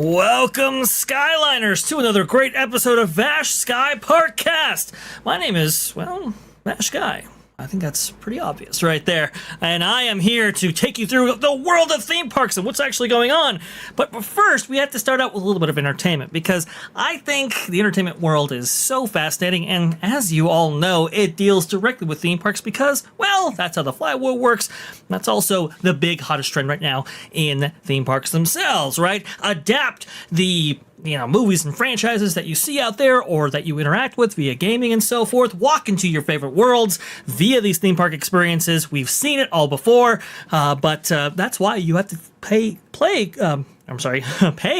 Welcome, Skyliners, to another great episode of Vash Sky ParkCast. My name is, Vash Sky. I think that's pretty obvious right there. And I am here to take you through the world of theme parks and what's actually going on. But first, we have to start out with a little bit of entertainment, because I think the entertainment world is so fascinating. And as you all know, it deals directly with theme parks because, well, that's how the flywheel works. That's also the big hottest trend right now in theme parks themselves, right? Adapt the movies and franchises that you see out there or that you interact with via gaming and so forth. Walk into your favorite worlds via these theme park experiences. We've seen it all before, but that's why you have to pay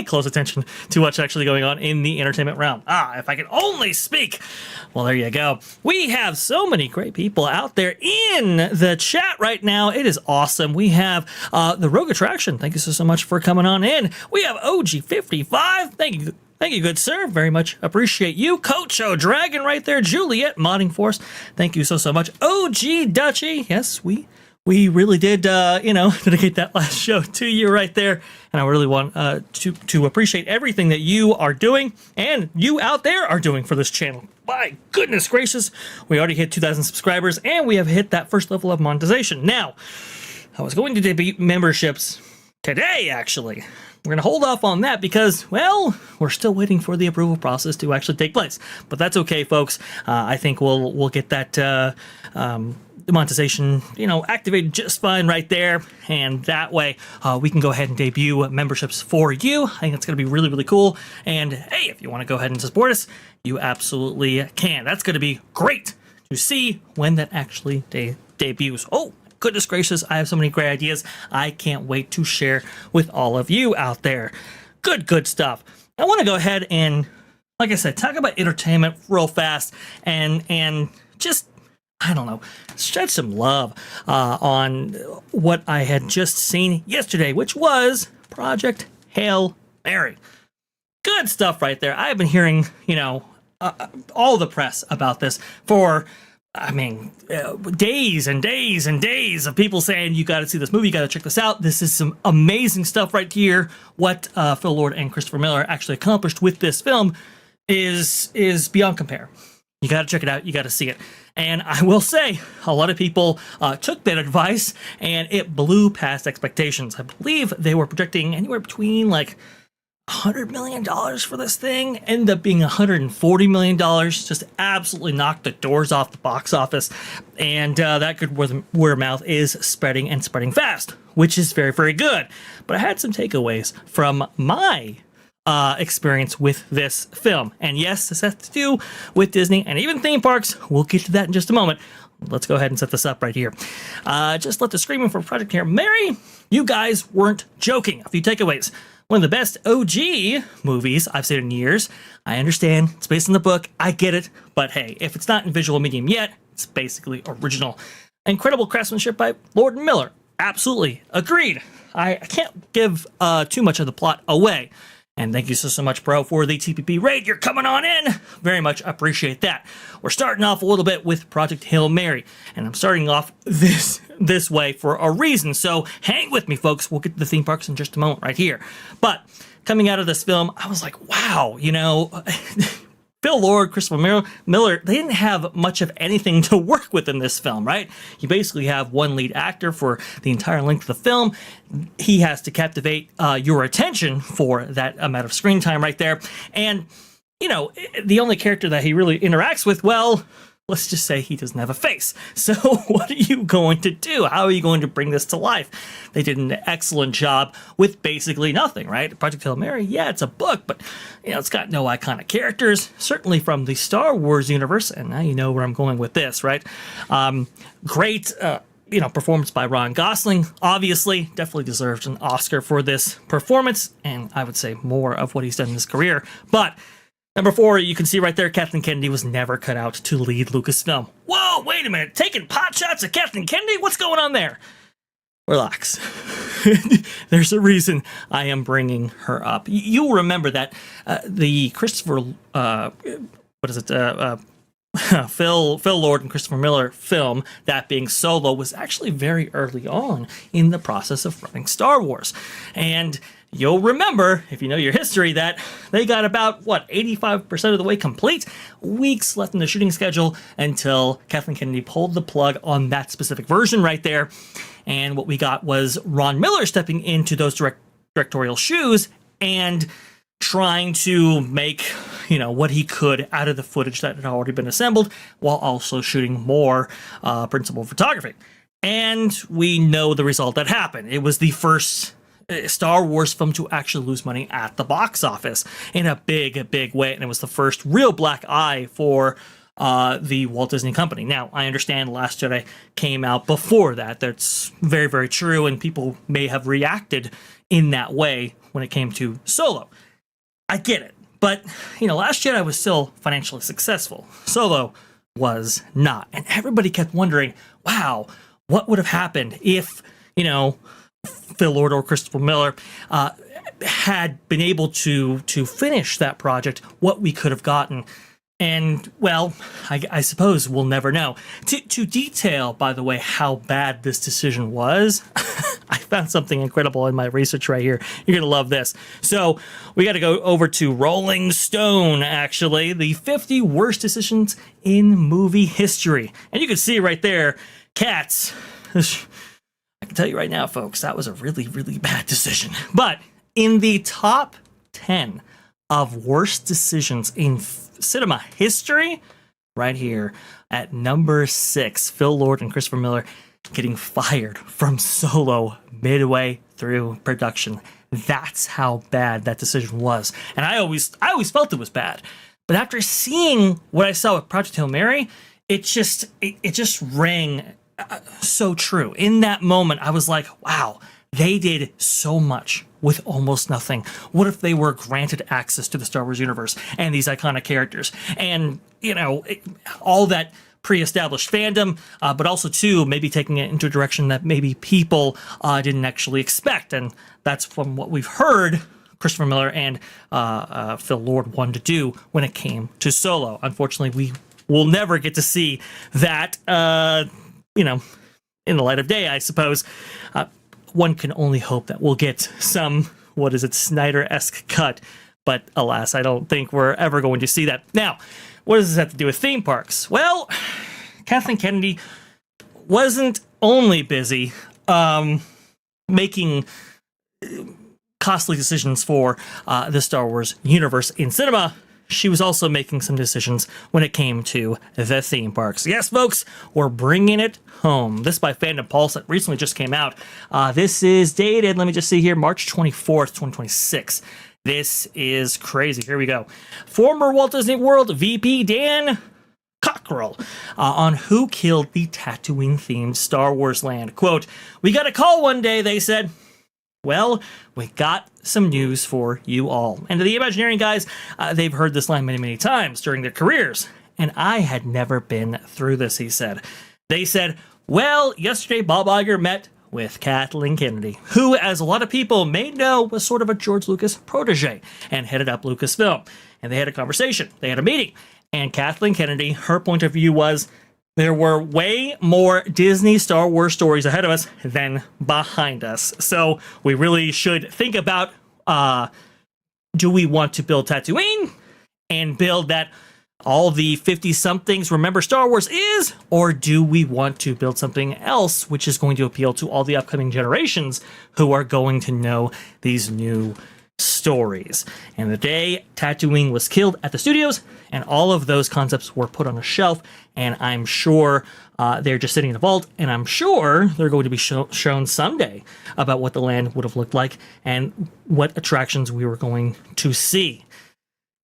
close attention to what's actually going on in the entertainment realm. If I could only speak. Well, there you go. We have so many great people out there in the chat right now. It is awesome. We have the Rogue Attraction. Thank you so much for coming on in. We have OG55. Thank you, good sir. Very much appreciate you. Coach O'Dragon right there. Juliet Modding Force. Thank you so much. OG Dutchy. Yes, we really did, dedicate that last show to you right there. And I really want to appreciate everything that you are doing and you out there are doing for this channel. My goodness gracious, we already hit 2,000 subscribers and we have hit that first level of monetization. Now, I was going to debut memberships today, actually. We're going to hold off on that because, well, we're still waiting for the approval process to actually take place. But that's okay, folks. I think we'll get that monetization, activated just fine right there. And that way we can go ahead and debut memberships for you. I think it's going to be really, really cool. And hey, if you want to go ahead and support us, you absolutely can. That's going to be great to see when that actually debuts. Oh, goodness gracious, I have so many great ideas. I can't wait to share with all of you out there. Good stuff. I want to go ahead and, like I said, talk about entertainment real fast and just, I don't know, shed some love on what I had just seen yesterday, which was Project Hail Mary. Good stuff right there. I've been hearing, all the press about this for, days and days and days of people saying, you got to see this movie, you got to check this out. This is some amazing stuff right here. What Phil Lord and Christopher Miller actually accomplished with this film is beyond compare. You got to check it out. You got to see it. And I will say, a lot of people took that advice, and it blew past expectations. I believe they were projecting anywhere between like $100 million for this thing. Ended up being $140 million. Just absolutely knocked the doors off the box office. And that good word of mouth is spreading and spreading fast, which is very, very good. But I had some takeaways from my experience with this film. And yes, this has to do with Disney and even theme parks. We'll get to that in just a moment. Let's go ahead and set this up right here. Just let the screaming for Project Hail Mary. You guys weren't joking. A few takeaways. One of the best OG movies I've seen in years. I understand it's based on the book. I get it. But hey, if it's not in visual medium yet, it's basically original. Incredible craftsmanship by Lord and Miller. Absolutely. Agreed. I can't give too much of the plot away. And thank you so much, bro, for the TPP raid. You're coming on in. Very much appreciate that. We're starting off a little bit with Project Hail Mary. And I'm starting off this way for a reason. So hang with me, folks. We'll get to the theme parks in just a moment right here. But coming out of this film, I was like, wow, Phil Lord, Christopher Miller, they didn't have much of anything to work with in this film, right? You basically have one lead actor for the entire length of the film. He has to captivate your attention for that amount of screen time right there. And, the only character that he really interacts with, well, let's just say he doesn't have a face. So what are you going to do? How are you going to bring this to life? They did an excellent job with basically nothing, right? Project Hail Mary, yeah, it's a book, but it's got no iconic characters, certainly from the Star Wars universe, and now you know where I'm going with this, right? Great performance by Ryan Gosling, obviously, definitely deserves an Oscar for this performance, and I would say more of what he's done in his career. But number 4, you can see right there, Kathleen Kennedy was never cut out to lead Lucasfilm. Whoa, wait a minute, taking pot shots at Kathleen Kennedy? What's going on there? Relax. There's a reason I am bringing her up. You'll remember that the Christopher, Phil Lord and Christopher Miller film, that being Solo, was actually very early on in the process of running Star Wars. And you'll remember, if you know your history, that they got about, 85% of the way complete, weeks left in the shooting schedule until Kathleen Kennedy pulled the plug on that specific version right there. And what we got was Ron Miller stepping into those directorial shoes and trying to make, what he could out of the footage that had already been assembled, while also shooting more principal photography. And we know the result that happened. It was the first Star Wars film to actually lose money at the box office in a big way. And it was the first real black eye for the Walt Disney Company. Now, I understand Last Jedi came out before that. That's very, very true. And people may have reacted in that way when it came to Solo. I get it. But, Last Jedi was still financially successful. Solo was not. And everybody kept wondering, wow, what would have happened if, Phil Lord or Christopher Miller had been able to finish that project, what we could have gotten. And, well, I suppose we'll never know. To detail, by the way, how bad this decision was, I found something incredible in my research right here. You're going to love this. So we got to go over to Rolling Stone, actually, the 50 worst decisions in movie history. And you can see right there, Cats. I can tell you right now, folks, that was a really, really bad decision. But in the top 10 of worst decisions in cinema history, right here at number 6, Phil Lord and Christopher Miller getting fired from Solo midway through production. That's how bad that decision was. And I always felt it was bad. But after seeing what I saw with Project Hail Mary, it just rang so true. In that moment, I was like, wow, they did so much with almost nothing. What if they were granted access to the Star Wars universe and these iconic characters and, all that pre-established fandom, but also, too, maybe taking it into a direction that maybe people didn't actually expect. And that's from what we've heard Christopher Miller and Phil Lord wanted to do when it came to Solo. Unfortunately, we will never get to see that, in the light of day, I suppose. One can only hope that we'll get some, Snyder-esque cut. But alas, I don't think we're ever going to see that. Now, what does this have to do with theme parks? Well, Kathleen Kennedy wasn't only busy making costly decisions for the Star Wars universe in cinema. She was also making some decisions when it came to the theme parks. Yes, folks, we're bringing it home. This by Fandom Pulse that recently just came out. This is dated, let me just see here, March 24th, 2026. This is crazy. Here we go. Former Walt Disney World VP Dan Cockrell on who killed the Tatooine-themed Star Wars land. Quote, "We got a call one day," they said. Well, we got some news for you all. And to the Imagineering guys, they've heard this line many, many times during their careers. And I had never been through this, he said. They said, well, yesterday Bob Iger met with Kathleen Kennedy, who, as a lot of people may know, was sort of a George Lucas protege and headed up Lucasfilm. And they had a conversation. They had a meeting. And Kathleen Kennedy, her point of view was, there were way more Disney Star Wars stories ahead of us than behind us. So we really should think about, do we want to build Tatooine and build that all the 50-somethings remember Star Wars is? Or do we want to build something else which is going to appeal to all the upcoming generations who are going to know these new stories? And the day Tatooine was killed at the studios, and all of those concepts were put on a shelf, and I'm sure they're just sitting in a vault, and I'm sure they're going to be shown someday about what the land would have looked like and what attractions we were going to see.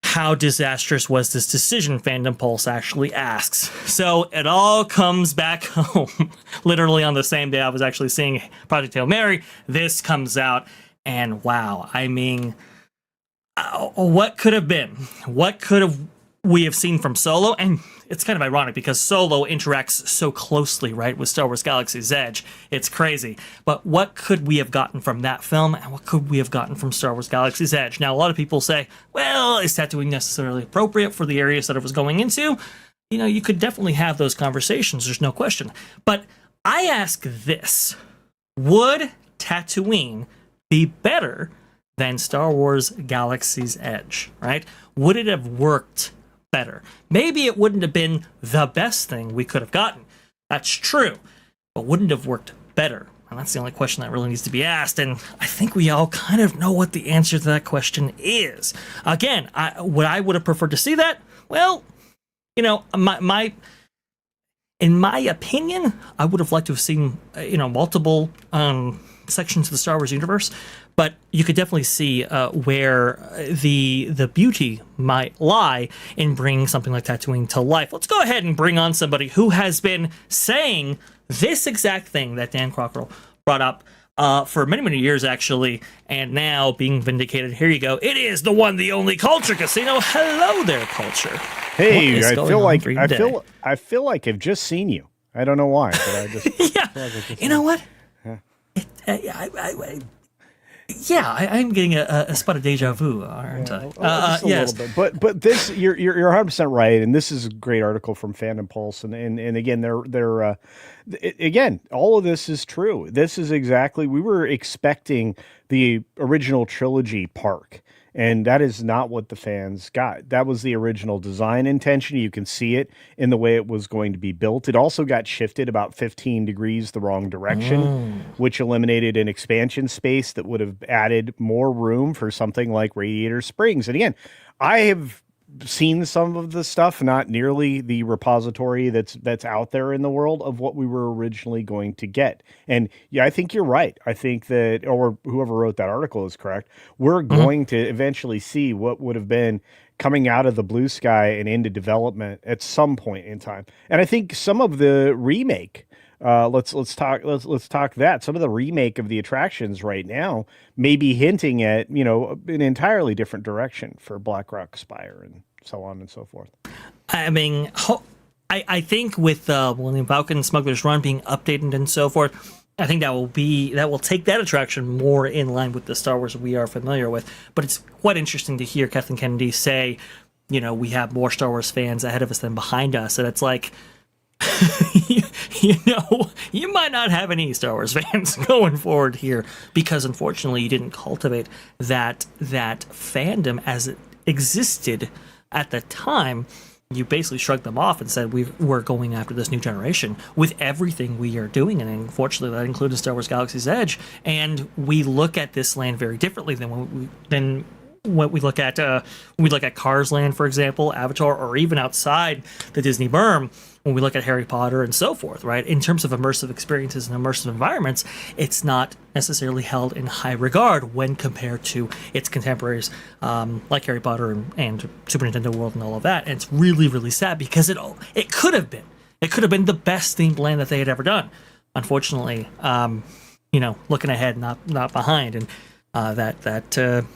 How disastrous was this decision, Fandom Pulse actually asks. So it all comes back home. Literally on the same day I was actually seeing Project Hail Mary, this comes out, and wow, I mean, what could have been? What could have we have seen from Solo? And it's kind of ironic because Solo interacts so closely, right, with Star Wars Galaxy's Edge. It's crazy. But what could we have gotten from that film, and what could we have gotten from Star Wars Galaxy's Edge? Now, a lot of people say, well, is Tatooine necessarily appropriate for the areas that it was going into? You know, you could definitely have those conversations, there's no question. But I ask this, would Tatooine be better than Star Wars Galaxy's Edge, right? Would it have worked better? Maybe it wouldn't have been the best thing we could have gotten. That's true. But wouldn't it have worked better? And that's the only question that really needs to be asked. And I think we all kind of know what the answer to that question is. Again, would I would have preferred to see that? Well, you know, in my opinion, I would have liked to have seen, multiple sections of the Star Wars universe. But you could definitely see where the beauty might lie in bringing something like Tatooine to life. Let's go ahead and bring on somebody who has been saying this exact thing that Dan Crocker brought up for many, many years, actually, and now being vindicated. Here you go. It is the one, the only Culture Casino. Hello there, Culture. Hey, I feel like I've just seen you. I don't know why, but I just yeah. You know what? Yeah. I'm getting a spot of deja vu, aren't I? Yes, little bit. But this you're 100% right, and this is a great article from Fandom Pulse, and again they're again, all of this is true. This is exactly, we were expecting the original trilogy park. And that is not what the fans got. That was the original design intention. You can see it in the way it was going to be built. It also got shifted about 15 degrees the wrong direction, which eliminated an expansion space that would have added more room for something like Radiator Springs. And again, I have seen some of the stuff, not nearly the repository that's out there in the world of what we were originally going to get. And yeah, I think you're right. I think that, or whoever wrote that article is correct. We're going to eventually see what would have been coming out of the blue sky and into development at some point in time. And I think some of the remake, let's talk that. Some of the remake of the attractions right now may be hinting at, an entirely different direction for Black Rock Spire and so on and so forth. I mean, I think with Millennium Falcon, Smuggler's Run being updated and so forth, I think that will take that attraction more in line with the Star Wars we are familiar with. But it's quite interesting to hear Kathleen Kennedy say, we have more Star Wars fans ahead of us than behind us, and it's like, you might not have any Star Wars fans going forward here because unfortunately you didn't cultivate that fandom as it existed at the time. You basically shrugged them off and said we're going after this new generation with everything we are doing, and unfortunately that included Star Wars Galaxy's Edge. And we look at this land very differently than what we look at Cars Land, for example, Avatar, or even outside the Disney berm, when we look at Harry Potter and so forth, right? In terms of immersive experiences and immersive environments, it's not necessarily held in high regard when compared to its contemporaries, like Harry Potter and Super Nintendo World and all of that. And it's really, really sad because it could have been the best themed land that they had ever done. Unfortunately, looking ahead, not behind, and that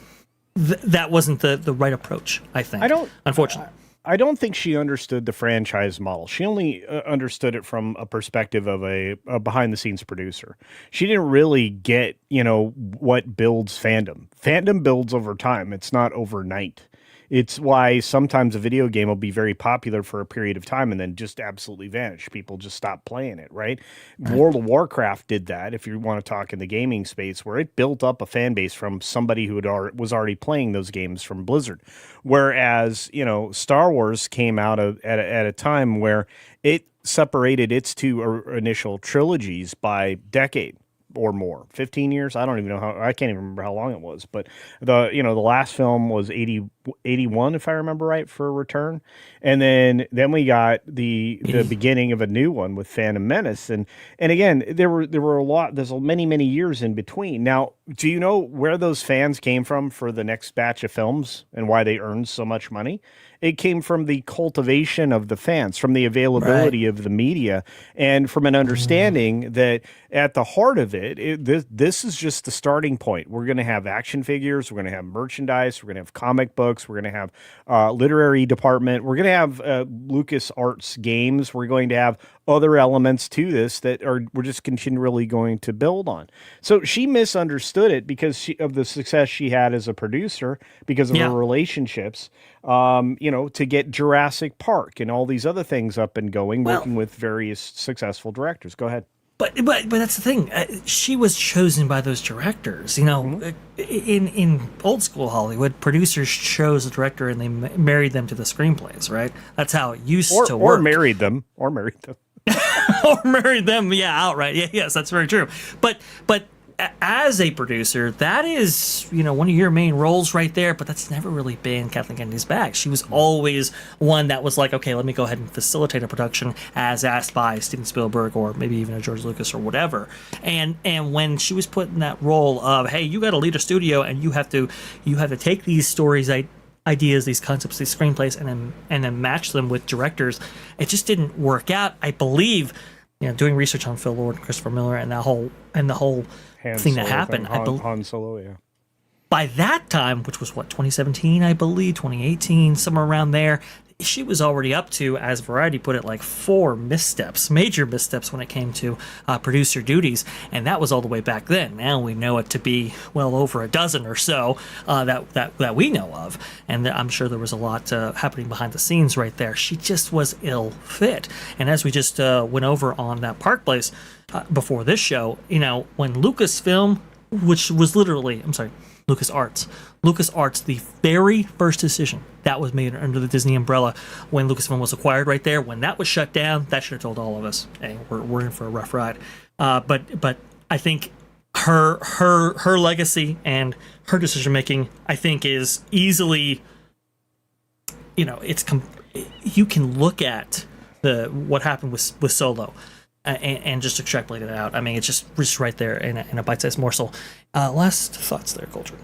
wasn't the right approach, I think. Unfortunately. I don't think she understood the franchise model. She only understood it from a perspective of a behind-the-scenes producer. She didn't really get, what builds fandom. Fandom builds over time. It's not overnight. It's why sometimes a video game will be very popular for a period of time and then just absolutely vanish. People just stop playing it, right? World of Warcraft did that, if you want to talk in the gaming space, where it built up a fan base from somebody who was already playing those games from Blizzard. Whereas, Star Wars came out at a time where it separated its two initial trilogies by decade or more, 15 years. I don't even know I can't even remember how long it was, but the last film was 81, if I remember right, for Return. And then we got the beginning of a new one with Phantom Menace. And again, there's many years in between. Now, do you know where those fans came from for the next batch of films and why they earned so much money? It came from the cultivation of the fans, from the availability of the media, and from an understanding that at the heart of this is just the starting point. We're going to have action figures, we're going to have merchandise, we're going to have comic books, we're going to have literary department, we're going to have Lucas Arts games, we're going to have other elements to this that we're just continually going to build on. So she misunderstood it because of the success she had as a producer, because of her relationships, to get Jurassic Park and all these other things up and going, working with various successful directors. Go ahead. But that's the thing. She was chosen by those directors. You know, in old school Hollywood, producers chose a director and they married them to the screenplays. Right? That's how it used to work. Or married them. Or married them. Yeah, outright. Yeah, yes, that's very true. But as a producer, that is, you know, one of your main roles right there, but that's never really been Kathleen Kennedy's bag. She was always one that was like, okay, let me go ahead and facilitate a production as asked by Steven Spielberg or maybe even a George Lucas or whatever. And when she was put in that role of, hey, you got to lead a studio and you have to take these stories, ideas, these concepts, these screenplays, and then match them with directors, it just didn't work out. I believe, you know, doing research on Phil Lord and Christopher Miller and the whole thing that happened. Han Solo, yeah. By that time, which was what, 2017, I believe, 2018, somewhere around there, she was already up to, as Variety put it, like 4 major missteps when it came to producer duties, and that was all the way back then. Now we know it to be well over a dozen or so that we know of, and I'm sure there was a lot happening behind the scenes right there. She just was ill fit, and as we just went over on that Park Place before this show, you know, when Lucasfilm, which was literally, LucasArts, the very first decision that was made under the Disney umbrella when Lucasfilm was acquired right there, when that was shut down, that should have told all of us, hey, we're in for a rough ride. But I think her legacy and her decision making, I think, is easily, you know, you can look at what happened with Solo. And just extrapolate it out. I mean, it's just right there in a bite-sized morsel. Last thoughts there, Culture.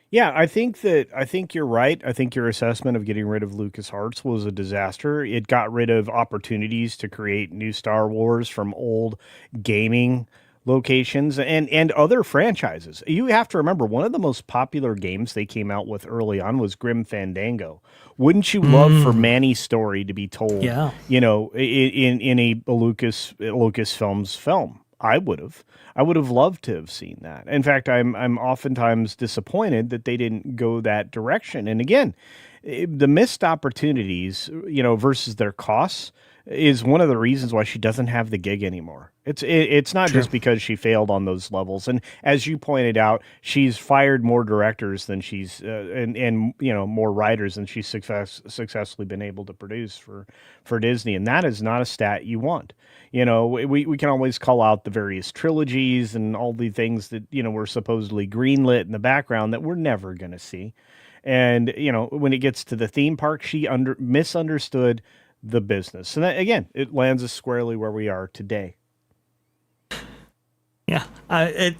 Yeah, I think you're right. I think your assessment of getting rid of LucasArts was a disaster. It got rid of opportunities to create new Star Wars from old gaming locations and other franchises. You have to remember, one of the most popular games they came out with early on was Grim Fandango. Wouldn't you love for Manny's story to be told, you know, in a Lucasfilm's film? I would have loved to have seen that. In fact, I'm oftentimes disappointed that they didn't go that direction. And again, the missed opportunities, you know, versus their costs is one of the reasons why she doesn't have the gig anymore. It's not just because she failed on those levels. And as you pointed out, she's fired more directors than she's and you know, more writers than she's successfully been able to produce for Disney. And that is not a stat you want. You know, we can always call out the various trilogies and all the things that, you know, were supposedly greenlit in the background that we're never going to see. And, you know, when it gets to the theme park, she misunderstood the business. And that, again, it lands us squarely where we are today. Yeah. And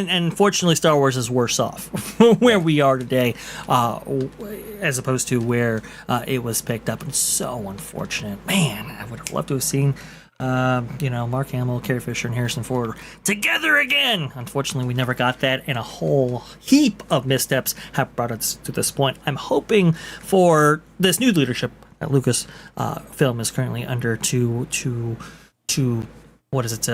unfortunately, Star Wars is worse off where we are today, as opposed to where it was picked up. And so unfortunate. Man, I would have loved to have seen, you know, Mark Hamill, Carrie Fisher, and Harrison Ford together again. Unfortunately, we never got that, and a whole heap of missteps have brought us to this point. I'm hoping for this new leadership that Lucasfilm is currently under to what is it?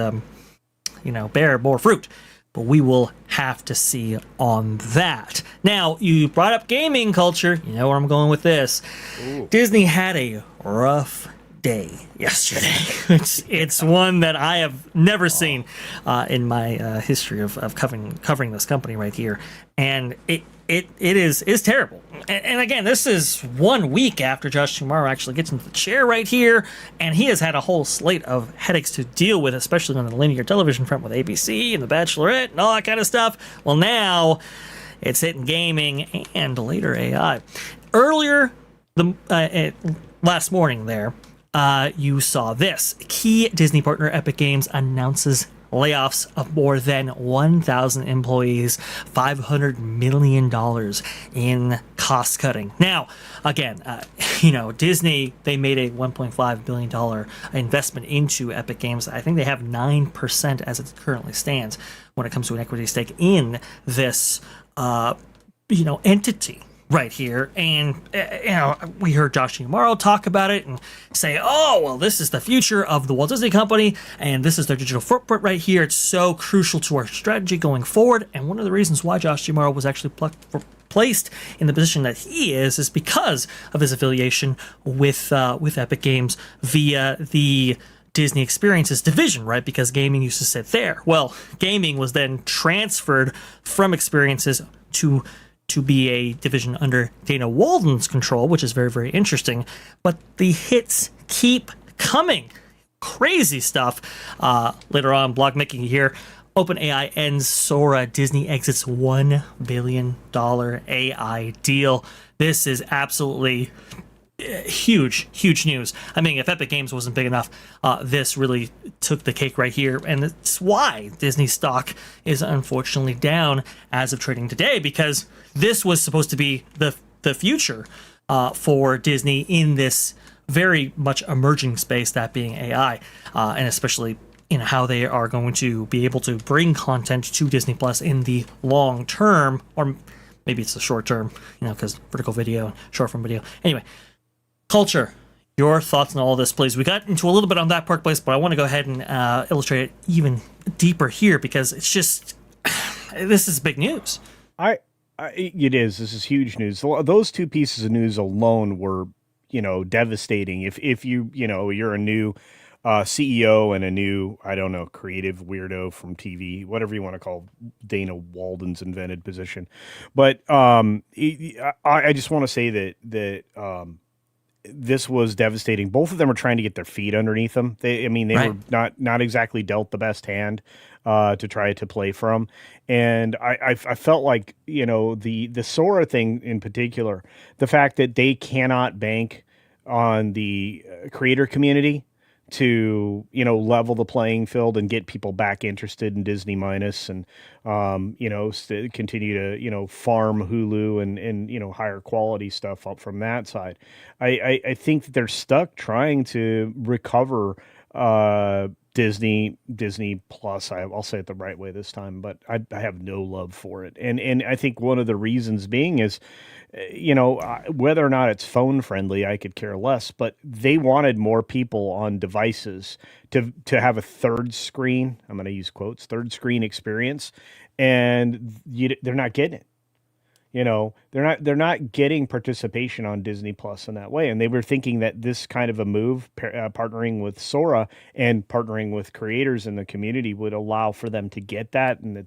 You know, bear more fruit. But we will have to see on that. Now, you brought up gaming Culture. You know where I'm going with this. Ooh. Disney had a rough day yesterday. It's one that I have never seen in my history of covering this company right here, and it is terrible. And again, this is 1 week after Josh Tomorrow actually gets into the chair right here, and he has had a whole slate of headaches to deal with, especially on the linear television front with ABC and The Bachelorette and all that kind of stuff. Well, now it's hitting gaming and later AI. Earlier, last morning there, you saw this. Key Disney partner Epic Games announces layoffs of more than 1,000 employees, $500 million in cost cutting. Now, again, you know, Disney, they made a $1.5 billion investment into Epic Games. I think they have 9% as it currently stands when it comes to an equity stake in this, you know, entity right here. And, you know, we heard Josh Tomorrow talk about it and say, oh, well, this is the future of the Walt Disney Company, and this is their digital footprint right here. It's so crucial to our strategy going forward. And one of the reasons why Josh Tomorrow was actually placed in the position that he is because of his affiliation with Epic Games via the Disney Experiences division, right? Because gaming used to sit there. Well, gaming was then transferred from Experiences to be a division under Dana Walden's control, which is very, very interesting. But the hits keep coming. Crazy stuff. Later on, Blog Making here. OpenAI ends Sora. Disney exits $1 billion AI deal. This is absolutely huge news. I mean, if Epic Games wasn't big enough, this really took the cake right here, and it's why Disney stock is unfortunately down as of trading today, because this was supposed to be the future for Disney in this very much emerging space, that being AI, and especially how they are going to be able to bring content to Disney Plus in the long term, or maybe it's the short term, because vertical video, short form video. Anyway, Culture, your thoughts on all this, please. We got into a little bit on that Park Place, but I want to go ahead and illustrate it even deeper here, because it's just, this is big news. It is. This is huge news. Those two pieces of news alone were, devastating. If you're a new CEO and a new, I don't know, creative weirdo from TV, whatever you want to call Dana Walden's invented position. But I just want to say that this was devastating. Both of them are trying to get their feet underneath them. They right. were not exactly dealt the best hand to try to play from. And I felt like, the Sora thing in particular, the fact that they cannot bank on the creator community to, level the playing field and get people back interested in Disney minus and, continue to, farm Hulu and higher quality stuff up from that side. I think that they're stuck trying to recover Disney Plus. I'll say it the right way this time, but I have no love for it. And I think one of the reasons being is, whether or not it's phone friendly, I could care less, but they wanted more people on devices to have a third screen. I'm going to use quotes, third screen experience. And they're not getting it. They're not getting participation on Disney Plus in that way. And they were thinking that this kind of a move, partnering with Sora and partnering with creators in the community, would allow for them to get that. And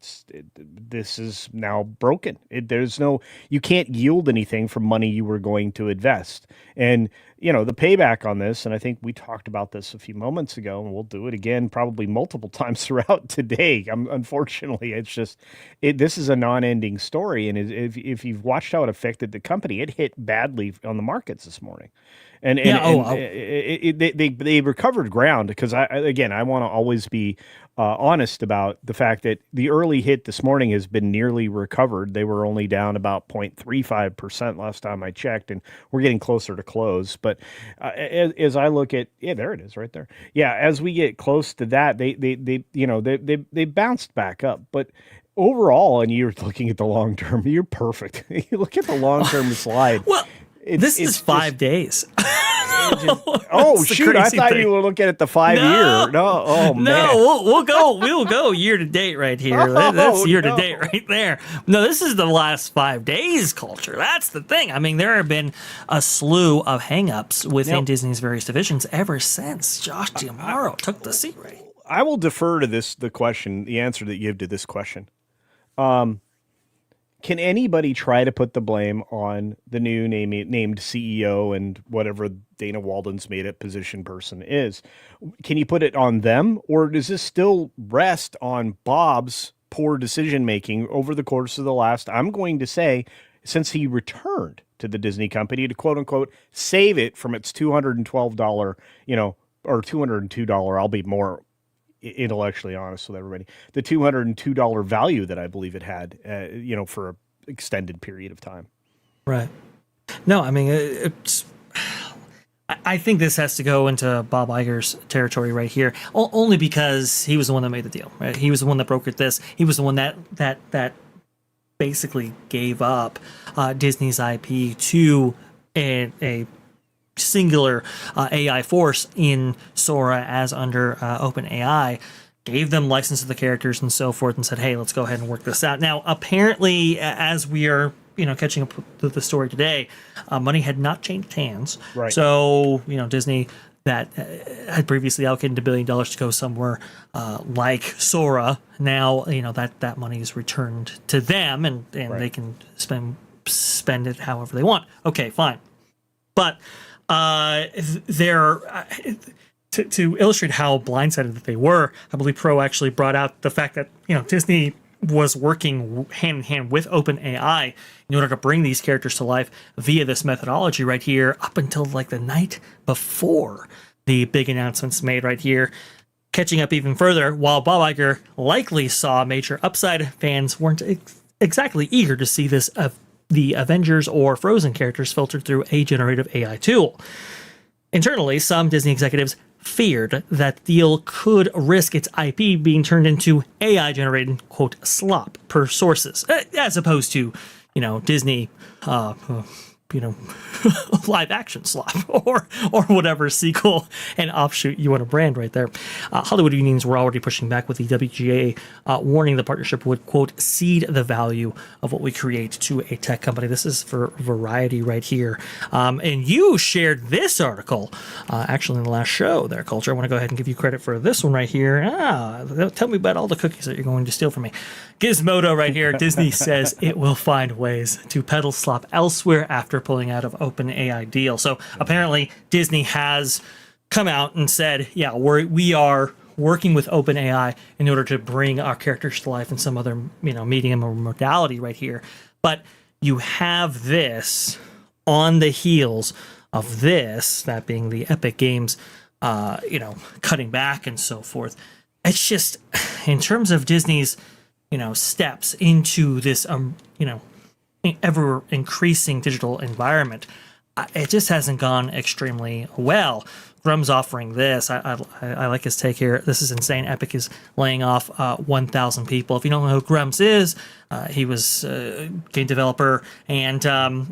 this is now broken. You can't yield anything from money you were going to invest. And, the payback on this, and I think we talked about this a few moments ago, and we'll do it again probably multiple times throughout today. Unfortunately, it's just, this is a non-ending story. And if you've watched how it affected the company, it hit badly on the markets this morning. They recovered ground, because I want to always be honest about the fact that the early hit this morning has been nearly recovered. They were only down about 0.35% last time I checked, and we're getting closer to close. But as I look at, there it is right there. Yeah, as we get close to that, they bounced back up, but overall, and you're looking at the long term, you're perfect. You look at the long term slide. Well, this is 5 days. Shoot! I thought you were looking at the 5 year. No, oh man. No, we'll go year to date right here. That's year to date right there. No, this is the last 5 days culture. That's the thing. I mean, there have been a slew of hangups within Disney's various divisions ever since Josh D'Amaro took the seat. Right. I will defer to the answer that you give to this question. Can anybody try to put the blame on the new named CEO and whatever Dana Walden's made it position person is? Can you put it on them, or does this still rest on Bob's poor decision making over the course of the last, I'm going to say, since he returned to the Disney company to quote unquote save it from its $212, or $202, I'll be more intellectually honest with everybody, the $202 value that I believe it had, for an extended period of time. Right. No, I mean, I think this has to go into Bob Iger's territory right here, only because he was the one that made the deal, right? He was the one that brokered this. He was the one that basically gave up Disney's IP to a singular AI force in Sora as under OpenAI, gave them license to the characters and so forth, and said, hey, let's go ahead and work this out. Now, apparently, as we are catching up with the story today, money had not changed hands. Right. So, Disney that had previously allocated $1 billion to go somewhere like Sora. Now, that money is returned to them, and right. They can spend it however they want. Okay, fine. But to illustrate how blindsided that they were, I believe Pro actually brought out the fact that Disney was working hand in hand with OpenAI in order to bring these characters to life via this methodology right here up until like the night before the big announcements made right here. Catching up even further, while Bob Iger likely saw a major upside, fans weren't exactly eager to see this the Avengers or Frozen characters filtered through a generative AI tool. Internally, some Disney executives feared that the deal could risk its IP being turned into AI-generated, quote, slop per sources, as opposed to, Disney, live action slop or whatever sequel and offshoot you want to brand right there. Hollywood unions were already pushing back with the WGA warning the partnership would, quote, cede the value of what we create to a tech company. This is for Variety right here. And you shared this article actually in the last show there, Culture. I want to go ahead and give you credit for this one right here. Tell me about all the cookies that you're going to steal from me. Gizmodo right here. Disney says it will find ways to peddle slop elsewhere after pulling out of OpenAI deal. So apparently Disney has come out and said, yeah, we are working with OpenAI in order to bring our characters to life in some other, medium or modality right here. But you have this on the heels of this, that being the Epic Games, cutting back and so forth. It's just, in terms of Disney's, steps into this, ever increasing digital environment, it just hasn't gone extremely well. Grumm's offering this. I like his take here. This is insane. Epic is laying off 1,000 people. If you don't know who Grumps is, he was a game developer and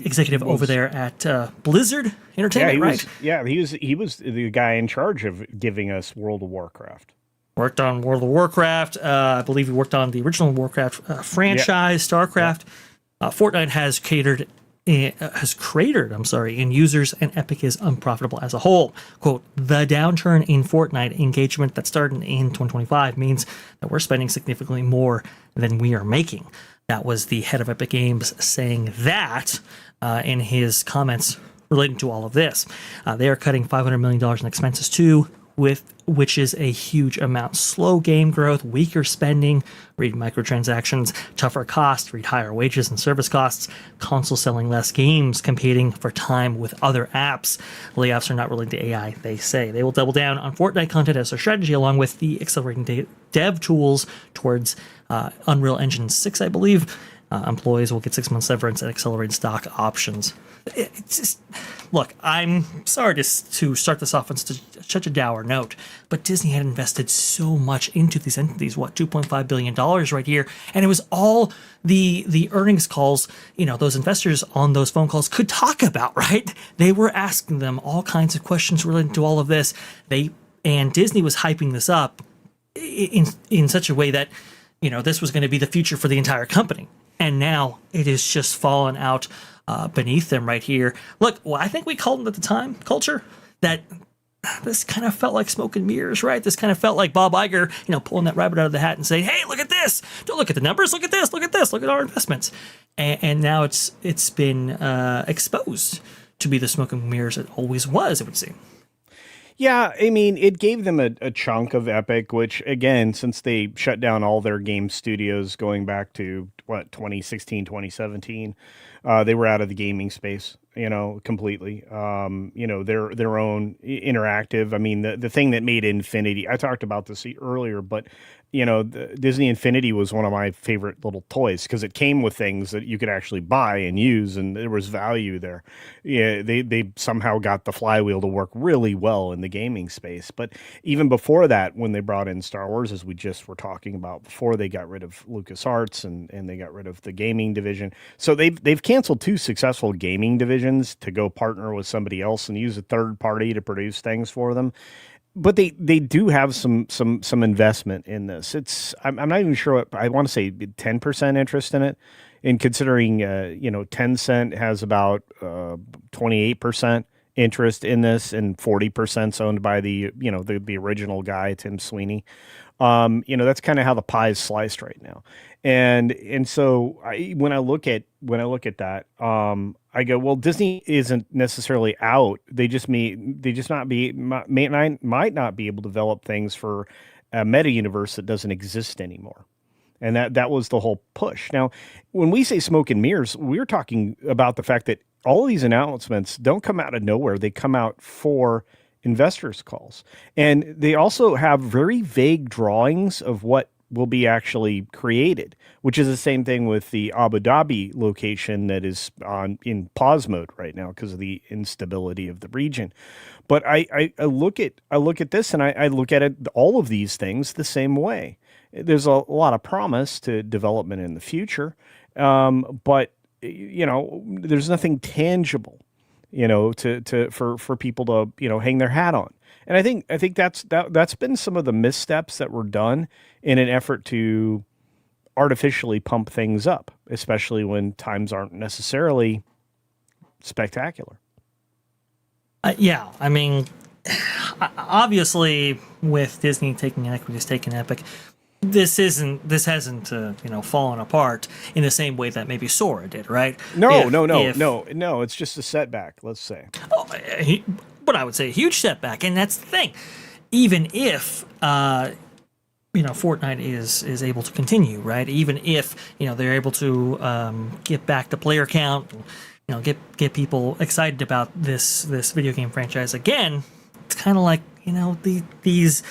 executive over there at Blizzard Entertainment, right? He was the guy in charge of giving us World of Warcraft. Worked on World of Warcraft. I believe he worked on the original Warcraft franchise, StarCraft. Fortnite has cratered in users, and Epic is unprofitable as a whole. Quote, the downturn in Fortnite engagement that started in 2025 means that we're spending significantly more than we are making. That was the head of Epic Games saying that in his comments relating to all of this. They are cutting $500 million in expenses too, which is a huge amount. Slow game growth, weaker spending, read microtransactions, tougher costs, read higher wages and service costs, console selling less games, competing for time with other apps. Layoffs are not related to AI, they say. They will double down on Fortnite content as their strategy, along with the accelerating dev tools towards Unreal Engine 6, I believe. Employees will get 6 months severance and accelerated stock options. It's just, look, I'm sorry to start this off on such a dour note, but Disney had invested so much into these entities, $2.5 billion right here, and it was all the earnings calls, those investors on those phone calls could talk about, right? They were asking them all kinds of questions related to all of this. And Disney was hyping this up in such a way that, this was going to be the future for the entire company. And now it is just fallen out beneath them right here. Look, I think we called it at the time, Culture, that this kind of felt like smoke and mirrors, right? This kind of felt like Bob Iger, pulling that rabbit out of the hat and saying, hey, look at this. Don't look at the numbers. Look at this. Look at this. Look at our investments. And now it's been exposed to be the smoke and mirrors it always was, it would seem. Yeah, I mean, it gave them a chunk of Epic, which, again, since they shut down all their game studios going back to, 2016, 2017, they were out of the gaming space, completely. Their own interactive. I mean, the thing that made Infinity, I talked about this earlier, but the Disney Infinity was one of my favorite little toys because it came with things that you could actually buy and use, and there was value there. Yeah, they somehow got the flywheel to work really well in the gaming space. But even before that, when they brought in Star Wars, as we just were talking about before, they got rid of LucasArts and they got rid of the gaming division. So they've canceled 2 successful gaming divisions to go partner with somebody else and use a third party to produce things for them. But they do have some investment in this. I'm not even sure what I want to say 10% interest in it. And considering Tencent has about 28% interest in this, and 40% owned by the original guy, Tim Sweeney. That's kind of how the pie is sliced right now. And so when I look at that, I go, well, Disney isn't necessarily out. They just might not be able to develop things for a meta universe that doesn't exist anymore. And that was the whole push. Now, when we say smoke and mirrors, we're talking about the fact that all of these announcements don't come out of nowhere. They come out for investors' calls. And they also have very vague drawings of what will be actually created, which is the same thing with the Abu Dhabi location that is in pause mode right now because of the instability of the region. But I look at this, and I look at it, all of these things the same way. There's a lot of promise to development in the future, but there's nothing tangible, for people to hang their hat on. And I think that's been some of the missteps that were done in an effort to artificially pump things up, especially when times aren't necessarily spectacular. Yeah, I mean, obviously, with Disney taking an equity stake in Epic, this hasn't fallen apart in the same way that maybe Sora did, right? No. It's just a setback, let's say. But I would say a huge setback, and that's the thing. Even if Fortnite is able to continue, right? Even if they're able to get back the player count, get people excited about this video game franchise again. It's kind of like these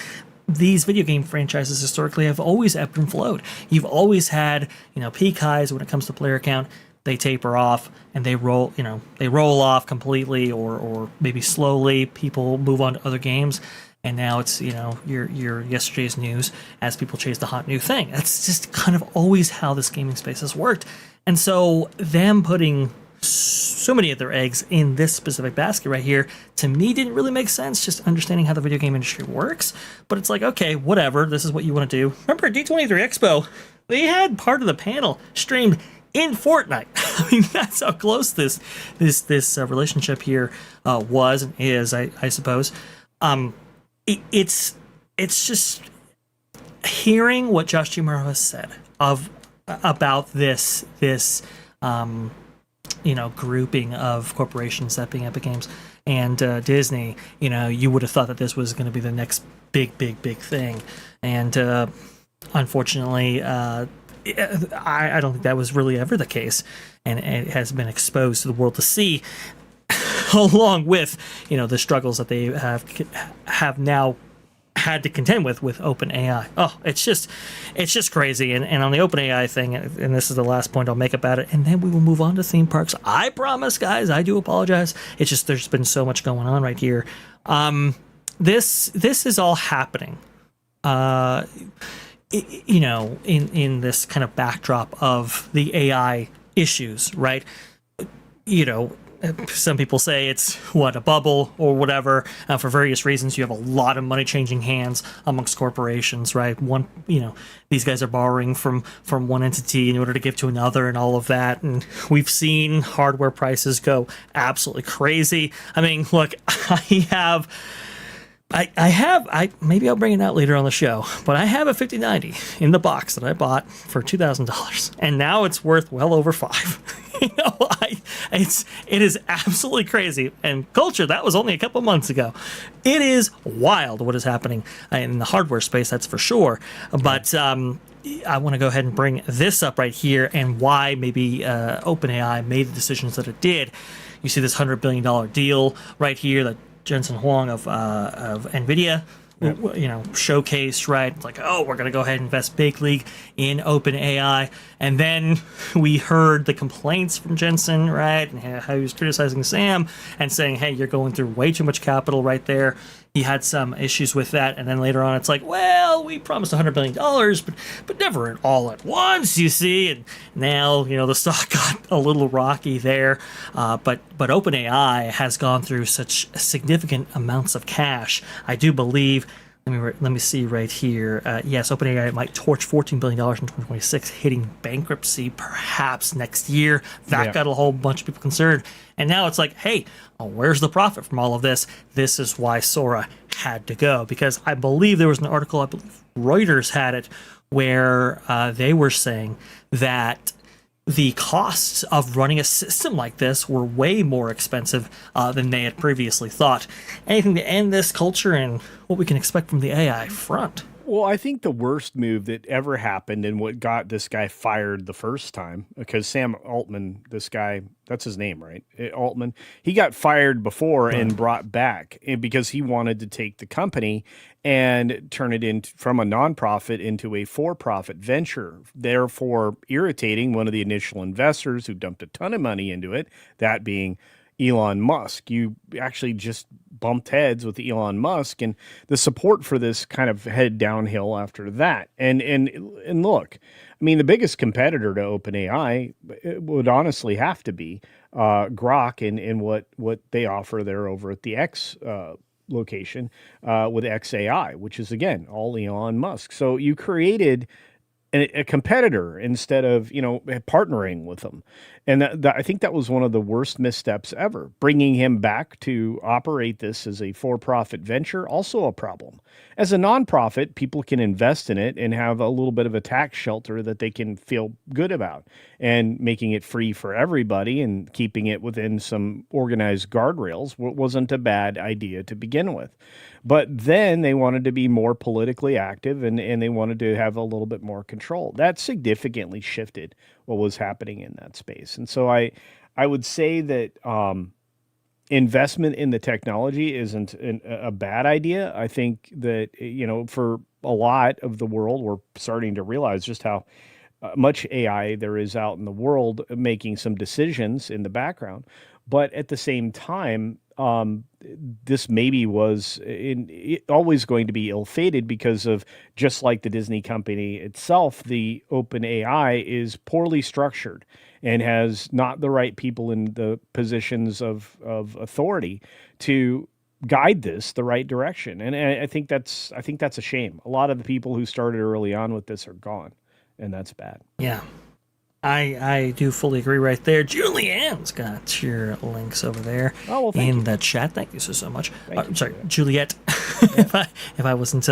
video game franchises historically have always ebbed and flowed. You've always had peak highs when it comes to player count. They taper off and they roll off completely, or maybe slowly. People move on to other games, and now it's your yesterday's news as people chase the hot new thing. That's just kind of always how this gaming space has worked. And so them putting so many of their eggs in this specific basket right here, to me, didn't really make sense, just understanding how the video game industry works. But it's like, okay, whatever, this is what you want to do. Remember at D23 Expo, they had part of the panel streamed in Fortnite. I mean, that's how close this relationship here was and is, I suppose. It's just hearing what Josh Duhamel has said about this grouping of corporations, that being Epic Games and Disney. You would have thought that this was going to be the next big thing, and unfortunately, I don't think that was really ever the case, and it has been exposed to the world to see, along with the struggles that they have now had to contend with OpenAI. Oh, it's just crazy. And on the OpenAI thing, and this is the last point I'll make about it, and then we will move on to theme parks. I promise, guys. I do apologize. It's just there's been so much going on right here. This is all happening. In this kind of backdrop of the AI issues, right? Some people say it's a bubble or whatever. For various reasons, you have a lot of money changing hands amongst corporations, right? These guys are borrowing from one entity in order to give to another, and all of that. And we've seen hardware prices go absolutely crazy. I mean, look, maybe I'll bring it out later on the show, but I have a 5090 in the box that I bought for $2,000, and now it's worth well over $5,000. It is absolutely crazy. And culture, that was only a couple months ago. It is wild what is happening in the hardware space, that's for sure. But I want to go ahead and bring this up right here, and why maybe OpenAI made the decisions that it did. You see this $100 billion deal right here that Jensen Huang of NVIDIA, showcased, right? It's like, oh, we're going to go ahead and invest big league in OpenAI. And then we heard the complaints from Jensen, right? And how he was criticizing Sam and saying, hey, you're going through way too much capital right there. He had some issues with that. And then later on, it's like, well, we promised $100 billion, but never all at once, you see. And now, the stock got a little rocky there. But OpenAI has gone through such significant amounts of cash. I do believe Let me see right here. Yes, OpenAI might torch $14 billion in 2026, hitting bankruptcy perhaps next year. That got a whole bunch of people concerned. And now it's like, hey, where's the profit from all of this? This is why Sora had to go. Because I believe there was an article, I believe Reuters had it, where they were saying that the costs of running a system like this were way more expensive than they had previously thought. Anything to end this culture and what we can expect from the AI front? Well, I think the worst move that ever happened and what got this guy fired the first time, because Sam Altman, this guy, that's his name, right? Altman, he got fired before and brought back because he wanted to take the company and turn it in from a nonprofit into a for-profit venture, therefore irritating one of the initial investors who dumped a ton of money into it, that being Elon Musk. You actually just bumped heads with Elon Musk, and the support for this kind of headed downhill after that. And look, I mean, the biggest competitor to OpenAI would honestly have to be Grok and what they offer there over at the X location with XAI, which is again all Elon Musk. So you created a competitor instead of, partnering with them. And I think that was one of the worst missteps ever. Bringing him back to operate this as a for-profit venture, also a problem. As a nonprofit, people can invest in it and have a little bit of a tax shelter that they can feel good about. And making it free for everybody and keeping it within some organized guardrails wasn't a bad idea to begin with. But then they wanted to be more politically active and they wanted to have a little bit more control. That significantly shifted what was happening in that space. And so I would say that investment in the technology isn't a bad idea. I think that, for a lot of the world, we're starting to realize just how much AI there is out in the world making some decisions in the background. But at the same time, this maybe was always going to be ill-fated because of, just like the Disney company itself, the OpenAI is poorly structured and has not the right people in the positions of authority to guide this the right direction. And I think that's a shame. A lot of the people who started early on with this are gone, and that's bad. Yeah. I do fully agree right there. Julianne's got your links over there in the chat. Thank you so much. Sorry, Juliet. Yeah. if I wasn't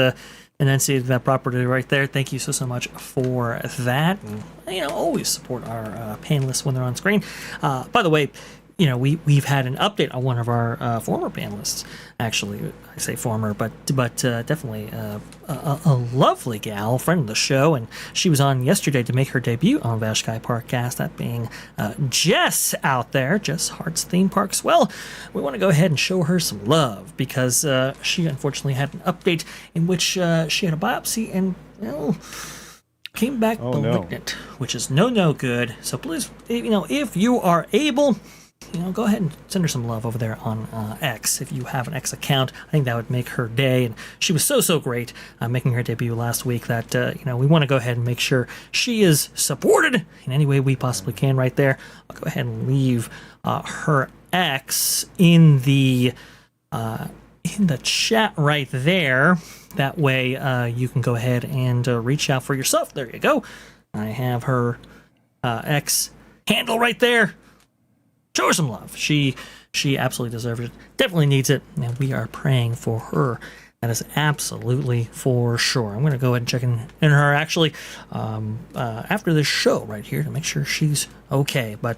enunciated that properly right there, thank you so much for that. And, always support our panelists when they're on screen. By the way, we've had an update on one of our former panelists. Actually, I say former, but definitely a lovely gal, friend of the show, and she was on yesterday to make her debut on Vash Sky ParkCast. That being Jess out there, Jess Hart's Theme Parks. Well, we want to go ahead and show her some love because she unfortunately had an update in which she had a biopsy and came back malignant, which is no good. So please, if you are able, go ahead and send her some love over there on X. If you have an X account, I think that would make her day. And she was so great making her debut last week that, we want to go ahead and make sure she is supported in any way we possibly can right there. I'll go ahead and leave her X in the chat right there. That way you can go ahead and reach out for yourself. There you go. I have her X handle right there. Show her some love. She absolutely deserves it. Definitely needs it. And we are praying for her. That is absolutely for sure. I'm going to go ahead and check in her actually after this show right here to make sure she's okay. But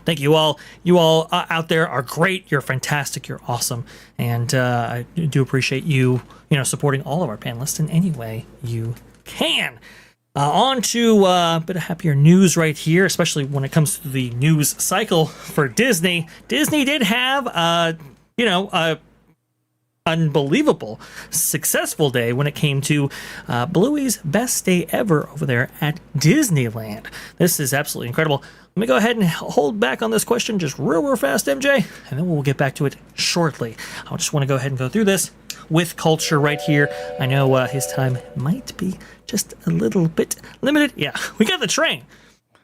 thank you all. You all out there are great. You're fantastic. You're awesome. And I do appreciate you, supporting all of our panelists in any way you can. On to a bit of happier news right here, especially when it comes to the news cycle for Disney. Disney did have, a unbelievable successful day when it came to Bluey's best day ever over there at Disneyland. This is absolutely incredible. Let me go ahead and hold back on this question just real fast, MJ, and then we'll get back to it shortly. I just want to go ahead and go through this with culture right here. I know his time might be just a little bit limited. Yeah, we got the train.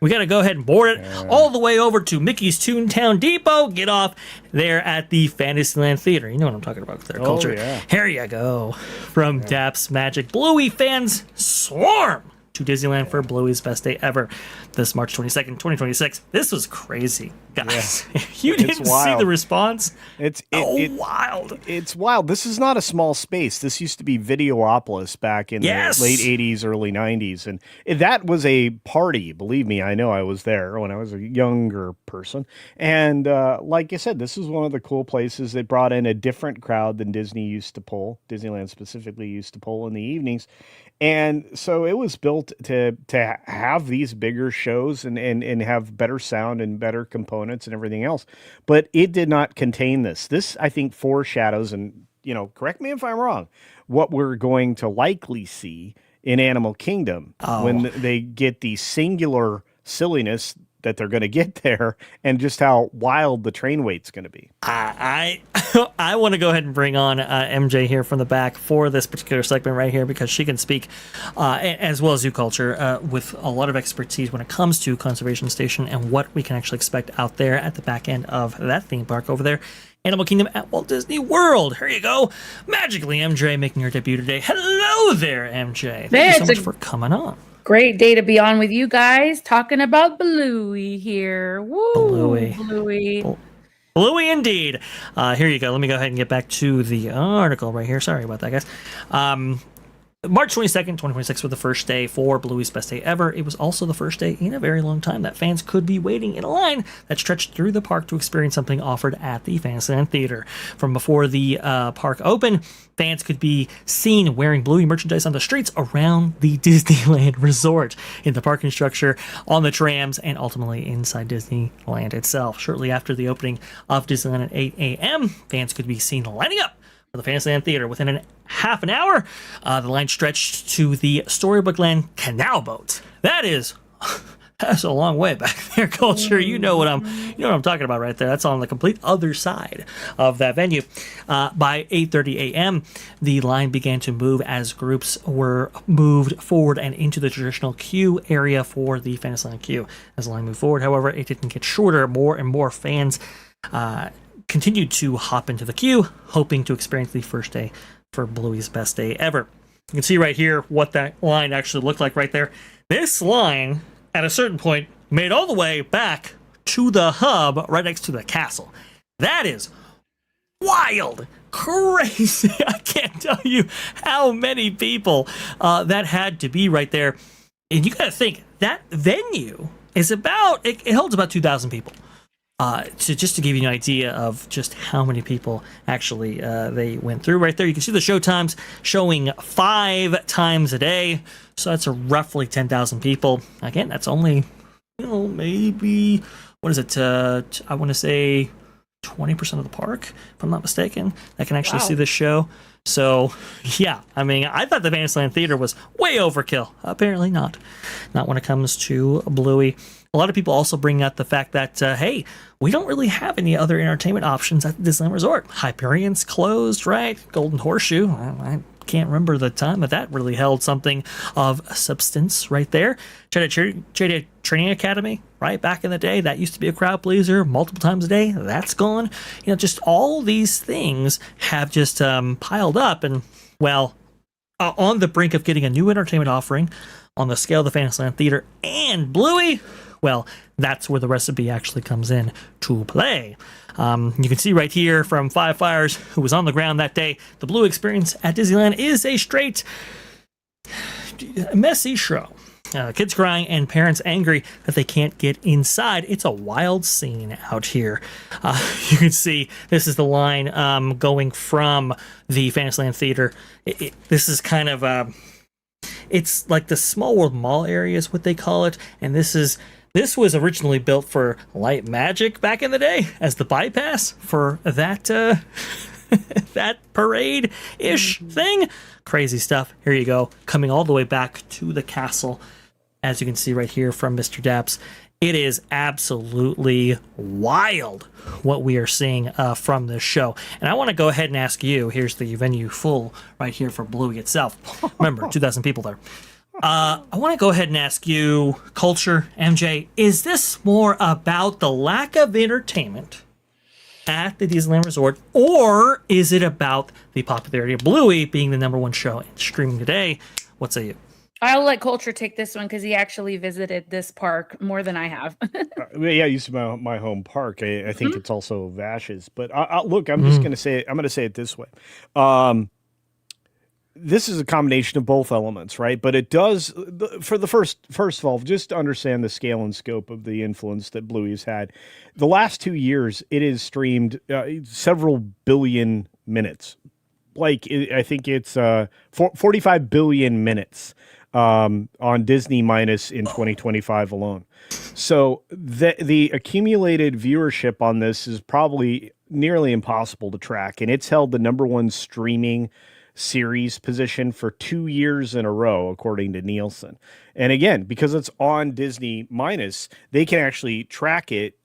We got to go ahead and board it all the way over to Mickey's Toontown Depot. Get off there at the Fantasyland Theater. You know what I'm talking about with their culture. Yeah. Here you go. From Daps Magic, Bluey fans swarm to Disneyland for Bluey's best day ever this March 22nd, 2026. This was crazy, guys. Yeah. You didn't see the response? It's wild. It's wild. This is not a small space. This used to be Videopolis back in the late 80s, early 90s. And that was a party. Believe me, I know I was there when I was a younger person. And like I said, this is one of the cool places that brought in a different crowd than Disneyland specifically used to pull in the evenings. And so it was built to have these bigger shows and have better sound and better components and everything else. But it did not contain this. This, I think, foreshadows, and, correct me if I'm wrong, what we're going to likely see in Animal Kingdom when they get the singular silliness that they're going to get there, and just how wild the train wait's going to be. I want to go ahead and bring on MJ here from the back for this particular segment right here, because she can speak as well as Zoo Culture with a lot of expertise when it comes to Conservation Station and what we can actually expect out there at the back end of that theme park over there. Animal Kingdom at Walt Disney World. Here you go. Magically MJ making her debut today. Hello there, MJ. Thank you so much for coming on. Great day to be on with you guys, talking about Bluey here. Woo! Bluey indeed. Here you go. Let me go ahead and get back to the article right here. Sorry about that, guys. March 22nd, 2026 was the first day for Bluey's best day ever. It was also the first day in a very long time that fans could be waiting in a line that stretched through the park to experience something offered at the Fantasyland Theater. From before the park opened, fans could be seen wearing Bluey merchandise on the streets around the Disneyland Resort, in the parking structure, on the trams, and ultimately inside Disneyland itself. Shortly after the opening of Disneyland at 8 a.m., fans could be seen lining up for the Fantasyland Theater. Within half an hour, the line stretched to the Storybook Land canal boat. That's a long way back there, Culture. You know what I'm talking about right there. That's on the complete other side of that venue. By 8:30 a.m., the line began to move as groups were moved forward and into the traditional queue area for the Fantasyland queue. As the line moved forward, however, it didn't get shorter. More and more fans continued to hop into the queue, hoping to experience the first day for Bluey's best day ever. You can see right here what that line actually looked like right there. This line, at a certain point, made all the way back to the hub right next to the castle. That is wild, crazy. I can't tell you how many people that had to be right there. And you got to think, that venue is it holds about 2,000 people. To give you an idea of just how many people actually they went through right there. You can see the show times showing 5 times a day. So that's roughly 10,000 people. Again, that's only, maybe, what is it? I want to say 20% of the park, if I'm not mistaken, that can actually see this show. So, yeah, I mean, I thought the Fantasyland Theater was way overkill. Apparently not. Not when it comes to Bluey. A lot of people also bring up the fact that, hey, we don't really have any other entertainment options at the Disneyland Resort. Hyperion's closed, right? Golden Horseshoe, I can't remember the time, but that really held something of substance right there. Cheetah Training Academy, right? Back in the day, that used to be a crowd pleaser multiple times a day. That's gone. Just all these things have just piled up, and, well, on the brink of getting a new entertainment offering on the scale of the Fantasyland Theater and Bluey. Well, that's where the recipe actually comes in to play. You can see right here from Five Fires, who was on the ground that day, the Blue experience at Disneyland is a straight messy show. Kids crying and parents angry that they can't get inside. It's a wild scene out here. You can see this is the line going from the Fantasyland Theater. This is kind of it's like the Small World Mall area is what they call it, and this was originally built for Light Magic back in the day as the bypass for that that parade-ish thing. Crazy stuff. Here you go, coming all the way back to the castle. As you can see right here from Mr. Daps, it is absolutely wild what we are seeing from this show. And I want to go ahead and ask you, here's the venue full right here for Bluey itself. Remember, 2,000 people there. I want to go ahead and ask you, Culture MJ, is this more about the lack of entertainment at the Disneyland Resort, or is it about the popularity of Bluey being the #1 show streaming today? What say you? I'll let Culture take this one because he actually visited this park more than I have. Yeah, I used to my home park. I think it's also Vash's. But look, I'm just going to say it. I'm going to say it this way. This is a combination of both elements, right? But it does, for the first of all, just to understand the scale and scope of the influence that Bluey's had. The last 2 years, it has streamed several billion minutes. I think it's 45 billion minutes on Disney minus in 2025 alone. So the accumulated viewership on this is probably nearly impossible to track, and it's held the #1 streaming series position for 2 years in a row, according to Nielsen. And again, because it's on Disney minus, they can actually track it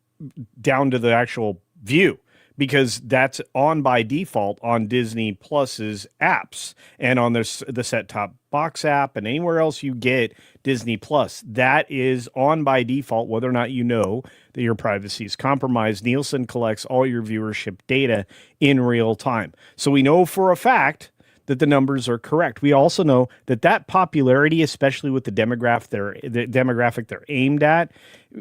down to the actual view, because that's on by default on Disney Plus's apps and on the set-top box app and anywhere else you get Disney Plus. That is on by default, whether or not you know that your privacy is compromised. Nielsen collects all your viewership data in real time. So we know for a fact that the numbers are correct. We also know that popularity, especially with the demographic they're aimed at,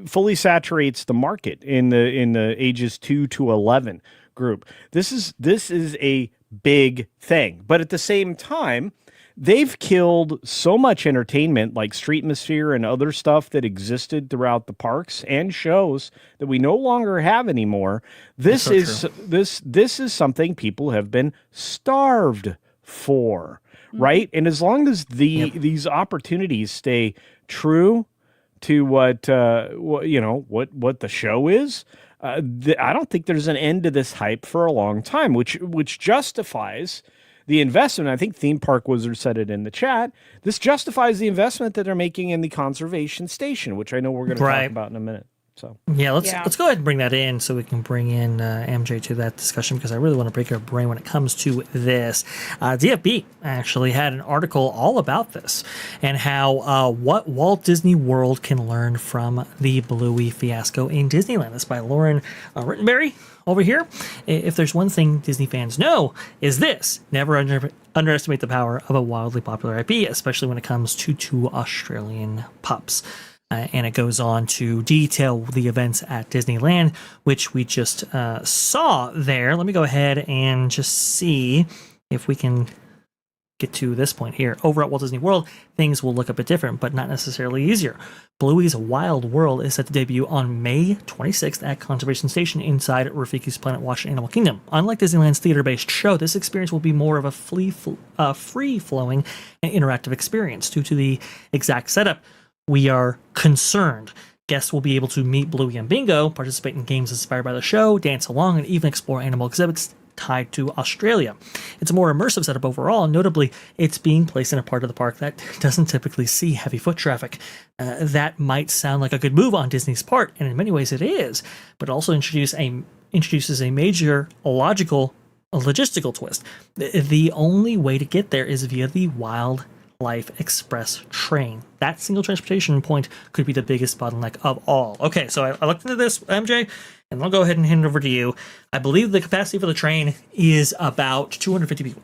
fully saturates the market in the ages 2 to 11 group. This is a big thing, but at the same time, they've killed so much entertainment like Streetmosphere and other stuff that existed throughout the parks and shows that we no longer have anymore. This is something people have been starved for, right? And as long as these opportunities stay true to what the show is, I don't think there's an end to this hype for a long time, which justifies the investment. I think Theme Park Wizard said it in the chat. This justifies the investment that they're making in the conservation station, which I know we're going to talk about in a minute. So let's go ahead and bring that in so we can bring in MJ to that discussion, because I really want to break your brain when it comes to this. DFB actually had an article all about this and how what Walt Disney World can learn from the Bluey fiasco in Disneyland. That's by Lauren Rittenberry over here. If there's one thing Disney fans know, is this: never underestimate the power of a wildly popular IP, especially when it comes to 2 Australian pups. And it goes on to detail the events at Disneyland, which we just saw there. Let me go ahead and just see if we can get to this point here. Over at Walt Disney World, things will look a bit different, but not necessarily easier. Bluey's Wild World is set to debut on May 26th at Conservation Station inside Rafiki's Planet Watch Animal Kingdom. Unlike Disneyland's theater-based show, this experience will be more of a free-flowing and interactive experience. Due to the exact setup, we are concerned guests will be able to meet Bluey and Bingo, participate in games inspired by the show, dance along, and even explore animal exhibits tied to Australia. It's a more immersive setup overall, and notably, it's being placed in a part of the park that doesn't typically see heavy foot traffic. That might sound like a good move on Disney's part, and in many ways it is, but it also introduces a major logistical twist. The only way to get there is via the Wildlife Express train. That single transportation point could be the biggest bottleneck of all. Okay, so I looked into this, MJ, and I'll go ahead and hand it over to you. I believe the capacity for the train is about 250 people.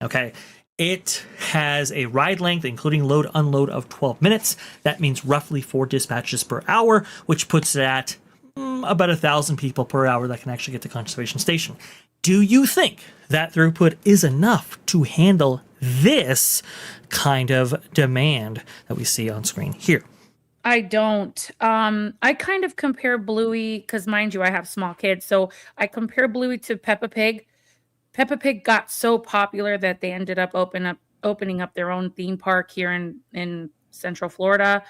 Okay, it has a ride length, including load unload, of 12 minutes. That means roughly 4 dispatches per hour, which puts it at about 1,000 people per hour that can actually get to Conservation Station. Do you think that throughput is enough to handle this kind of demand that we see on screen here? I don't. I kind of compare Bluey, because mind you, I have small kids, so I compare Bluey to Peppa Pig. Peppa Pig got so popular that they ended up opening up their own theme park here in Central Florida.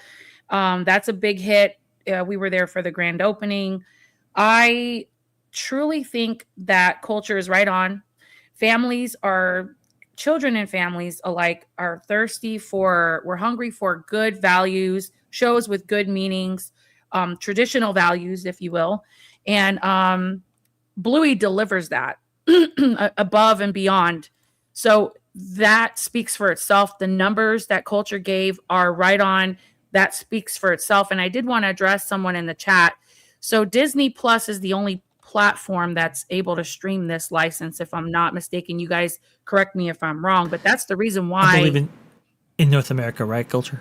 That's a big hit. We were there for the grand opening. I truly think that Culture is right on. Children and families alike are we're hungry for good values, shows with good meanings, traditional values, if you will. And Bluey delivers that above and beyond. So that speaks for itself. The numbers that Culture gave are right on. That speaks for itself. And I did want to address someone in the chat. So Disney Plus is the only platform that's able to stream this license, if I'm not mistaken. You guys correct me if I'm wrong, but that's the reason why. I believe in North America, right, Culture?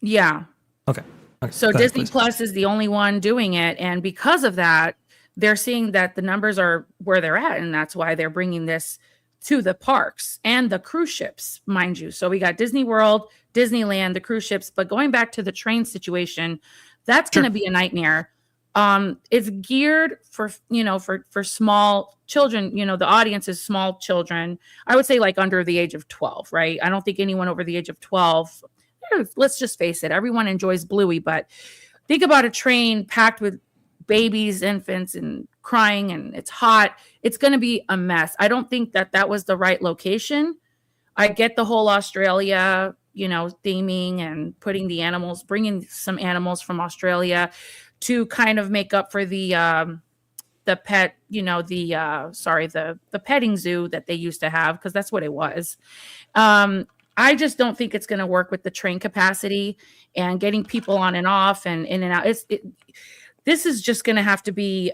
Yeah. Okay. So Disney Plus is the only one doing it. And because of that, they're seeing that the numbers are where they're at. And that's why they're bringing this to the parks and the cruise ships, mind you. So we got Disney World, Disneyland, the cruise ships. But going back to the train situation, that's going to be a nightmare. It's geared for, for small children. The audience is small children. I would say like under the age of 12, right? I don't think anyone over the age of 12, let's just face it, everyone enjoys Bluey, but think about a train packed with babies, infants, and crying, and it's hot. It's going to be a mess. I don't think that was the right location. I get the whole Australia, theming and putting the animals, bringing some animals from Australia to kind of make up for the pet, the petting zoo that they used to have, because that's what it was. I just don't think it's going to work with the train capacity and getting people on and off and in and out. This is just going to have to be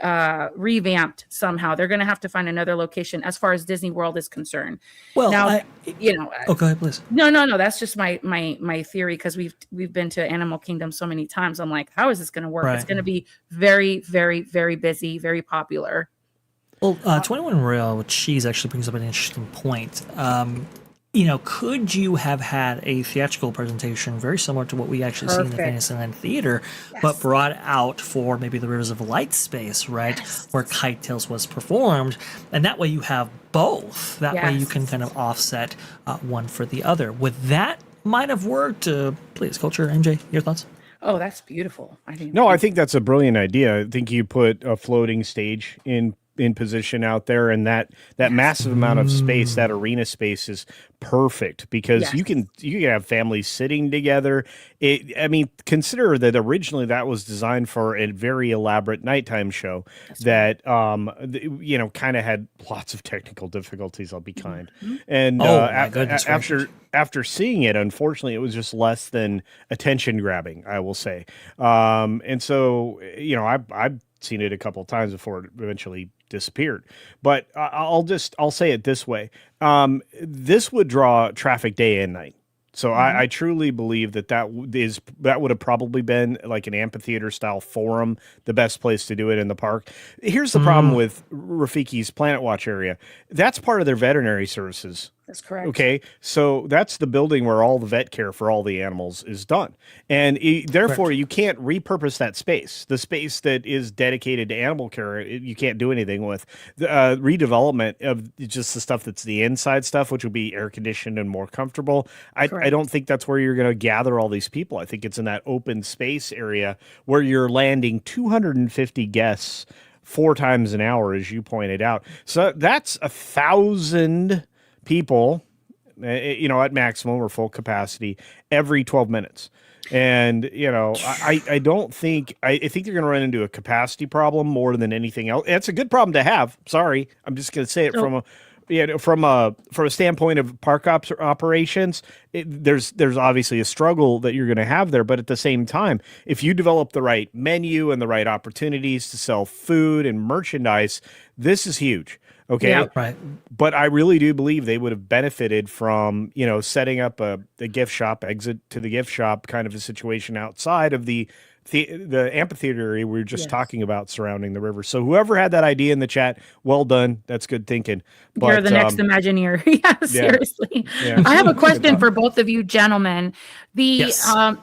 revamped somehow. They're going to have to find another location as far as Disney World is concerned. Well, now, go ahead, please. No. That's just my theory, because we've been to Animal Kingdom so many times. I'm like, how is this going to work? Right. It's going to be very, very, very busy, very popular. Well, 21 Royale with Cheese actually brings up an interesting point. Could you have had a theatrical presentation very similar to what we actually see in the Fantasyland Theater, but brought out for maybe the Rivers of Light space, right, where Kite Tales was performed, and that way you have both. That way you can kind of offset one for the other. Would that might have worked? Please, Culture, MJ, your thoughts? Oh, that's beautiful. I think that's a brilliant idea. I think you put a floating stage in position out there, and that massive amount of space, that arena space, is perfect, because you can have families sitting together. Consider that originally that was designed for a very elaborate nighttime show. That's that kind of had lots of technical difficulties, I'll be kind. And after seeing it, unfortunately, it was just less than attention grabbing, I will say. And so I've seen it a couple of times before it eventually disappeared. But I'll say it this way. This would draw traffic day and night. So I truly believe that would have probably been like an amphitheater style forum, the best place to do it in the park. Here's the problem with Rafiki's Planet Watch area. That's part of their veterinary services. That's correct. Okay, so that's the building where all the vet care for all the animals is done. And therefore, you can't repurpose that space. The space that is dedicated to animal care, you can't do anything with. The redevelopment of just the stuff that's the inside stuff, which would be air-conditioned and more comfortable. I don't think that's where you're going to gather all these people. I think it's in that open space area where you're landing 250 guests 4 times an hour, as you pointed out. So that's 1,000 people, at maximum or full capacity every 12 minutes. And, I don't think, I think you're going to run into a capacity problem more than anything else. It's a good problem to have. Sorry. I'm just going to say it from a standpoint of park operations. There's obviously a struggle that you're going to have there, but at the same time, if you develop the right menu and the right opportunities to sell food and merchandise, this is huge. Okay. Yeah, right. But I really do believe they would have benefited from, setting up a gift shop, exit to the gift shop kind of a situation outside of the amphitheater area we were just talking about surrounding the river. So whoever had that idea in the chat, well done. That's good thinking. But, you're the next Imagineer. Seriously. Yeah. I have a question for both of you gentlemen. The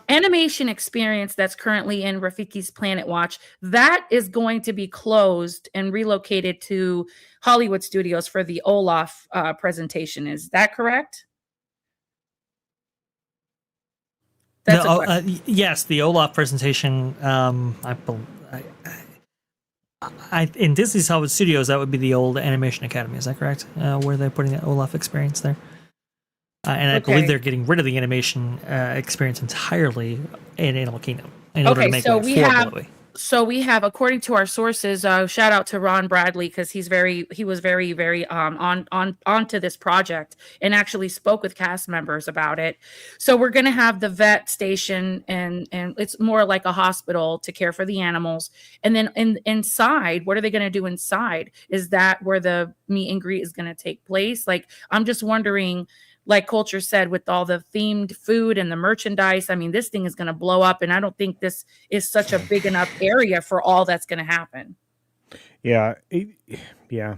animation experience that's currently in Rafiki's Planet Watch, that is going to be closed and relocated to Hollywood Studios for the Olaf presentation. Is that correct? Yes, the Olaf presentation. In Disney's Hollywood Studios, that would be the old Animation Academy. Is that correct? Where they're putting that Olaf experience there, and I believe they're getting rid of the animation experience entirely in Animal Kingdom in order to make way for Bluey. So we have, according to our sources, shout out to Ron Bradley because he was very onto this project and actually spoke with cast members about it. So we're gonna have the vet station and it's more like a hospital to care for the animals. And then inside, what are they gonna do inside? Is that where the meet and greet is gonna take place? Like, I'm just wondering, like Culture said, with all the themed food and the merchandise, I mean, this thing is going to blow up. And I don't think this is such a big enough area for all that's going to happen. Yeah. Yeah,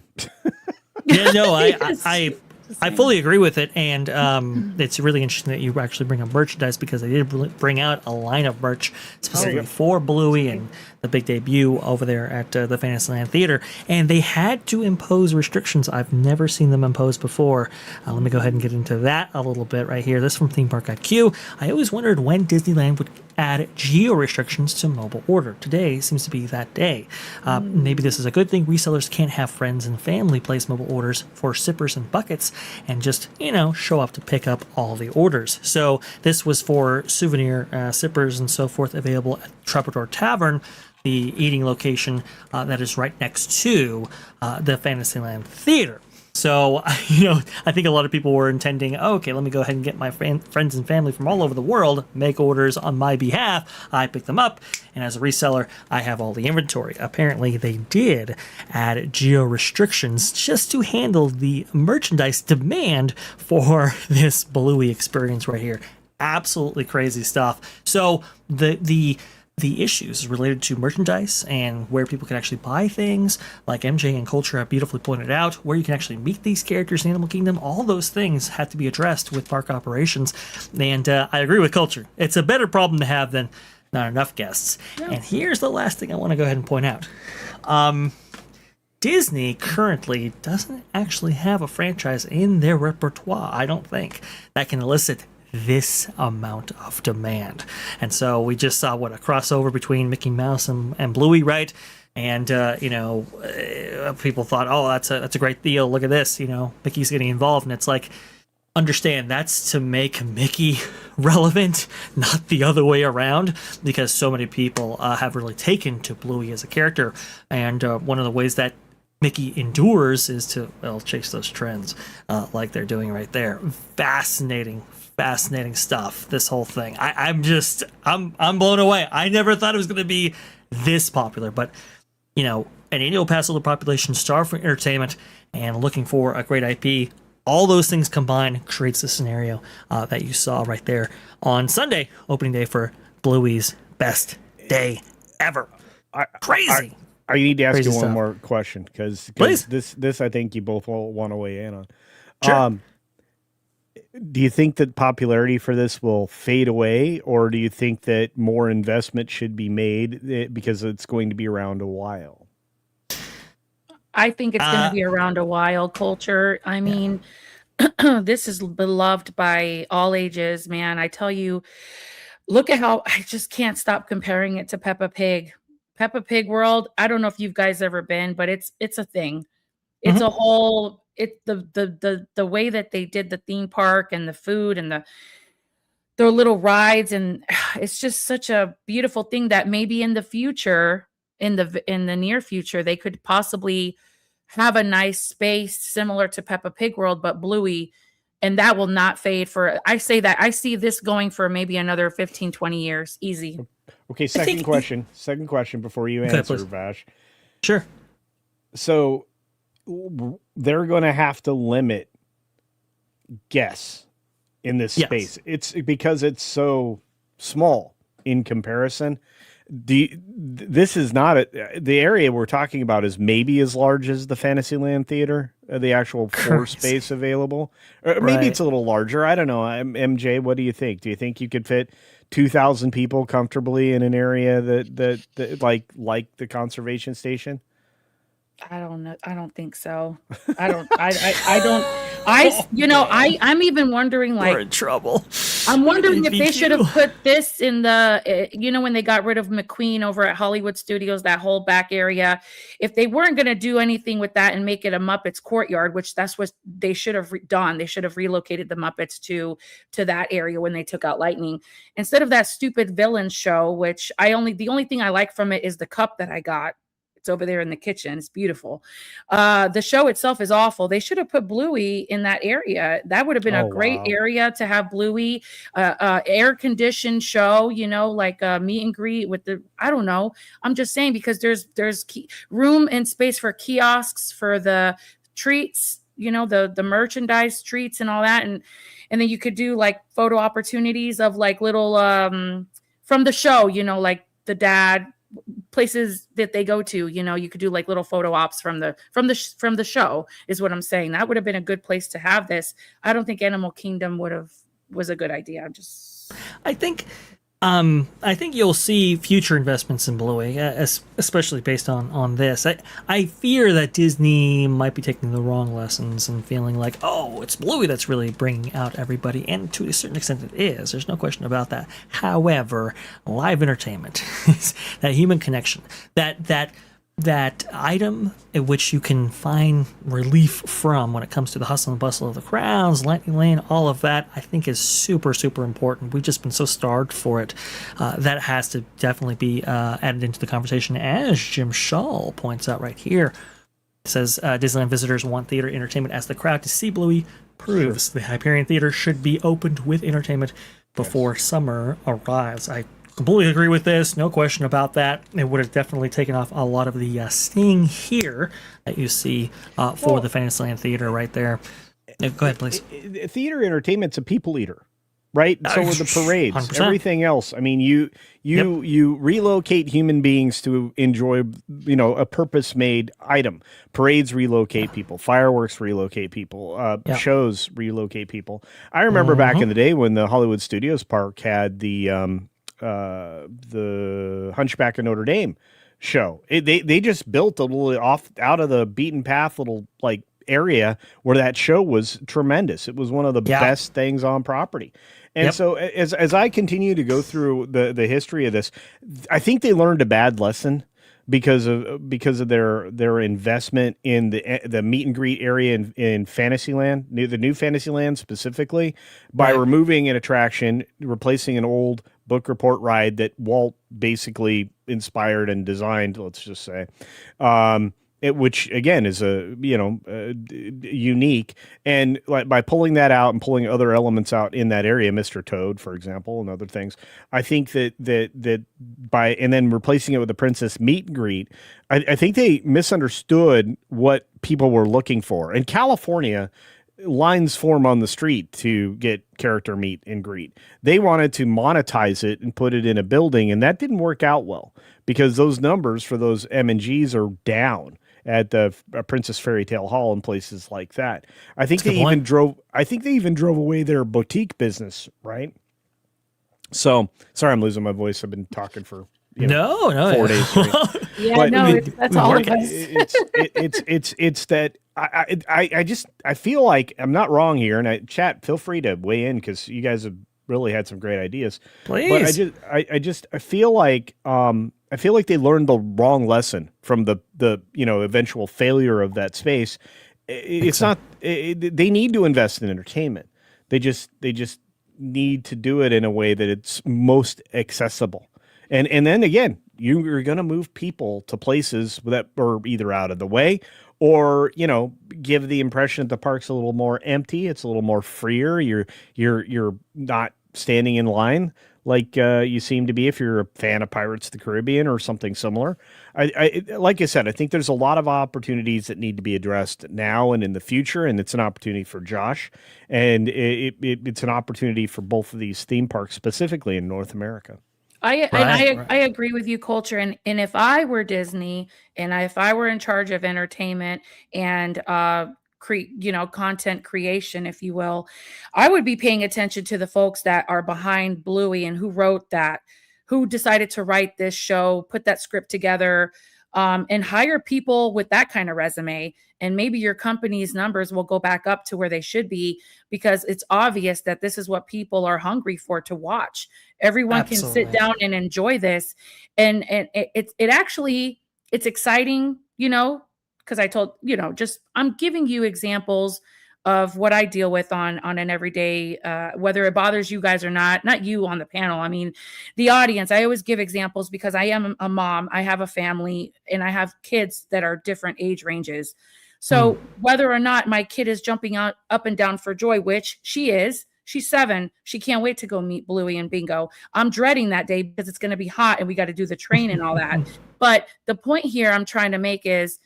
no, I fully agree with it, and it's really interesting that you actually bring up merchandise because they did bring out a line of merch specifically for Bluey and the big debut over there at the Fantasyland Theater, and they had to impose restrictions I've never seen them impose before. Let me go ahead and get into that a little bit right here. This is from Theme Park IQ. I always wondered when Disneyland would add geo restrictions to mobile order. Today seems to be that day. Maybe this is a good thing. Resellers can't have friends and family place mobile orders for sippers and buckets and just, show up to pick up all the orders. So this was for souvenir sippers and so forth available at Troubadour Tavern, the eating location that is right next to the Fantasyland Theater. So, I think a lot of people were intending, okay, let me go ahead and get my friends and family from all over the world, make orders on my behalf. I pick them up, and as a reseller, I have all the inventory. Apparently, they did add geo restrictions just to handle the merchandise demand for this Bluey experience right here. Absolutely crazy stuff. So, the issues related to merchandise and where people can actually buy things, like MJ and Culture have beautifully pointed out, where you can actually meet these characters in Animal Kingdom, all those things have to be addressed with park operations. And I agree with Culture. It's a better problem to have than not enough guests. Yeah. And here's the last thing I want to go ahead and point out. Disney currently doesn't actually have a franchise in their repertoire, I don't think, that can elicit this amount of demand. And so we just saw a crossover between Mickey Mouse and Bluey, right? And people thought, oh, that's a great deal, look at this, Mickey's getting involved. And it's like, understand, that's to make Mickey relevant, not the other way around, because so many people have really taken to Bluey as a character. And one of the ways that Mickey endures is to chase those trends like they're doing right there. Fascinating stuff, this whole thing. I'm blown away. I never thought it was going to be this popular, but an annual pass holder population, star for entertainment, and looking for a great IP, all those things combined creates the scenario that you saw right there on Sunday, opening day for Bluey's best day ever. Crazy. I need to ask you one more question because this I think you both will want to weigh in on. Sure. Do you think that popularity for this will fade away, or do you think that more investment should be made because it's going to be around a while? I think it's going to be around a while. Culture. I mean, this is beloved by all ages, man. I tell you, look at how I just can't stop comparing it to Peppa Pig. Peppa Pig World. I don't know if you guys ever been, but it's a thing. It's a whole. It the way that they did the theme park and the food and their little rides, and it's just such a beautiful thing that maybe in the future, in the near future, they could possibly have a nice space similar to Peppa Pig World, but Bluey, and that will not fade for. I say that I see this going for maybe another 15, 20 years, easy. Okay, second question before you answer, Vash. Sure. So they're going to have to limit guests in this space. It's because it's so small in comparison. This is not the area we're talking about is maybe as large as the Fantasyland Theater, the actual floor space available. Or maybe it's a little larger. I don't know. MJ, what do you think? Do you think you could fit 2,000 people comfortably in an area that like the conservation station? I don't know. I don't think so. I'm even wondering, like, we're in trouble. I'm wondering if they should have BBQ. put this in the, when they got rid of McQueen over at Hollywood Studios, that whole back area. If they weren't going to do anything with that and make it a Muppets courtyard, which that's what they should have done. They should have relocated the Muppets to that area when they took out Lightning. Instead of that stupid villain show, which the only thing I like from it is the cup that I got. It's over there in the kitchen. It's beautiful. The show itself is awful. They should have put Bluey in that area. That would have been a great area to have Bluey, air conditioned show, like a meet and greet with I don't know. I'm just saying, because there's room and space for kiosks for the treats, the merchandise treats and all that. And then you could do like photo opportunities of like little, from the show, like the dad, places that they go to, you could do like little photo ops from the show, is what I'm saying. That would have been a good place to have this. I don't think Animal Kingdom was a good idea. I think you'll see future investments in Bluey, especially based on this. I fear that Disney might be taking the wrong lessons and feeling like, oh, it's Bluey that's really bringing out everybody, and to a certain extent it is. There's no question about that. However, live entertainment, that human connection, that item in which you can find relief from when it comes to the hustle and bustle of the crowds, Lightning Lane, all of that, I think is super, super important. We've just been so starved for it. That has to definitely be added into the conversation, as Jim Shaw points out right here. It says, Disneyland visitors want theater entertainment as the crowd to see Bluey proves. The Hyperion Theater should be opened with entertainment before summer arrives. I completely agree with this. No question about that. It would have definitely taken off a lot of the sting here that you see for the Fantasyland Theater right there. Go ahead, please. Theater entertainment's a people eater, right? So are the parades, 100%. everything else. I mean, you relocate human beings to enjoy, a purpose-made item. Parades relocate people. Fireworks relocate people. Shows relocate people. I remember back in the day when the Hollywood Studios Park had the Hunchback of Notre Dame show. They just built a little out of the beaten path little like area where that show was tremendous. It was one of the best things on property. And so as I continue to go through the history of this, I think they learned a bad lesson because of their investment in the meet and greet area in Fantasyland, the new Fantasyland specifically, by removing an attraction, replacing an old book report ride that Walt basically inspired and designed, let's just say, which again is unique. And like by pulling that out and pulling other elements out in that area, Mr. Toad, for example, and other things, I think that by and then replacing it with the Princess meet and greet, I think they misunderstood what people were looking for. In California, lines form on the street to get character meet and greet. They wanted to monetize it and put it in a building, and that didn't work out well because those numbers for those M&Gs are down at the Princess Fairy Tale Hall and places like that. I think they even drove away their boutique business, right? So sorry, I'm losing my voice. I've been talking for 4 days straight. That's all of us. It's that I feel like I'm not wrong here, and chat, feel free to weigh in because you guys have really had some great ideas. Please. But I feel like they learned the wrong lesson from the eventual failure of that space. They need to invest in entertainment. They just need to do it in a way that it's most accessible. And then again, you're going to move people to places that are either out of the way or, give the impression that the park's a little more empty. It's a little more freer. You're not standing in line like you seem to be if you're a fan of Pirates of the Caribbean or something similar. I like I said, I think there's a lot of opportunities that need to be addressed now and in the future, and it's an opportunity for Josh, and it's an opportunity for both of these theme parks, specifically in North America. I agree with you, Culture. And if I were Disney and if I were in charge of entertainment and content creation, if you will, I would be paying attention to the folks that are behind Bluey and who wrote that, who decided to write this show, put that script together, and hire people with that kind of resume. And maybe your company's numbers will go back up to where they should be, because it's obvious that this is what people are hungry for to watch. Everyone Absolutely. can sit down and enjoy this. And it actually, it's exciting, you know, because I told, you know, just I'm giving you examples of what I deal with on an everyday, whether it bothers you guys or not you on the panel. I mean, the audience, I always give examples because I am a mom, I have a family, and I have kids that are different age ranges. So whether or not my kid is jumping out up and down for joy, which she is, she's 7. She can't wait to go meet Bluey and Bingo. I'm dreading that day because it's going to be hot and we got to do the train and all that. But the point here I'm trying to make is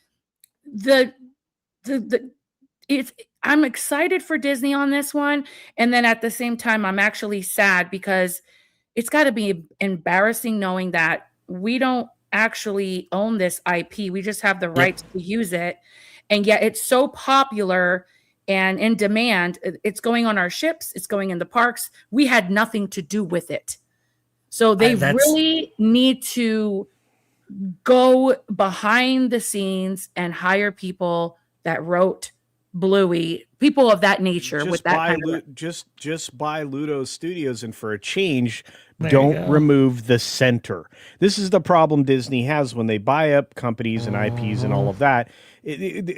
I'm excited for Disney on this one. And then at the same time, I'm actually sad because it's got to be embarrassing knowing that we don't actually own this IP. We just have the rights to use it. And yet it's so popular and in demand. It's going on our ships. It's going in the parks. We had nothing to do with it. So they really need to go behind the scenes and hire people that wrote Bluey, people of that nature, just with that kind of just buy Ludo Studios, and for a change, There you don't go. remove the center. This is the problem Disney has when they buy up companies and IPs and all of that.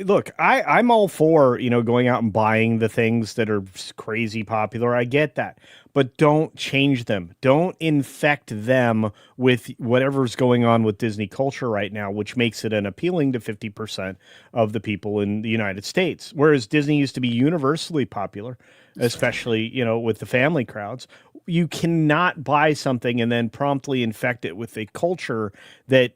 Look, I'm all for, you know, going out and buying the things that are crazy popular. I get that. But don't change them. Don't infect them with whatever's going on with Disney culture right now, which makes it unappealing to 50% of the people in the United States. Whereas Disney used to be universally popular, especially, you know, with the family crowds. You cannot buy something and then promptly infect it with a culture that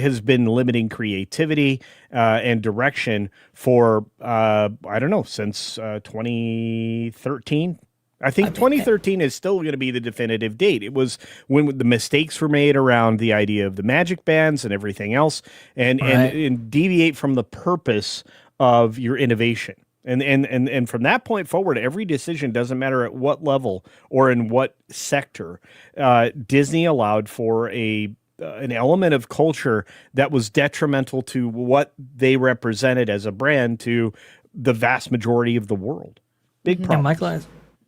has been limiting creativity and direction for, I don't know, since 2013. I think 2013 is still going to be the definitive date. It was when the mistakes were made around the idea of the magic bands and everything else, and deviate from the purpose of your innovation. And from that point forward, every decision, doesn't matter at what level or in what sector, Disney allowed for an element of culture that was detrimental to what they represented as a brand to the vast majority of the world. Big problem.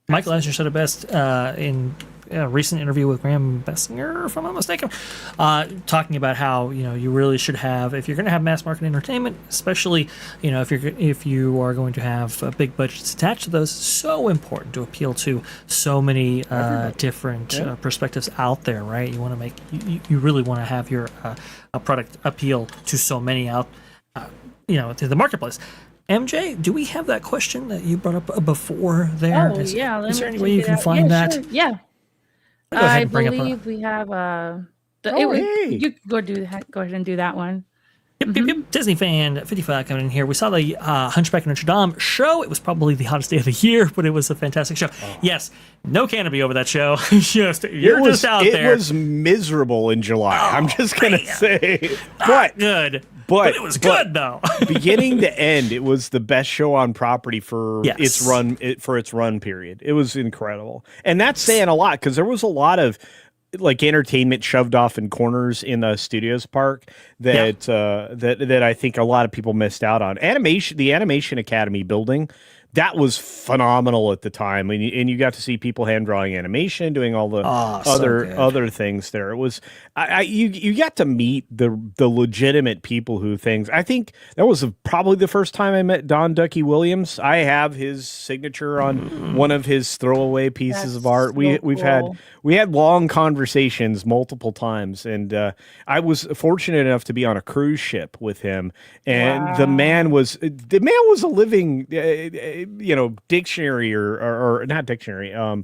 Michael Eisner said it best in a recent interview with Graham Bessinger, if I'm not mistaken, talking about how, you know, you really should have, if you're going to have mass market entertainment, especially, you know, if you are going to have big budgets attached to those, so important to appeal to so many different perspectives out there, right? You want to make you really want to have your a product appeal to so many out, you know, to the marketplace. MJ, do we have that question that you brought up before there? Oh, yeah. Is there any way you can find that? Sure. Yeah. Go ahead I and bring believe up we have hey. you go ahead and do that one. Yep. Disney fan 55 coming in here. We saw the Hunchback of Notre Dame show. It was probably the hottest day of the year, but it was a fantastic show. Yes, no canopy over that show. You're just out there. It was miserable in July. I'm just gonna say, but good. But it was good though. Beginning to end, it was the best show on property for its run period. It was incredible, and that's saying a lot because there was a lot of like entertainment shoved off in corners in the Studios Park that that I think a lot of people missed out on. The Animation Academy building, that was phenomenal at the time, and you got to see people hand drawing animation, doing all the other things there. It was you got to meet the legitimate people who things. I think that was probably the first time I met Don Ducky Williams. I have his signature on one of his throwaway pieces of art. We had long conversations multiple times, and I was fortunate enough to be on a cruise ship with him, and the man was a living dictionary or not dictionary,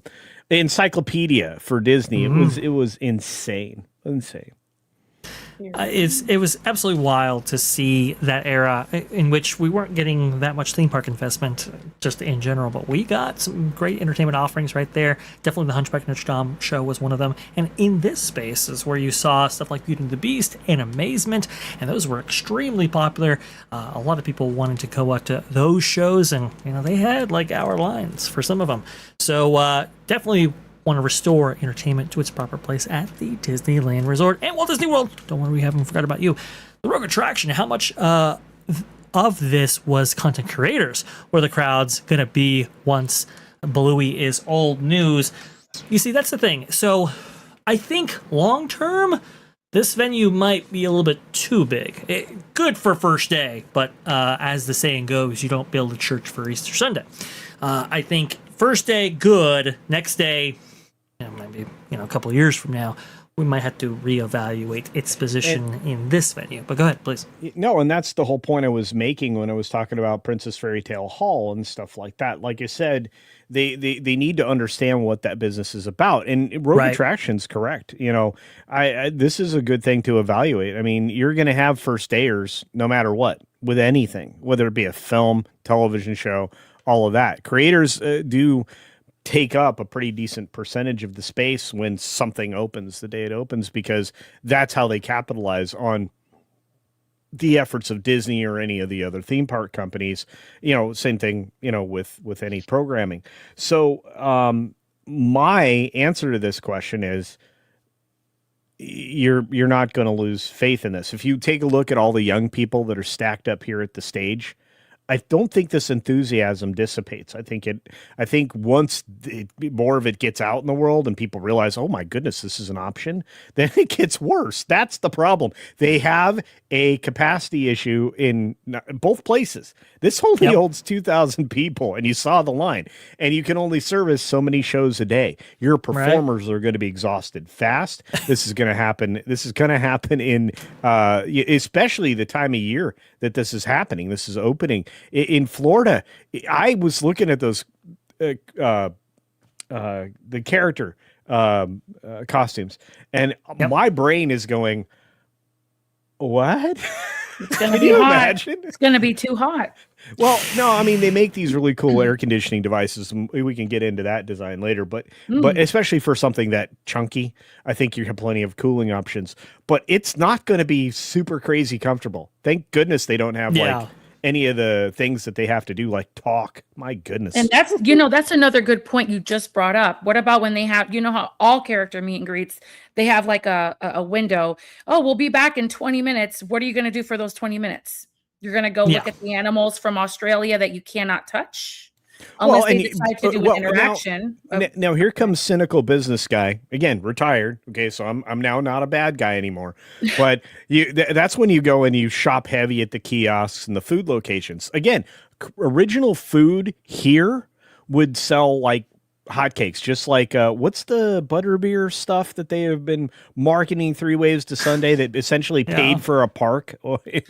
encyclopedia for Disney. It was insane. It was absolutely wild to see that era in which we weren't getting that much theme park investment just in general, but we got some great entertainment offerings right there. Definitely the Hunchback of Notre Dame show was one of them. And in this space is where you saw stuff like Beauty and the Beast and Amazement, and those were extremely popular. A lot of people wanted to go out to those shows, and they had like hour lines for some of them. So definitely want to restore entertainment to its proper place at the Disneyland Resort and Walt Disney World. Don't worry, we haven't forgot about you. The Rogue Attraction, how much of this was content creators? Where the crowd's going to be once Bluey is old news? You see, that's the thing. So I think long term, this venue might be a little bit too big. Good for first day, but as the saying goes, you don't build a church for Easter Sunday. I think first day, good. Next day, maybe a couple of years from now, we might have to reevaluate its position in this venue. But go ahead, please. No, and that's the whole point I was making when I was talking about Princess Fairy Tale Hall and stuff like that. Like I said, they need to understand what that business is about. And Rogue Attraction's correct. I this is a good thing to evaluate. I mean, you're going to have first dayers no matter what with anything, whether it be a film, television show, all of that. Creators do take up a pretty decent percentage of the space when something opens the day it opens, because that's how they capitalize on the efforts of Disney or any of the other theme park companies. Same thing, with any programming. So my answer to this question is you're not going to lose faith in this. If you take a look at all the young people that are stacked up here at the stage, I don't think this enthusiasm dissipates. I think once more of it gets out in the world and people realize, oh my goodness, this is an option, then it gets worse. That's the problem. They have a capacity issue in both places. This only holds 2,000 people, and you saw the line, and you can only service so many shows a day. Your performers are going to be exhausted fast. This is going to happen. This is going to happen in, especially the time of year that this is happening. This is opening. In Florida, I was looking at those the character costumes, and my brain is going, "What? It's going to be hot. Imagine? It's going to be too hot." Well, no, I mean, they make these really cool air conditioning devices, and we can get into that design later. But especially for something that chunky, I think you have plenty of cooling options. But it's not going to be super crazy comfortable. Thank goodness they don't have like any of the things that they have to do, like talk. My goodness. And that's another good point you just brought up. What about when they have, how all character meet and greets, they have like a window. Oh, we'll be back in 20 minutes. What are you going to do for those 20 minutes? You're going to go look at the animals from Australia that you cannot touch? Unless they decide to do an interaction. Now here comes cynical business guy, again, retired. Okay, so I'm now not a bad guy anymore. But that's when you go and you shop heavy at the kiosks and the food locations. Again, original food here would sell like hotcakes, just like what's the butterbeer stuff that they have been marketing 3 Waves to Sunday that essentially paid for a park? It's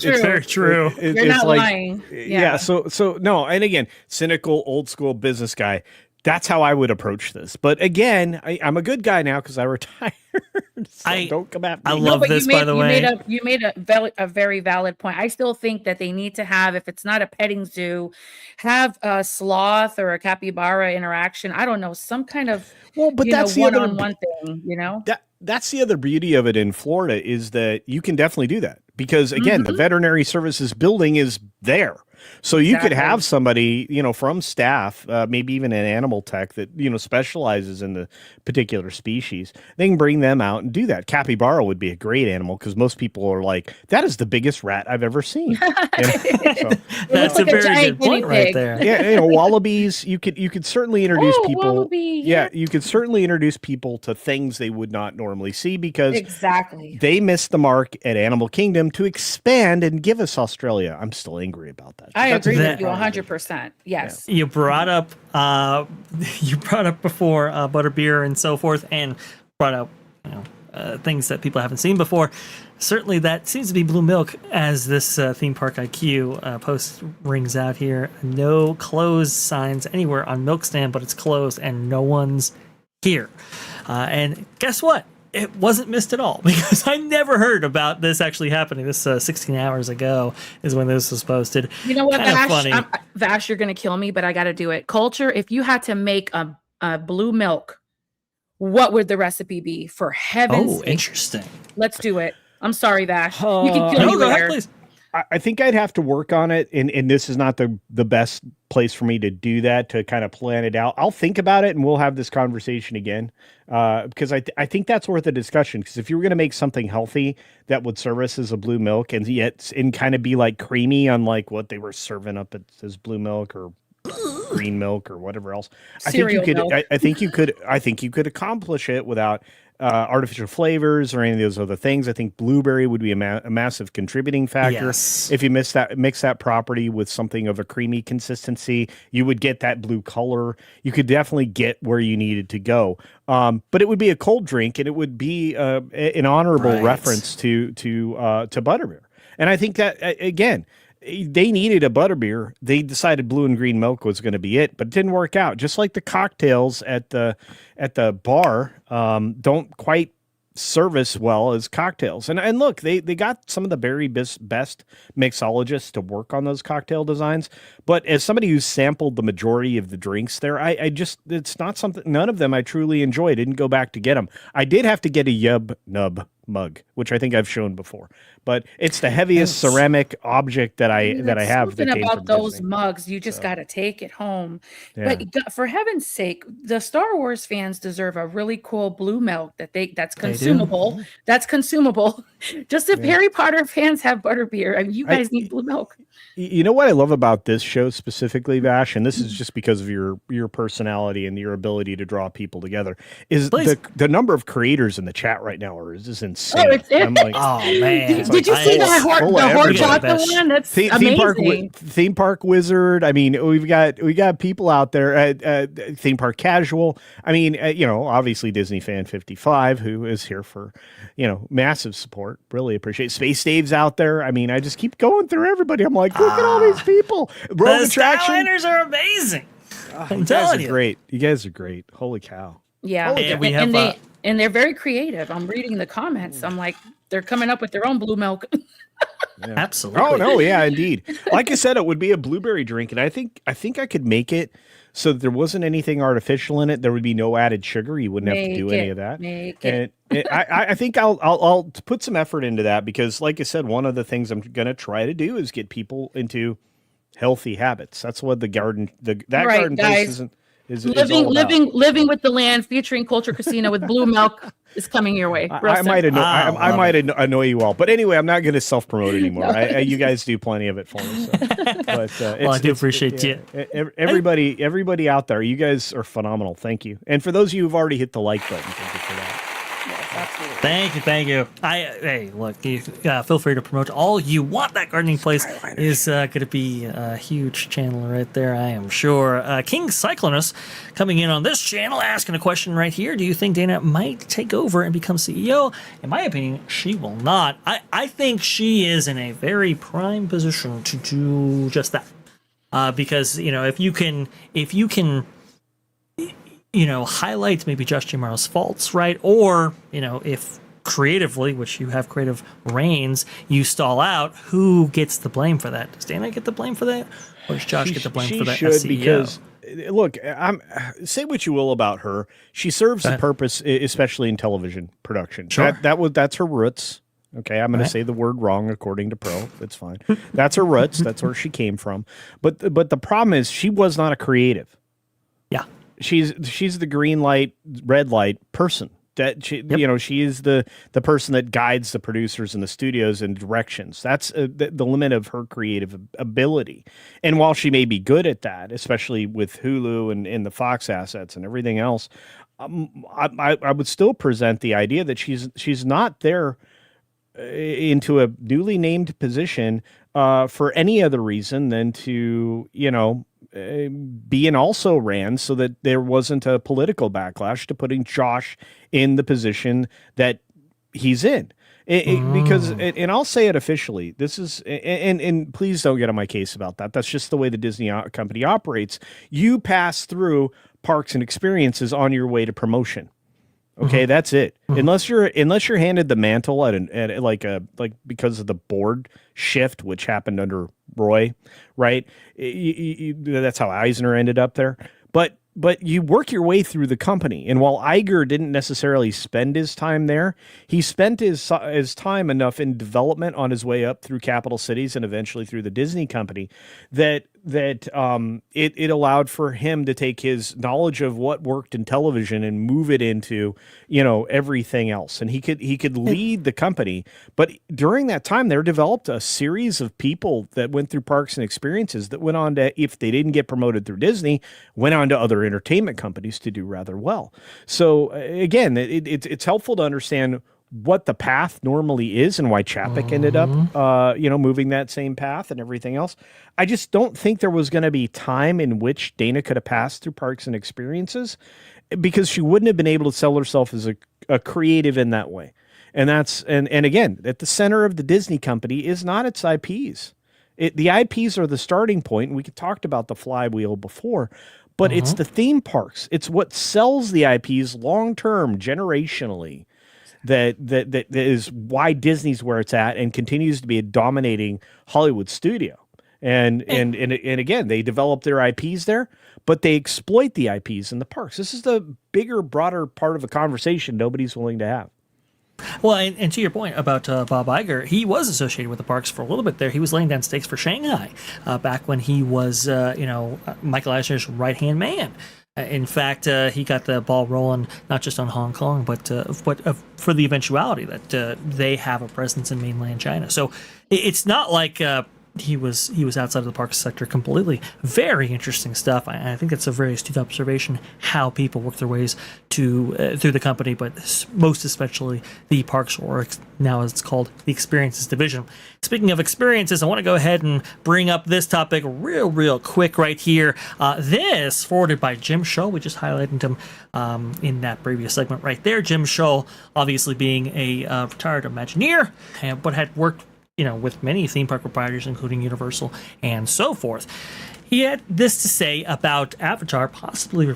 very true. You're not lying. Yeah. So no, and again, cynical old school business guy. That's how I would approach this. But again, I'm a good guy now because I retired. So don't come at me. I love this, by the way. You made a very valid point. I still think that they need to have, if it's not a petting zoo, have a sloth or a capybara interaction. I don't know, some kind of that's the one-on-one thing. That's the other beauty of it in Florida, is that you can definitely do that because again, the veterinary services building is there. So you could have somebody, from staff, maybe even an animal tech that, specializes in the particular species. They can bring them out and do that. Capybara would be a great animal because most people are like, that is the biggest rat I've ever seen. That's a very good point right there. Yeah, wallabies, you could certainly introduce people. Wallaby, you could certainly introduce people to things they would not normally see because they missed the mark at Animal Kingdom to expand and give us Australia. I'm still angry about that. I agree with you 100%. Yes. You brought up before butterbeer and so forth, and brought up things that people haven't seen before. Certainly, that seems to be blue milk, as this theme park IQ post rings out here. No closed signs anywhere on milk stand, but it's closed and no one's here. And guess what? It wasn't missed at all, because I never heard about this actually happening. This 16 hours ago is when this was posted. You know what, Vash? Funny. Vash, you're going to kill me, but I got to do it. Culture, if you had to make a blue milk, what would the recipe be? For heaven's sake. Interesting. Let's do it. I'm sorry, Vash. You can kill me go later. ahead, please. I think I'd have to work on it, and this is not the best place for me to do that, to kind of plan it out. I'll think about it, and we'll have this conversation again, because I think that's worth a discussion. Because if you were going to make something healthy that would service as a blue milk, and kind of be like creamy, unlike what they were serving up as blue milk or green milk or whatever else, I think you could accomplish it without artificial flavors or any of those other things. I think blueberry would be a massive contributing factor. Yes. If you mix that property with something of a creamy consistency, you would get that blue color. You could definitely get where you needed to go. But it would be a cold drink, and it would be an honorable reference to butterbeer. And I think that again, they needed a butterbeer. They decided blue and green milk was going to be it, but it didn't work out. Just like the cocktails at the bar don't quite service well as cocktails. And look, they got some of the very best mixologists to work on those cocktail designs. But as somebody who's sampled the majority of the drinks there, I just, it's not something, none of them I truly enjoy. I didn't go back to get them. I did have to get a Yub Nub mug, which I think I've shown before, but it's the heaviest ceramic object that I have. Something about those mugs, you just got to take it home. Yeah. But for heaven's sake, the Star Wars fans deserve a really cool blue milk that's consumable. That's consumable. Just if Harry Potter fans have butterbeer, I mean, you guys need blue milk. You know what I love about this show specifically, Vash, and this is just because of your personality and your ability to draw people together, is the number of creators in the chat right now is insane. I'm like, oh man! Did you see the Horchata one? That's amazing. Theme Park Wizard. I mean, we got people out there at Theme Park Casual. I mean, obviously Disney Fan 55, who is here for massive support. Really appreciate it. Space Dave's out there. I mean, I just keep going through everybody. I'm like, look at all these people. The Starliners are amazing. I'm telling you. Great. You guys are great. Holy cow. Yeah. And they're very creative. I'm reading the comments. I'm like, they're coming up with their own blue milk. Yeah. Absolutely. Oh no, yeah, indeed. Like I said, it would be a blueberry drink, and I think I could make it so that there wasn't anything artificial in it. There would be no added sugar. You wouldn't have to do any of that. I think I'll put some effort into that, because, like I said, one of the things I'm going to try to do is get people into healthy habits. That's what garden place isn't. Living with the land, featuring Culture Casino with blue milk is coming your way. I might annoy you all, but anyway, I'm not going to self-promote anymore. You guys do plenty of it for me. So. But I do appreciate you. Everybody out there, you guys are phenomenal. Thank you. And for those of you who've already hit the like button, thank you for that. Thank you. Hey, look, you feel free to promote all you want. That gardening place is going to be a huge channel right there, I am sure. King Cyclonus coming in on this channel, asking a question right here. Do you think Dana might take over and become CEO? In my opinion, she will not. I think she is in a very prime position to do just that. Because, if you can highlight maybe Josh Gimardo's faults, right? Or, if creatively, which you have creative reins, you stall out, who gets the blame for that? Does Dana get the blame for that? Or does Josh get the blame for that? She should, because, look, say what you will about her. She serves the purpose, especially in television production. Sure. That's her roots. Okay, I'm going to say the word wrong according to Pro. That's fine. That's her roots. That's where she came from. But the problem is, she was not a creative. Yeah. She's the green light, red light person. That she is the person that guides the producers and the studios in directions. That's the limit of her creative ability. And while she may be good at that, especially with Hulu and the Fox assets and everything else, I would still present the idea that she's not there into a newly named position for any other reason than to be an also ran, so that there wasn't a political backlash to putting Josh in the position that he's in. Because, and I'll say it officially, this is, and please don't get on my case about that. That's just the way the Disney company operates. You pass through parks and experiences on your way to promotion. Okay, that's it. Unless you're handed the mantle at because of the board shift, which happened under Roy, right? That's how Eisner ended up there. But but you work your way through the company. And while Iger didn't necessarily spend his time there, he spent his time enough in development on his way up through capital cities and eventually through the Disney company that it allowed for him to take his knowledge of what worked in television and move it into, everything else. And he could lead the company. But during that time, there developed a series of people that went through Parks and Experiences that went on to, if they didn't get promoted through Disney, went on to other entertainment companies to do rather well. So again, it's helpful to understand what the path normally is and why Chapek ended up, moving that same path and everything else. I just don't think there was going to be time in which Dana could have passed through Parks and Experiences because she wouldn't have been able to sell herself as a creative in that way. And and again, at the center of the Disney company is not its IPs. The IPs are the starting point. We talked about the flywheel before, but it's the theme parks. It's what sells the IPs long-term, generationally. That is why Disney's where it's at and continues to be a dominating Hollywood studio. And again, they develop their IPs there, but they exploit the IPs in the parks. This is the bigger, broader part of the conversation nobody's willing to have. Well, and to your point about Bob Iger, he was associated with the parks for a little bit there. He was laying down stakes for Shanghai back when he was, Michael Eisner's right-hand man. In fact, he got the ball rolling not just on Hong Kong, but for the eventuality that they have a presence in mainland China. So it's not like he was outside of the park sector completely. Very interesting stuff. I think it's a very astute observation how people work their ways through the company, but most especially the parks, or now as it's called, the experiences division. Speaking of experiences, I want to go ahead and bring up this topic real quick right here. This forwarded by Jim Shull. We just highlighted him in that previous segment right there. Jim Shull, obviously being a retired Imagineer, but had worked with many theme park proprietors, including Universal and so forth. He had this to say about Avatar possibly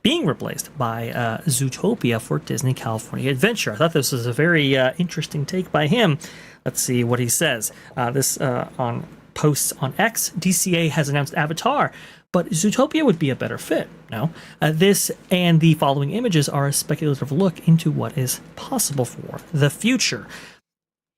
being replaced by Zootopia for Disney California Adventure. I thought this was a very interesting take by him. Let's see what he says. This on posts on X, DCA has announced Avatar, but Zootopia would be a better fit. No, this and the following images are a speculative look into what is possible for the future.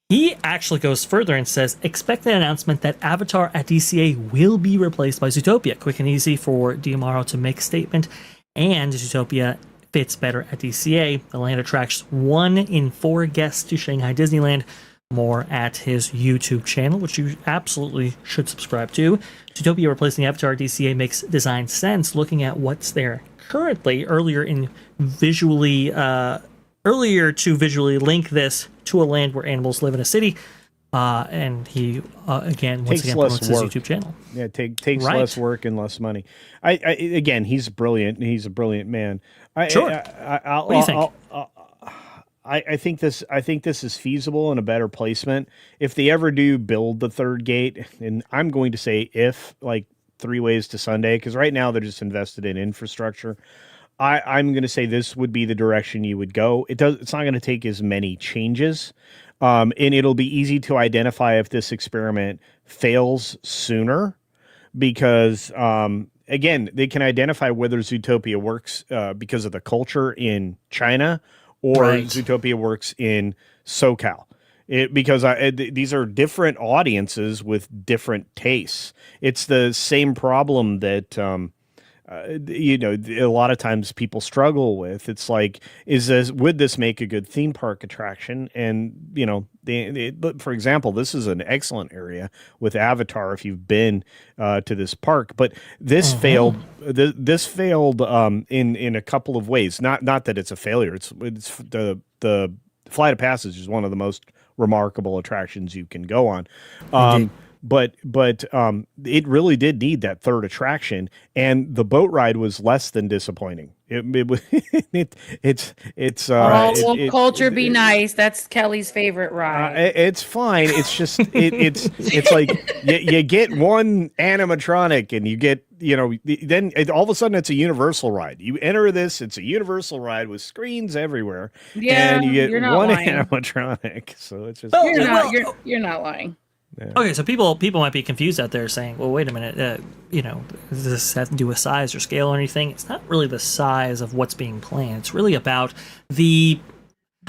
He actually goes further and says, expect an announcement that Avatar at DCA will be replaced by Zootopia. Quick and easy for Diamaro to make a statement, and Zootopia fits better at DCA. The land attracts 1 in 4 guests to Shanghai Disneyland. More at his YouTube channel, which you absolutely should subscribe to. Zootopia replacing Avatar at DCA makes design sense looking at what's there currently. Earlier to visually link this to a land where animals live in a city, and he once again promotes his YouTube channel. Yeah, takes less work and less money. Again, he's brilliant. He's a brilliant man. What do you think? I think this is feasible and a better placement if they ever do build the third gate. And I'm going to say like 3 ways to Sunday, because right now they're just invested in infrastructure. I'm going to say this would be the direction you would go. It's not going to take as many changes, and it'll be easy to identify if this experiment fails sooner, because again, they can identify whether Zootopia works because of the culture in China or Zootopia works in SoCal. Because these are different audiences with different tastes. It's the same problem that a lot of times people struggle with. It's like, would this make a good theme park attraction? And for example, this is an excellent area with Avatar if you've been to this park, but this failed. This failed in a couple of ways. Not that it's a failure. It's the Flight of Passage is one of the most remarkable attractions you can go on. But it really did need that third attraction, and the boat ride was less than disappointing. Culture be nice. That's Kelly's favorite ride. It's fine. It's just it's like you get one animatronic, and you get then all of a sudden it's a Universal ride. You enter this, it's a Universal ride with screens everywhere, and you get one animatronic. So it's just you're not lying. Okay, so people might be confused out there saying, well, wait a minute, does this have to do with size or scale or anything? It's not really the size of what's being planned. It's really about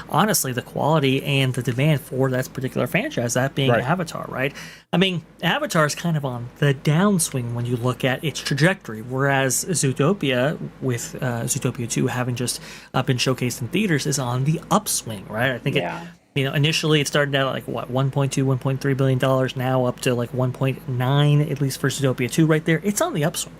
honestly, the quality and the demand for that particular franchise, that being Avatar, right? I mean, Avatar is kind of on the downswing when you look at its trajectory, whereas Zootopia, with Zootopia 2 having just been showcased in theaters, is on the upswing, right? I think initially it started out at like what, $1.3 billion, now up to like 1.9, at least for Zootopia 2 right there. It's on the upswing.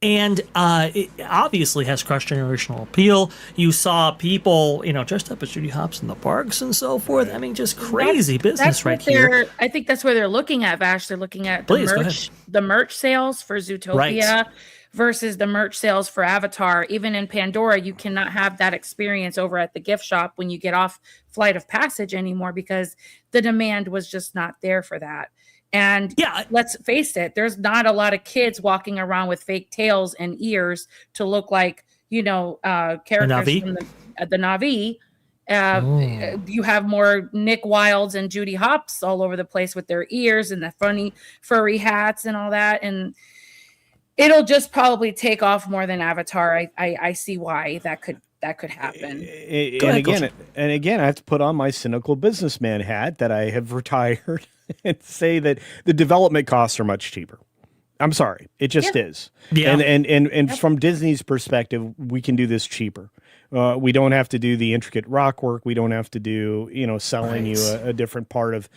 And it obviously has cross-generational appeal. You saw people, dressed up as Judy Hopps in the parks and so forth. I mean, just crazy business right here. I think that's where they're looking at, Vash. They're looking at the merch sales for Zootopia versus the merch sales for Avatar. Even in Pandora, you cannot have that experience over at the gift shop when you get off Flight of Passage anymore because the demand was just not there for that. And let's face it, there's not a lot of kids walking around with fake tails and ears to look like, characters from the Na'vi. You have more Nick Wildes and Judy Hopps all over the place with their ears and the funny furry hats and all that. And it'll just probably take off more than Avatar. I see why that could happen. And again, I have to put on my cynical businessman hat that I have retired and say that the development costs are much cheaper. I'm sorry, it just is. Yeah. And from Disney's perspective, we can do this cheaper. We don't have to do the intricate rock work. We don't have to do, selling you a different part of,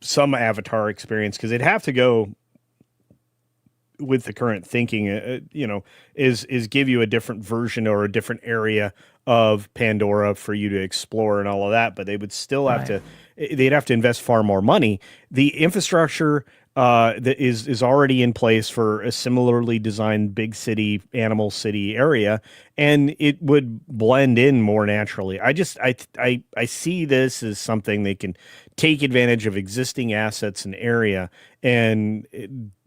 some Avatar experience, because it'd have to go with the current thinking, is give you a different version or a different area of Pandora for you to explore and all of that. But they would still have they'd have to invest far more money. The infrastructure that is already in place for a similarly designed big city, animal city area, and it would blend in more naturally. I see this as something they can take advantage of existing assets and area, and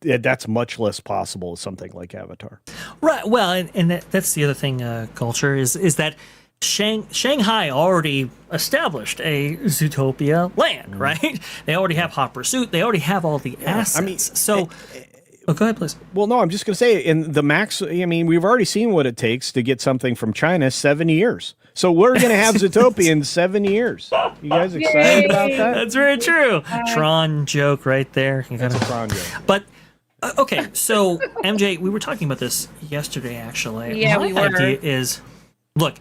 that's much less possible with something like Avatar. Right. Well, and that's the other thing, culture, is that Shanghai already established a Zootopia land, right? They already have Hot Pursuit. They already have all the assets. Go ahead, please. Well, no, I'm just going to say, in the max, we've already seen what it takes to get something from China, 7 years. So we're going to have Zootopia in 7 years. You guys excited about that? That's very true. Tron joke right there. That's a Tron joke. But okay, so MJ, we were talking about this yesterday, actually. Yeah, My we were. idea is, look,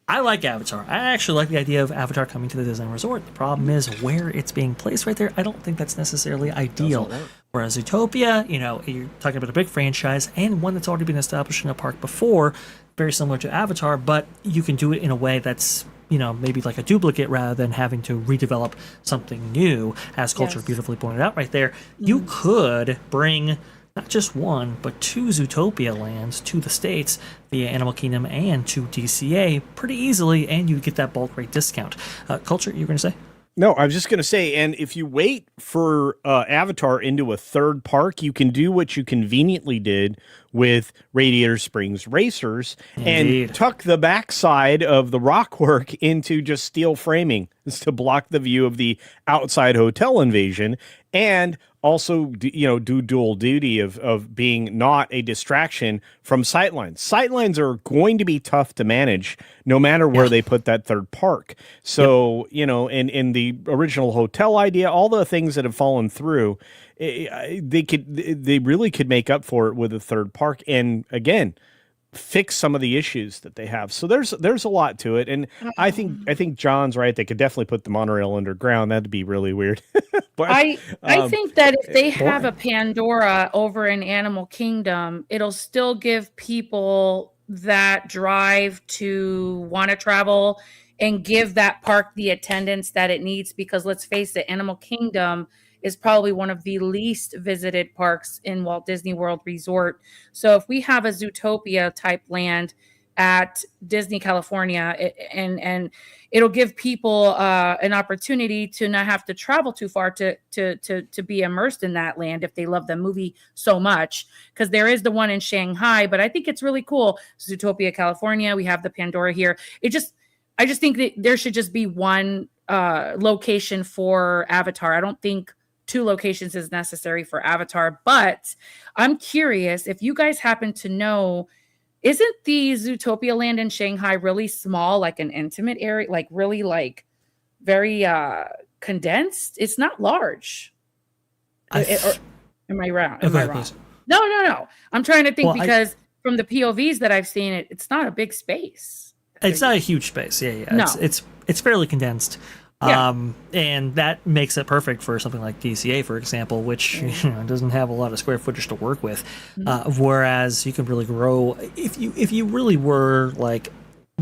I like Avatar. I actually like the idea of Avatar coming to the Disney Resort. The problem is where it's being placed right there. I don't think that's necessarily ideal. Whereas Zootopia, you're talking about a big franchise and one that's already been established in a park before, very similar to Avatar, but you can do it in a way that's, maybe like a duplicate rather than having to redevelop something new. As Culture beautifully pointed out right there, you could bring not just one, but two Zootopia lands to the States via Animal Kingdom and to DCA pretty easily, and you get that bulk rate discount. Culture, you were going to say? No, I was just going to say, and if you wait for Avatar into a third park, you can do what you conveniently did with Radiator Springs Racers and tuck the backside of the rock work into just steel framing to block the view of the outside hotel invasion, and also, do dual duty of being not a distraction from sightlines. Sightlines are going to be tough to manage no matter where they put that third park. So, in the original hotel idea, all the things that have fallen through, they really could make up for it with a third park. And again, fix some of the issues that they have. So there's a lot to it, and I think John's right. They could definitely put the monorail underground. That'd be really weird. But I think that if they have a Pandora over in Animal Kingdom, it'll still give people that drive to want to travel and give that park the attendance that it needs. Because let's face it, Animal Kingdom is probably one of the least visited parks in Walt Disney World Resort. So if we have a Zootopia type land at Disney California, and it'll give people an opportunity to not have to travel too far to be immersed in that land if they love the movie so much, because there is the one in Shanghai, but I think it's really cool. Zootopia California, we have the Pandora here. I just think that there should just be one location for Avatar. I don't think 2 locations is necessary for Avatar. But I'm curious if you guys happen to know, isn't the Zootopia land in Shanghai really small, like an intimate area, like really like very condensed? It's not large. Or am I wrong? Am I wrong? No. I'm trying to think because from the POVs that I've seen, it's not a big space. It's not a huge space. Yeah. No. It's fairly condensed. Yeah. And that makes it perfect for something like DCA, for example, which doesn't have a lot of square footage to work with. Whereas you can really grow if you really were like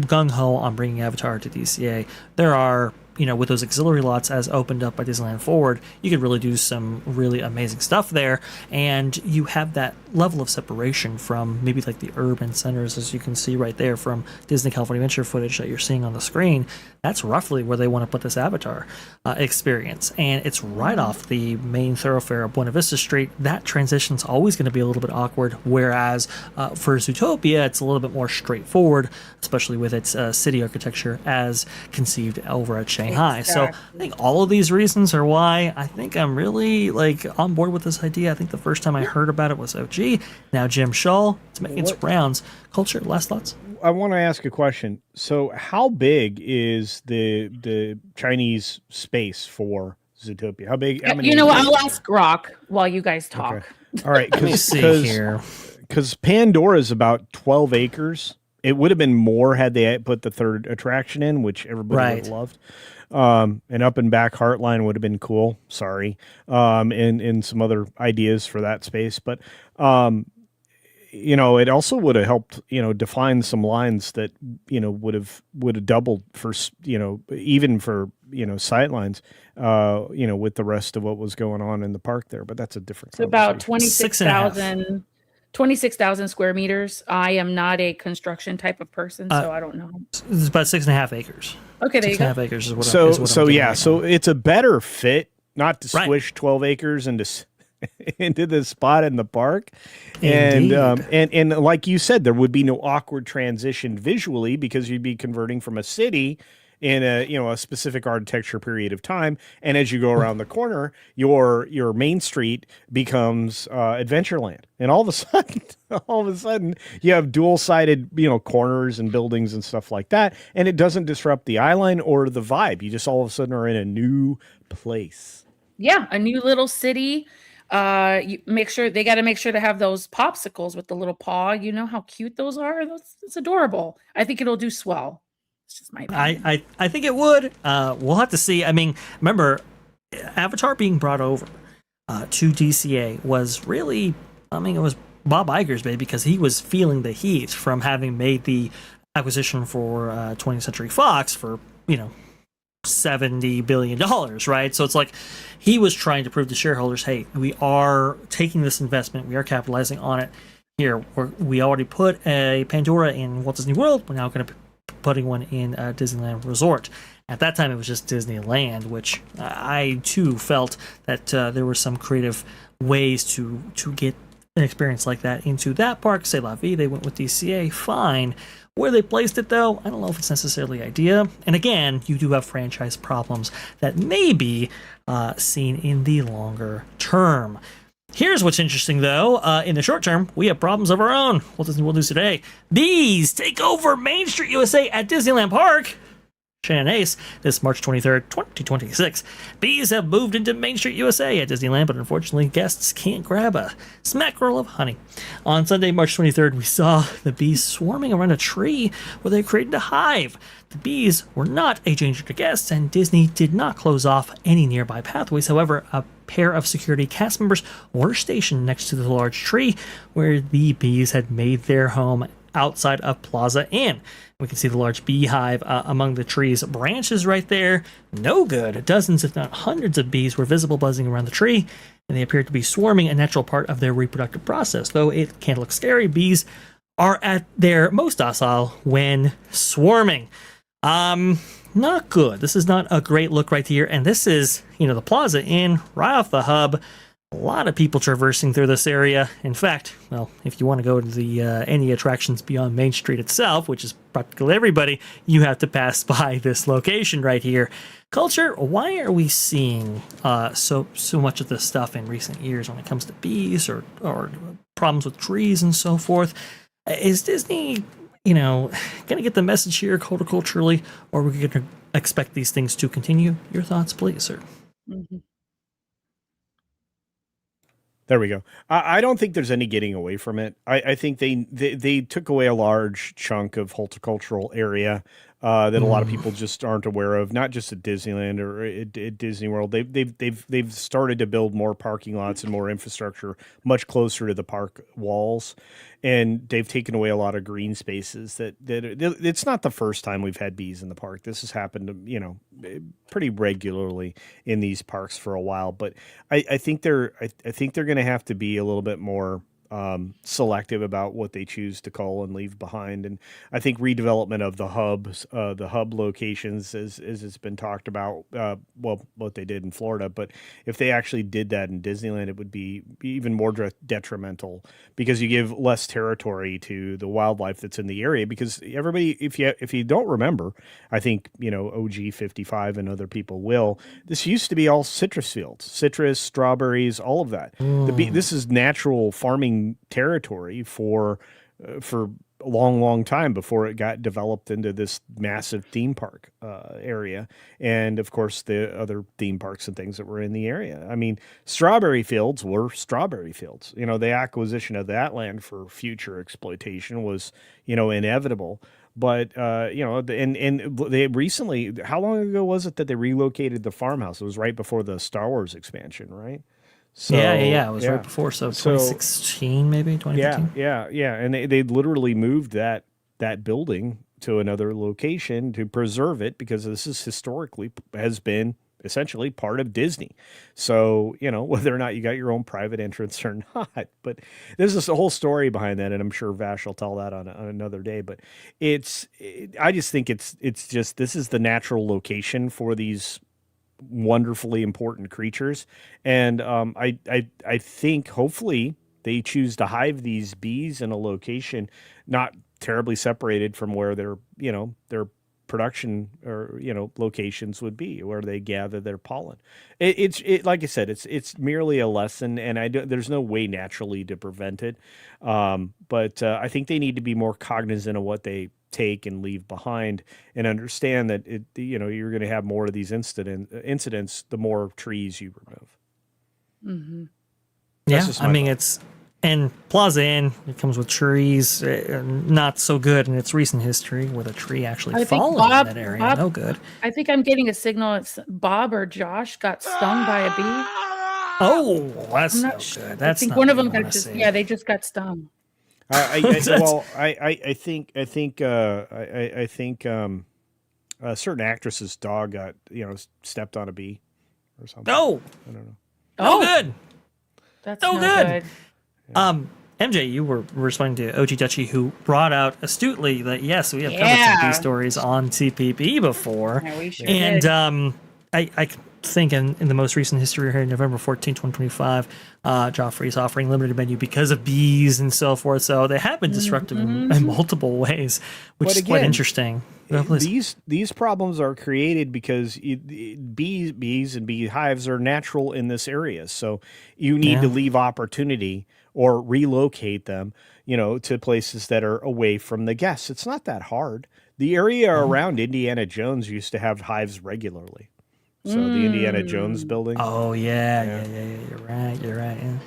gung ho on bringing Avatar to DCA. There are, with those auxiliary lots as opened up by Disneyland Forward, you could really do some really amazing stuff there. And you have that level of separation from maybe like the urban centers, as you can see right there from Disney California Adventure footage that you're seeing on the screen. That's roughly where they want to put this Avatar experience. And it's right off the main thoroughfare of Buena Vista Street. That transition's always going to be a little bit awkward. Whereas for Zootopia, it's a little bit more straightforward, especially with its city architecture as conceived over at Shanghai. Exactly. So I think all of these reasons are why I think I'm really like on board with this idea. I think the first time I heard about it was OG. Now Jim Shaw, it's making its rounds. Culture, last thoughts? I want to ask a question. So how big is the Chinese space for Zootopia? How big? How many I'll ask Rock while you guys talk. Okay. All right. Because Pandora is about 12 acres. It would have been more had they put the third attraction in, which everybody would have loved. And Up and Back Heartline would have been cool. Sorry. And some other ideas for that space. But, it also would have helped, define some lines that, would have doubled for, even for, sight lines, with the rest of what was going on in the park there. But that's a different conversation. About 26,000 square meters. I am not a construction type of person, so I don't know. It's about 6.5 acres. Okay, there you go. 6.5 acres is what so it's a better fit, not to squish 12 acres into the spot in the park. And like you said, there would be no awkward transition visually because you'd be converting from a city in a specific architecture period of time, and as you go around the corner, your main street becomes Adventureland, and all of a sudden, you have dual-sided corners and buildings and stuff like that, and it doesn't disrupt the eye line or the vibe. You just all of a sudden are in a new place. Yeah, a new little city. You got to make sure to have those popsicles with the little paw. You know how cute those are? It's adorable. I think it'll do swell. It's just my opinion. I think it would. We'll have to see. I mean, remember, Avatar being brought over to DCA was really, it was Bob Iger's baby, because he was feeling the heat from having made the acquisition for 20th Century Fox for, $70 billion, right? So it's like he was trying to prove to shareholders, hey, we are taking this investment, we are capitalizing on it. Here, we already put a Pandora in Walt Disney World, we're now going to be putting one in Disneyland Resort. At that time, it was just Disneyland, which I too felt that there were some creative ways to get an experience like that into that park. C'est la vie, they went with DCA, fine. Where they placed it, though, I don't know if it's necessarily idea. And again, you do have franchise problems that may be seen in the longer term. Here's what's interesting, though. In the short term, we have problems of our own. Walt Disney World News today. Bees take over Main Street USA at Disneyland Park. Shannon Ace, this March 23rd, 2026. Bees have moved into Main Street USA at Disneyland, but unfortunately, guests can't grab a smackerel of honey. On Sunday, March 23rd, we saw the bees swarming around a tree where they created a hive. The bees were not a danger to guests, and Disney did not close off any nearby pathways. However, a pair of security cast members were stationed next to the large tree where the bees had made their home outside of Plaza Inn. We can see the large beehive among the tree's branches right there. No good. Dozens, if not hundreds of bees were visible buzzing around the tree, and they appeared to be swarming, a natural part of their reproductive process. Though it can't look scary, bees are at their most docile when swarming. Not good. This is not a great look right here, and this is, the Plaza Inn right off the hub. a lot of people traversing through this area. In fact, well, if you want to go to the any attractions beyond Main Street itself, which is practically everybody, you have to pass by this location right here. Culture, why are we seeing so much of this stuff in recent years when it comes to bees or problems with trees and so forth? Is Disney, going to get the message here culturally, or are we going to expect these things to continue? Your thoughts, please, sir. Mm-hmm. There we go. I don't think there's any getting away from it. I think they took away a large chunk of horticultural area that a lot of people just aren't aware of. Not just at Disneyland or at Disney World. They've started to build more parking lots and more infrastructure much closer to the park walls, and they've taken away a lot of green spaces. That it's not the first time we've had bees in the park. This has happened, pretty regularly in these parks for a while. But I think they're going to have to be a little bit more selective about what they choose to call and leave behind. And I think redevelopment of the hub locations, as it's been talked about, what they did in Florida. But if they actually did that in Disneyland, it would be even more detrimental, because you give less territory to the wildlife that's in the area. Because everybody, if you don't remember, I think, OG 55 and other people will, this used to be all citrus fields, citrus, strawberries, all of that. This is natural farming territory for a long time before it got developed into this massive theme park area, and of course the other theme parks and things that were in the area. I mean, strawberry fields were strawberry fields. The acquisition of that land for future exploitation was inevitable. But and they recently, how long ago was it that they relocated the farmhouse? It was right before the Star Wars expansion, right? So, yeah. It was right before. So 2016, maybe 2015. Yeah. And they literally moved that building to another location to preserve it, because this is historically has been essentially part of Disney. So, whether or not you got your own private entrance or not, but there's this whole story behind that. And I'm sure Vash will tell that on another day, but I just think it's just, this is the natural location for these wonderfully important creatures. And I think hopefully they choose to hive these bees in a location not terribly separated from where their production or locations would be, where they gather their pollen. It's like I said, it's merely a lesson, and there's no way naturally to prevent it. But I think they need to be more cognizant of what they take and leave behind, and understand that you're going to have more of these incidents the more trees you remove. Mm-hmm. Yeah, I mean, and Plaza Inn, it comes with trees, not so good in its recent history, with a tree actually falling in that area. Bob, no good. I think I'm getting a signal. It's Bob or Josh got stung by a bee. Oh, that's no good. That's, I think one of them got they just got stung. I think a certain actress's dog got stepped on a bee or something. Oh, I don't know. No good. That's no good. MJ, you were responding to OG Dutchy, who brought out astutely that yes, we have covered some bee stories on TPP before, and I think in the most recent history here, November 14th, 2025, Joffrey's offering limited menu because of bees and so forth. So they have been disruptive in multiple ways, which is quite interesting. These problems are created because bees and bee hives are natural in this area. So you need to leave opportunity or relocate them, to places that are away from the guests. It's not that hard. The area around Indiana Jones used to have hives regularly. So the Indiana Jones building. Oh yeah. You're right. Yeah.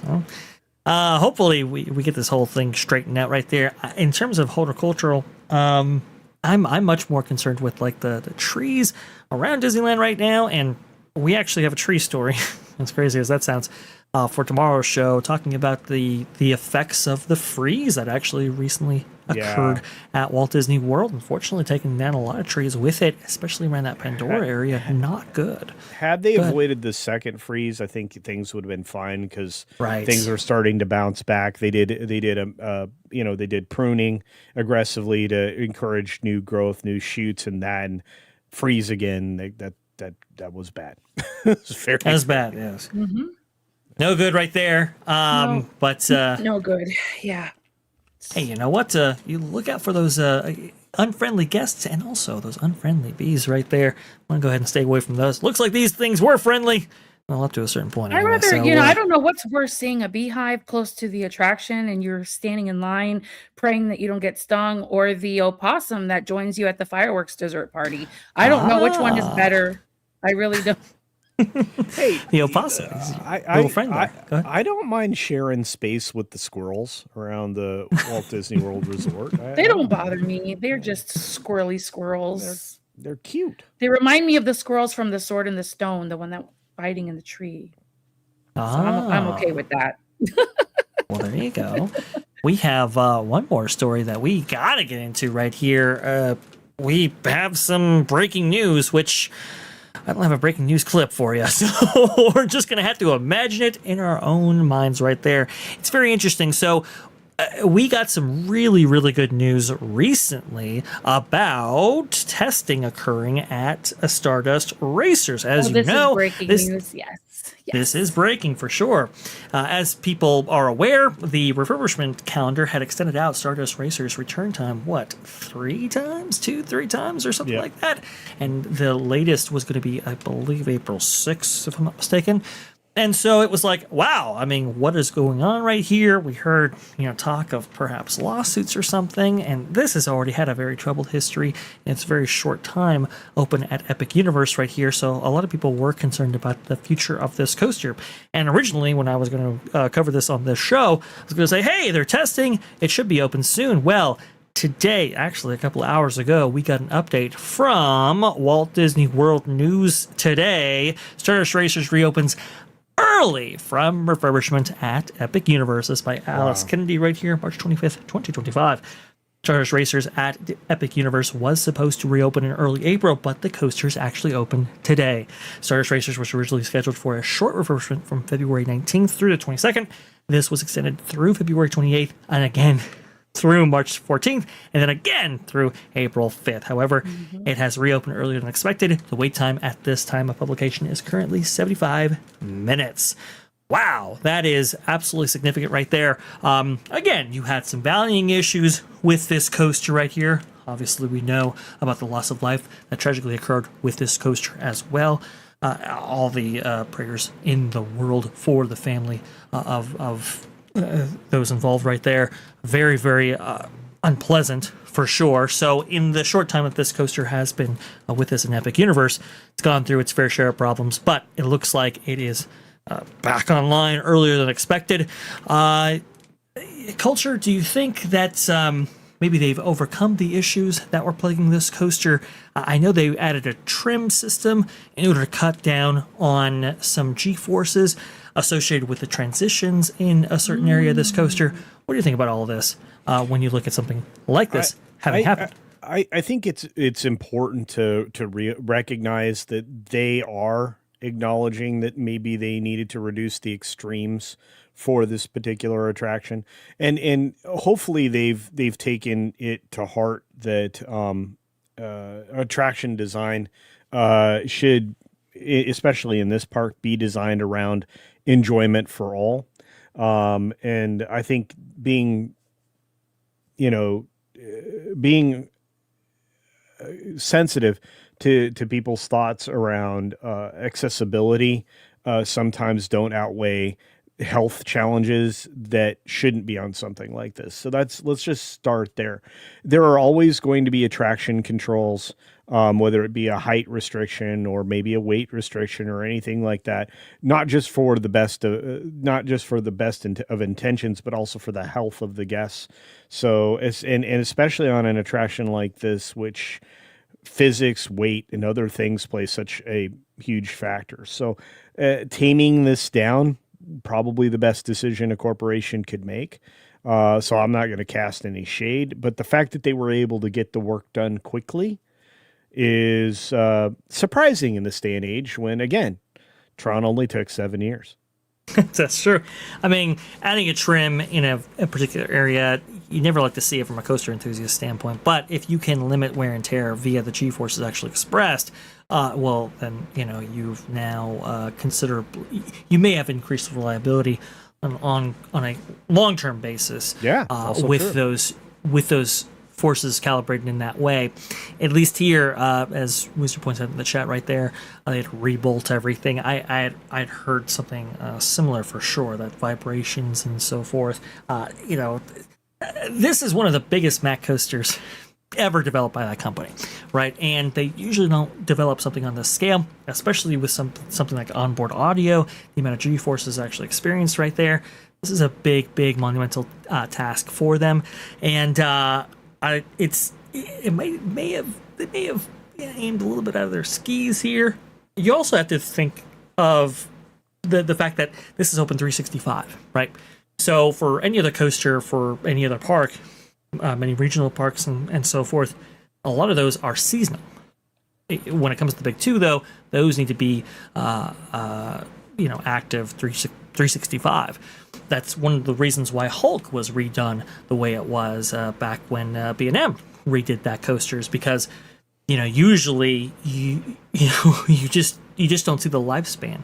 Well, hopefully we get this whole thing straightened out right there. In terms of horticultural, I'm much more concerned with like the trees around Disneyland right now, and we actually have a tree story. As crazy as that sounds, for tomorrow's show, talking about the effects of the freeze that actually recently occurred at Walt Disney World. Unfortunately, taking down a lot of trees with it, especially around that Pandora area. Not good. Had they avoided the second freeze, I think things would have been fine, because things were starting to bounce back. They did pruning aggressively to encourage new growth, new shoots, and then freeze again. That was bad. That was bad. Yes. Mm-hmm. No good right there. No. But No good. Yeah. hey, you know what? You look out for those unfriendly guests and also those unfriendly bees right there. I'm going to go ahead and stay away from those. Looks like these things were friendly. Well, up to a certain point. I Anyway, rather, so, I don't know what's worse, seeing a beehive close to the attraction and you're standing in line praying that you don't get stung, or the opossum that joins you at the fireworks dessert party. I don't know which one is better. I really don't. Hey, the opossum. He's a little friend there. Go ahead. I don't mind sharing space with the squirrels around the Walt Disney World Resort. They don't bother me. They're just squirrely squirrels. They're cute. They remind me of the squirrels from The Sword in the Stone, the one that fighting in the tree. So I'm okay with that. Well, there you go. We have one more story that we got to get into right here. We have some breaking news, which I don't have a breaking news clip for you, so we're just going to have to imagine it in our own minds right there. It's very interesting. So we got some really, really good news recently about testing occurring at a Stardust Racers. As you know, this is breaking news. Yes. This is breaking for sure. As people are aware, the refurbishment calendar had extended out Stardust Racers return time, 3 times or something like that. And the latest was going to be, I believe, April 6th, if I'm not mistaken. And so it was like, wow, I mean, what is going on right here? We heard, talk of perhaps lawsuits or something, and this has already had a very troubled history in its very short time open at Epic Universe right here. So a lot of people were concerned about the future of this coaster. And originally, when I was going to cover this on this show, I was going to say, hey, they're testing. It should be open soon. Well, today, actually a couple of hours ago, we got an update from Walt Disney World News Today. Stardust Racers reopens early from refurbishment at Epic Universes by Alice Kennedy right here, March 25th, 2025. Stardust Racers at Epic Universe was supposed to reopen in early April, but the coasters actually opened today. Stardust Racers was originally scheduled for a short refurbishment from February 19th through the 22nd. This was extended through February 28th and again through March 14th, and then again through April 5th. However, it has reopened earlier than expected. The wait time at this time of publication is currently 75 minutes. Wow, that is absolutely significant right there. Again, you had some valuing issues with this coaster right here. Obviously, we know about the loss of life that tragically occurred with this coaster as well. All the prayers in the world for the family of those involved right there. Very, very unpleasant for sure. So in the short time that this coaster has been with us in Epic Universe, it's gone through its fair share of problems, but it looks like it is back online earlier than expected. Culture, do you think that maybe they've overcome the issues that were plaguing this coaster? I know they added a trim system in order to cut down on some G-forces associated with the transitions in a certain area of this coaster. What do you think about all of this when you look at something like this having happened? I think it's important to recognize that they are acknowledging that maybe they needed to reduce the extremes for this particular attraction, and hopefully they've taken it to heart that attraction design should, especially in this park, be designed around enjoyment for all. And I think being sensitive to people's thoughts around accessibility sometimes don't outweigh health challenges that shouldn't be on something like this. So let's just start there. There are always going to be attraction controls, whether it be a height restriction or maybe a weight restriction or anything like that, not just for the best of intentions, but also for the health of the guests. So and especially on an attraction like this, which physics, weight, and other things play such a huge factor. So taming this down, probably the best decision a corporation could make. So I'm not going to cast any shade, but the fact that they were able to get the work done quickly is surprising in this day and age when, again, Tron only took 7 years. That's true. I mean, adding a trim in a particular area, you never like to see it from a coaster enthusiast standpoint. But if you can limit wear and tear via the G-forces actually expressed, well, then you've now considerably, you may have increased reliability on a long-term basis. Yeah, with those forces calibrated in that way. At least here, as Wooster points out in the chat right there, they had rebolt everything. I'd heard something similar for sure, that vibrations and so forth. This is one of the biggest Mac coasters ever developed by that company, right? And they usually don't develop something on this scale, especially with something like onboard audio, the amount of G-forces actually experienced right there. This is a big monumental task for them, and they may have aimed a little bit out of their skis here. You also have to think of the fact that this is open 365, right? So for any other coaster, for any other park, many regional parks and so forth, a lot of those are seasonal. When it comes to the big two, though, those need to be active 365. That's one of the reasons why Hulk was redone the way it was back when B&M redid that coaster, is because usually you just don't see the lifespan,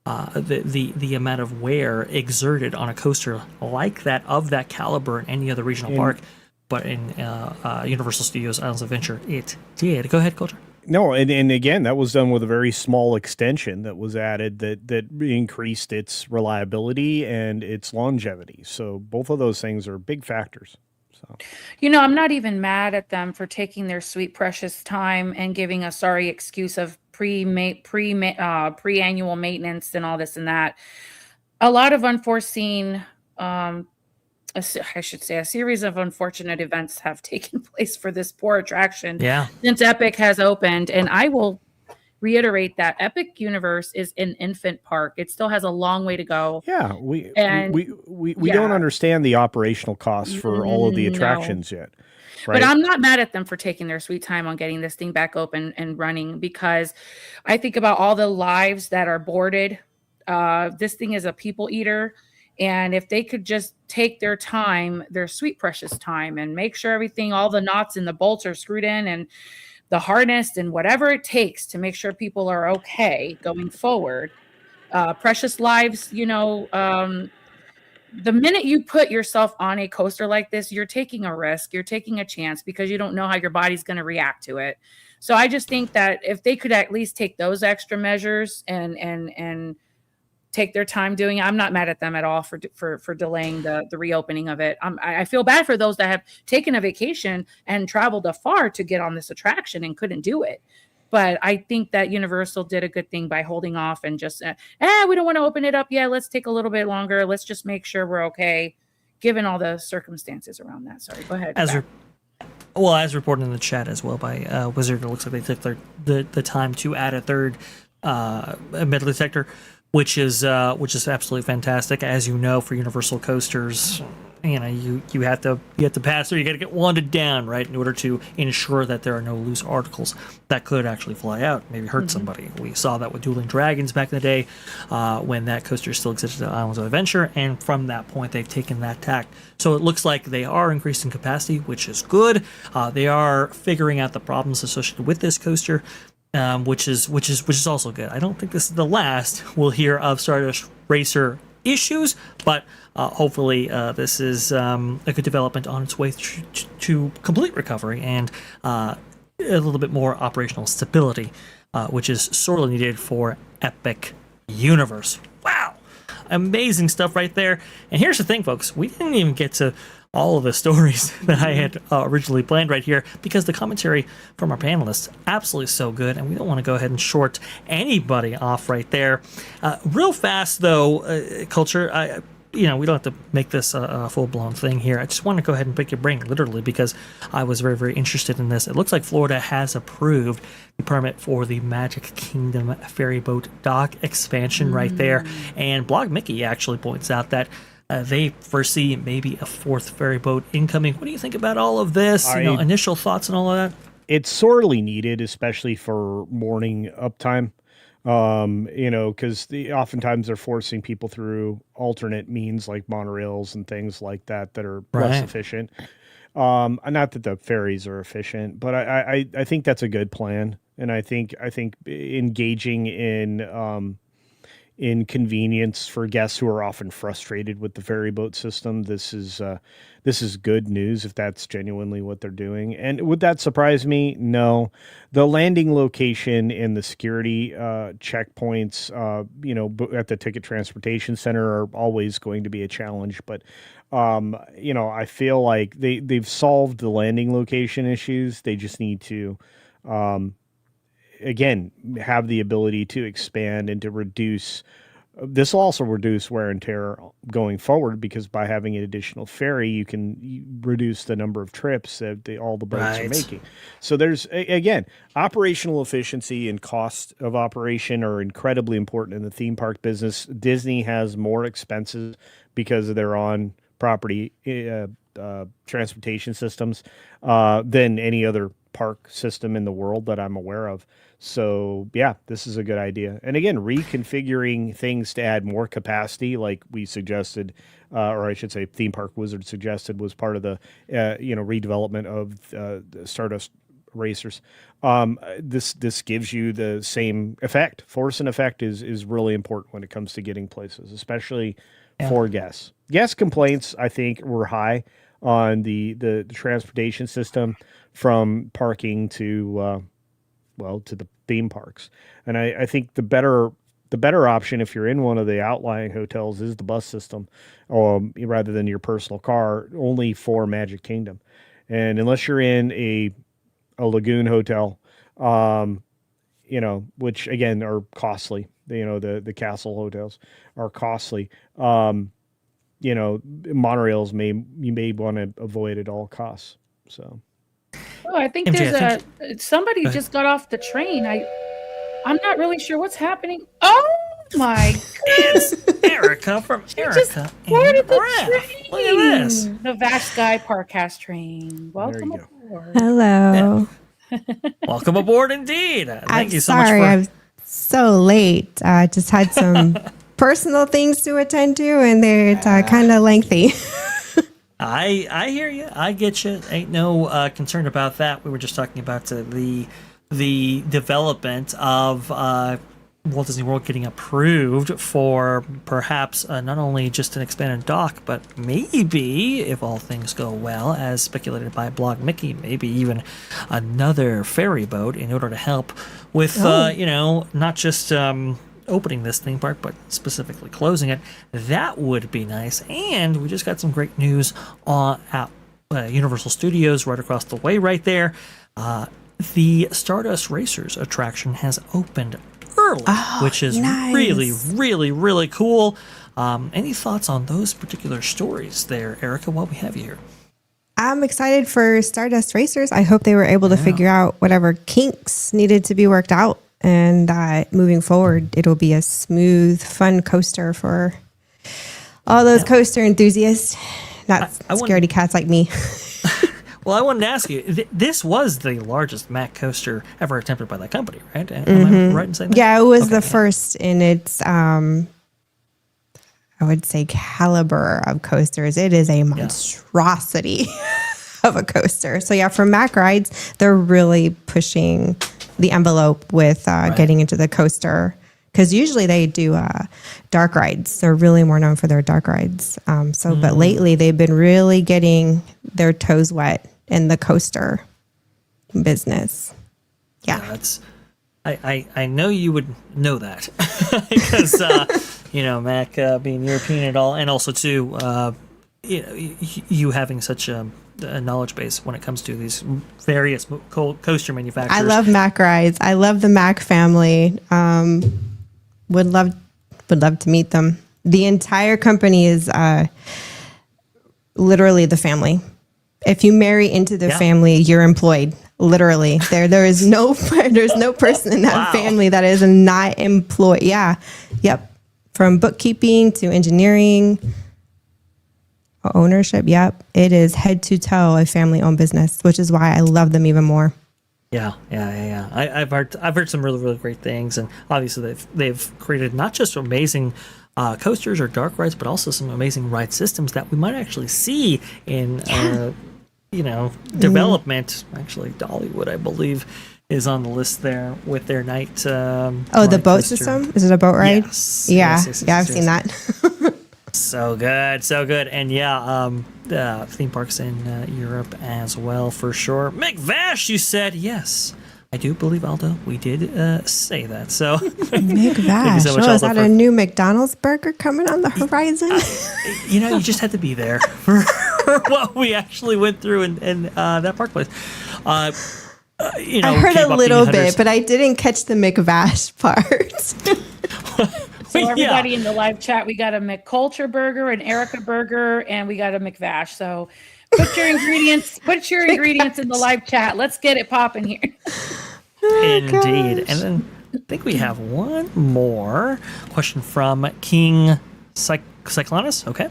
the amount of wear exerted on a coaster like that of that caliber in any other regional park. But in Universal Studios Islands of Adventure, it did. Go ahead, Culture. No, and again, that was done with a very small extension that was added that increased its reliability and its longevity. So both of those things are big factors. So, I'm not even mad at them for taking their sweet precious time and giving a sorry excuse of pre-annual maintenance and all this and that. A lot of unforeseen, I should say, a series of unfortunate events have taken place for this poor attraction since Epic has opened. And I will reiterate that Epic Universe is an infant park. It still has a long way to go. Yeah, we don't understand the operational costs for all of the attractions yet. Right? But I'm not mad at them for taking their sweet time on getting this thing back open and running, because I think about all the lives that are boarded. This thing is a people eater. And if they could just take their time, their sweet, precious time, and make sure everything, all the knots and the bolts are screwed in and the harness and whatever it takes to make sure people are okay going forward. Precious lives, the minute you put yourself on a coaster like this, you're taking a risk, you're taking a chance, because you don't know how your body's going to react to it. So I just think that if they could at least take those extra measures and take their time doing it, I'm not mad at them at all for delaying the reopening of it. I feel bad for those that have taken a vacation and traveled afar to get on this attraction and couldn't do it. But I think that Universal did a good thing by holding off and just, we don't want to open it up yet. Let's take a little bit longer. Let's just make sure we're okay, given all the circumstances around that. Sorry, go ahead. As reported in the chat as well by Wizard, it looks like they took the time to add a third metal detector, which is absolutely fantastic. As you know, for Universal coasters, you have to pass through. You got to get wanded down, right, in order to ensure that there are no loose articles that could actually fly out, maybe hurt somebody. We saw that with Dueling Dragons back in the day, when that coaster still existed at Islands of Adventure, and from that point they've taken that tack. So it looks like they are increasing capacity, which is good. They are figuring out the problems associated with this coaster. Which is also good. I don't think this is the last we'll hear of Stardust Racer issues, but hopefully this is a good development on its way to complete recovery and a little bit more operational stability, which is sorely needed for Epic Universe. Wow, amazing stuff right there. And here's the thing, folks, we didn't even get to all of the stories that I had originally planned right here, because the commentary from our panelists absolutely so good, and we don't want to go ahead and short anybody off right there. Real fast though, Culture, we don't have to make this a full-blown thing here. I just want to go ahead and pick your brain, literally, because I was very, very interested in this. It looks like Florida has approved the permit for the Magic Kingdom ferry boat dock expansion right there, and Blog Mickey actually points out that they foresee maybe a fourth ferry boat incoming. What do you think about all of this? Initial thoughts and all of that? It's sorely needed, especially for morning uptime. Because oftentimes they're forcing people through alternate means like monorails and things like that are less efficient. Not that the ferries are efficient, but I think that's a good plan, and I think engaging in convenience for guests who are often frustrated with the ferry boat system. This is good news if that's genuinely what they're doing. And would that surprise me? No. The landing location and the security checkpoints, at the ticket transportation center are always going to be a challenge. But I feel like they've solved the landing location issues. They just need to again, have the ability to expand and to reduce. This will also reduce wear and tear going forward, because by having an additional ferry, you reduce the number of trips that all the boats are making. So there's, again, operational efficiency and cost of operation are incredibly important in the theme park business. Disney has more expenses because of their on-property transportation systems than any other park system in the world that I'm aware of. So yeah, this is a good idea. And again, reconfiguring things to add more capacity, like we suggested, or I should say Theme Park Wizard suggested, was part of the redevelopment of the Stardust Racers. This gives you the same effect. Force and effect is really important when it comes to getting places, especially for guests. Guest complaints, I think, were high on the transportation system from parking to the theme parks. And I think the better option, if you're in one of the outlying hotels, is the bus system, rather than your personal car, only for Magic Kingdom. And unless you're in a lagoon hotel, which again are costly, the castle hotels are costly. Monorails you may want to avoid at all costs. So. Oh, I think there's somebody just got off the train. I'm not really sure what's happening. Oh my goodness. It's Erika from Erika. Boarded the train. Look at this. The Vash Sky ParkCast train. Welcome aboard. Hello. Yeah. Welcome aboard indeed. Thank you so much sorry, I'm so late. I just had some personal things to attend to, and they're kind of lengthy. I hear you. I get you. Ain't no concern about that. We were just talking about the development of Walt Disney World getting approved for perhaps not only just an expanded dock, but maybe, if all things go well, as speculated by Blog Mickey, maybe even another ferry boat in order to help with, not just opening this theme park, but specifically closing it. That would be nice. And we just got some great news at Universal Studios right across the way right there. The Stardust Racers attraction has opened early, which is really, really, really cool. Any thoughts on those particular stories there, Erika, while we have you here? I'm excited for Stardust Racers. I hope they were able to figure out whatever kinks needed to be worked out, and that moving forward, it'll be a smooth, fun coaster for all those coaster enthusiasts, not scaredy cats like me. Well, I wanted to ask you, this was the largest Mack coaster ever attempted by that company, right? Am I right in saying that? Yeah, it was the first in its, I would say, caliber of coasters. It is a monstrosity of a coaster. So yeah, for Mack rides, they're really pushing the envelope with getting into the coaster, because usually they do dark rides. They're really more known for their dark rides. But lately they've been really getting their toes wet in the coaster business. Yeah. That's I know you would know that because Mac being European and all, and also too you having such a knowledge base when it comes to these various coaster manufacturers. I love Mack rides. I love the Mack family. Would love to meet them. The entire company is literally the family. If you marry into the family, you're employed. Literally, there's no person in that family that is not employed. Yeah, yep. From bookkeeping to engineering, ownership. Yep, it is head to toe a family-owned business, which is why I love them even more. Yeah. I've heard some really great things, and obviously they've created not just amazing coasters or dark rides, but also some amazing ride systems that we might actually see in development. Actually, Dollywood, I believe, is on the list there with their night. The ride boat coaster. system? Is it a boat ride? Yes. Yeah, Yes, I've seen that. So good, and theme parks in Europe as well for sure. McVash, you said yes. I do believe, Aldo, we did say that. So McVash. so much, Is Aldo, that a new McDonald's burger coming on the horizon? you just had to be there for what we actually went through in that park place. I heard a little bit, but I didn't catch the McVash part. So everybody in the live chat, we got a McCulture burger, an Erika burger, and we got a McVash. So put your ingredients in the live chat. Let's get it popping here. Indeed. And then I think we have one more question from King Cyclonus. Okay.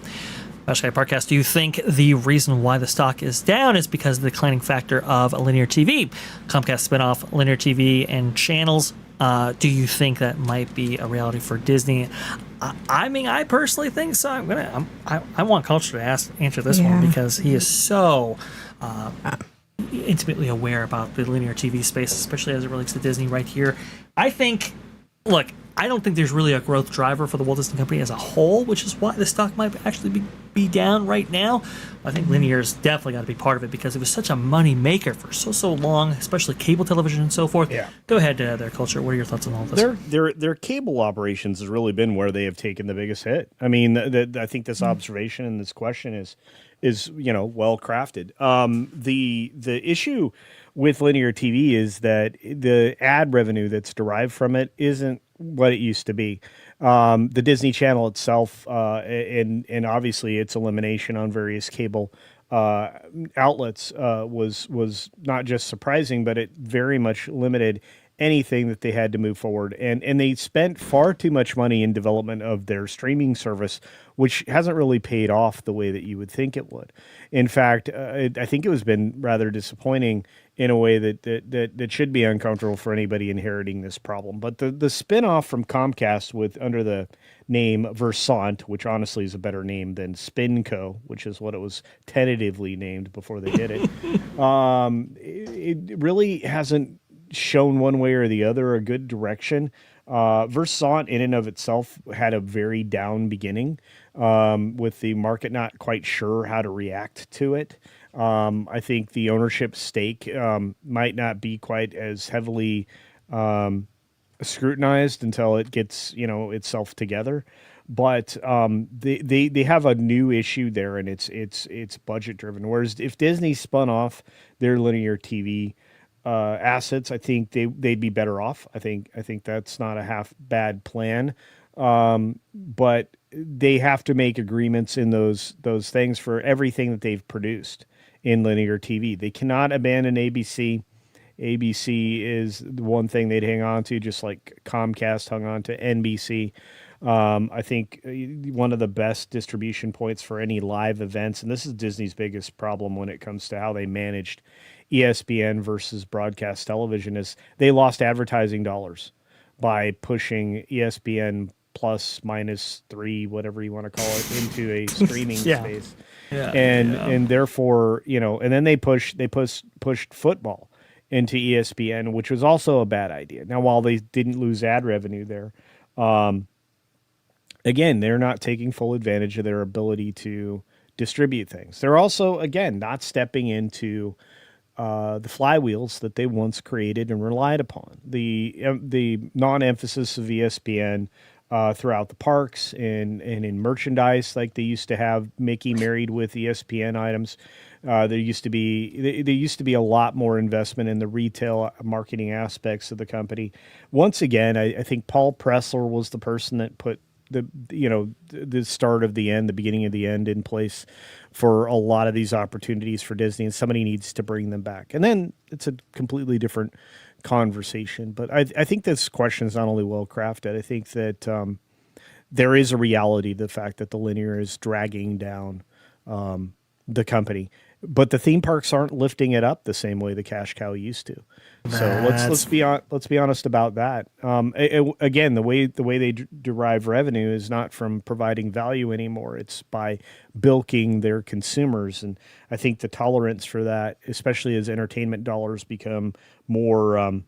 Vash Sky ParkCast, do you think the reason why the stock is down is because of the declining factor of linear TV? Comcast spinoff linear TV and channels. Do you think that might be a reality for Disney? I mean, I personally think so. I want Culture to answer this one because he is so intimately aware about the linear TV space, especially as it relates to Disney right here. I think, look, I don't think there's really a growth driver for the Walt Disney Company as a whole, which is why the stock might actually be down right now. I think linear's definitely got to be part of it because it was such a money maker for so long, especially cable television and so forth. Yeah. Go ahead, their Culture. What are your thoughts on all this? Their cable operations has really been where they have taken the biggest hit. I mean, I think this observation and this question is well crafted. The issue with linear TV is that the ad revenue that's derived from it isn't what it used to be. The Disney Channel itself, and obviously its elimination on various cable outlets was not just surprising, but it very much limited anything that they had to move forward. And they spent far too much money in development of their streaming service, which hasn't really paid off the way that you would think it would. In fact, I think it has been rather disappointing in a way that should be uncomfortable for anybody inheriting this problem. But the spinoff from Comcast with under the name Versant, which honestly is a better name than Spinco, which is what it was tentatively named before they did it, it really hasn't shown one way or the other a good direction. Versant in and of itself had a very down beginning, with the market not quite sure how to react to it. I think the ownership stake might not be quite as heavily scrutinized until it gets itself together. But they have a new issue there, and it's budget driven. Whereas if Disney spun off their linear TV assets, I think they'd be better off. I think that's not a half bad plan. But they have to make agreements in those things for everything that they've produced in linear TV. They cannot abandon ABC. ABC is the one thing they'd hang on to, just like Comcast hung on to NBC. I think one of the best distribution points for any live events, and this is Disney's biggest problem when it comes to how they managed ESPN versus broadcast television, is they lost advertising dollars by pushing ESPN plus minus 3, whatever you want to call it, into a streaming space. And therefore, and then they pushed football into ESPN, which was also a bad idea. Now, while they didn't lose ad revenue there, again, they're not taking full advantage of their ability to distribute things. They're also, again, not stepping into the flywheels that they once created and relied upon. The non-emphasis of ESPN throughout the parks and in merchandise, like they used to have Mickey married with ESPN items. There used to be a lot more investment in the retail marketing aspects of the company. Once again, I think Paul Pressler was the person that put the start of the end, the beginning of the end in place for a lot of these opportunities for Disney, and somebody needs to bring them back. And then it's a completely different conversation. But I think this question is not only well crafted. I think that there is a reality, the fact that the linear is dragging down the company. but the theme parks aren't lifting it up the same way the cash cow used to. So let's be honest about that. Again, the way they derive revenue is not from providing value anymore. It's by bilking their consumers, and I think the tolerance for that, especially as entertainment dollars become more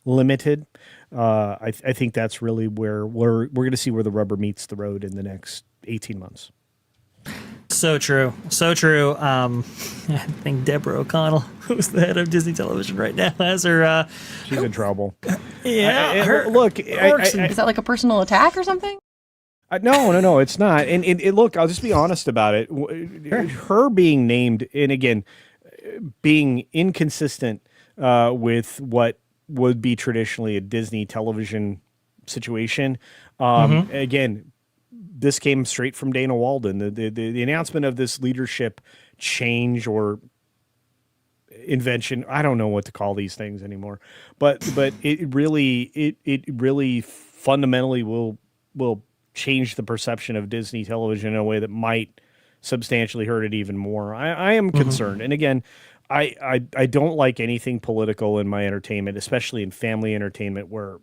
limited, I think that's really where we're going to see where the rubber meets the road in the next 18 months. So true. So true. I think Deborah O'Connell, who's the head of Disney Television right now, has her... She's in trouble. Yeah. Is that like a personal attack or something? No, it's not. And look, I'll just be honest about it. Her being named, and again, being inconsistent with what would be traditionally a Disney television situation, again, this came straight from Dana Walden. The announcement of this leadership change or invention, I don't know what to call these things anymore, but it really fundamentally will change the perception of Disney television in a way that might substantially hurt it even more. I am concerned. And again, I don't like anything political in my entertainment, especially in family entertainment, where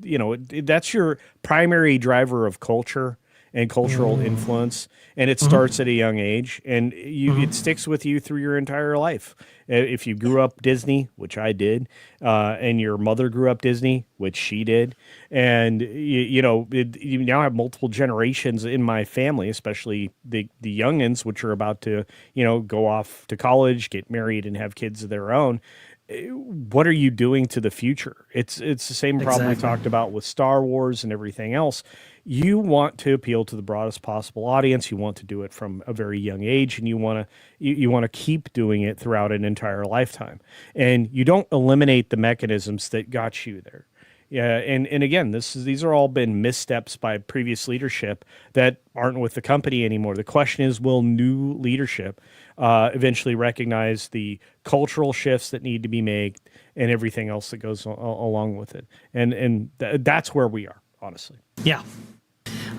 that's your primary driver of culture and cultural influence, and it starts at a young age, and it sticks with you through your entire life. If you grew up Disney, which I did, and your mother grew up Disney, which she did, and you now have multiple generations in my family, especially the youngins, which are about to go off to college, get married, and have kids of their own. What are you doing to the future? It's the same problem we talked about with Star Wars and everything else. You want to appeal to the broadest possible audience. You want to do it from a very young age, and you want to keep doing it throughout an entire lifetime. And you don't eliminate the mechanisms that got you there. Yeah, and again, these are all been missteps by previous leadership that aren't with the company anymore. The question is, will new leadership eventually recognize the cultural shifts that need to be made and everything else that goes along with it? And that's where we are, honestly. Yeah.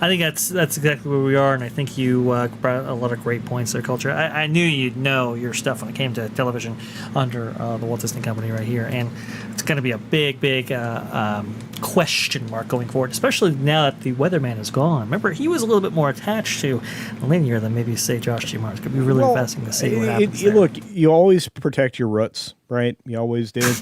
I think that's exactly where we are, and I think you brought a lot of great points there, Culture. I knew you'd know your stuff when it came to television under the Walt Disney Company right here, and it's going to be a big question mark going forward, especially now that the weatherman is gone. Remember, he was a little bit more attached to linear than maybe, say, Josh G. Mars. It's going to be really fascinating to see what happens there. Look, you always protect your roots, right? You always did.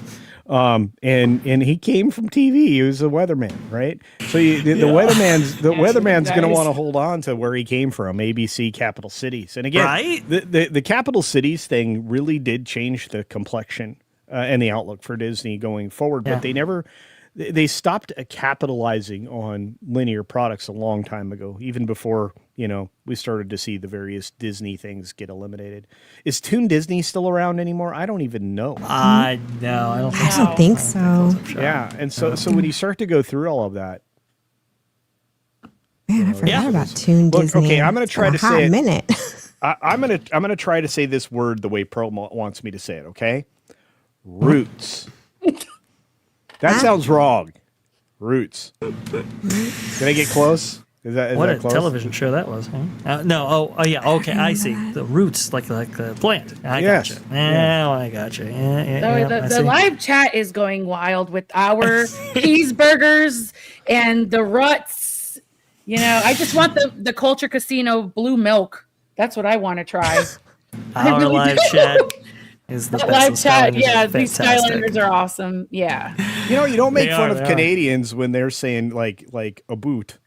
And he came from TV. He was a weatherman, right? So the weatherman's going to want to hold on to where he came from, ABC, capital cities. And again, right? the capital cities thing really did change the complexion and the outlook for Disney going forward. But they stopped capitalizing on linear products a long time ago, even before we started to see the various Disney things get eliminated. Is Toon Disney still around anymore? I don't even know. No, I don't think so. I don't think so. Yeah, and so when you start to go through all of that, man, I forgot about Toon Disney. Okay, I'm going to try to say it. Minute. I'm going to try to say this word the way Pearl wants me to say it. Okay, roots. That sounds wrong. Roots. Did I get close? Is that close? Television show that was, huh? No. Oh, yeah. Okay, I see. The roots, like the plant. I gotcha. Now I gotcha. The live chat is going wild with our cheeseburgers and the ruts. I just want the Culture Casino blue milk. That's what I want to try. Our live chat is the best. Live chat, yeah. These Skylanders are awesome. Yeah. You don't make fun of Canadians when they're saying like a boot.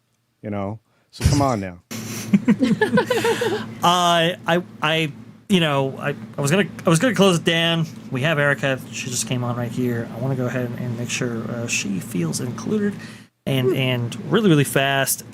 So come on now. I was gonna close it down. We have Erika. She just came on right here. I want to go ahead and make sure she feels included. And really, really fast.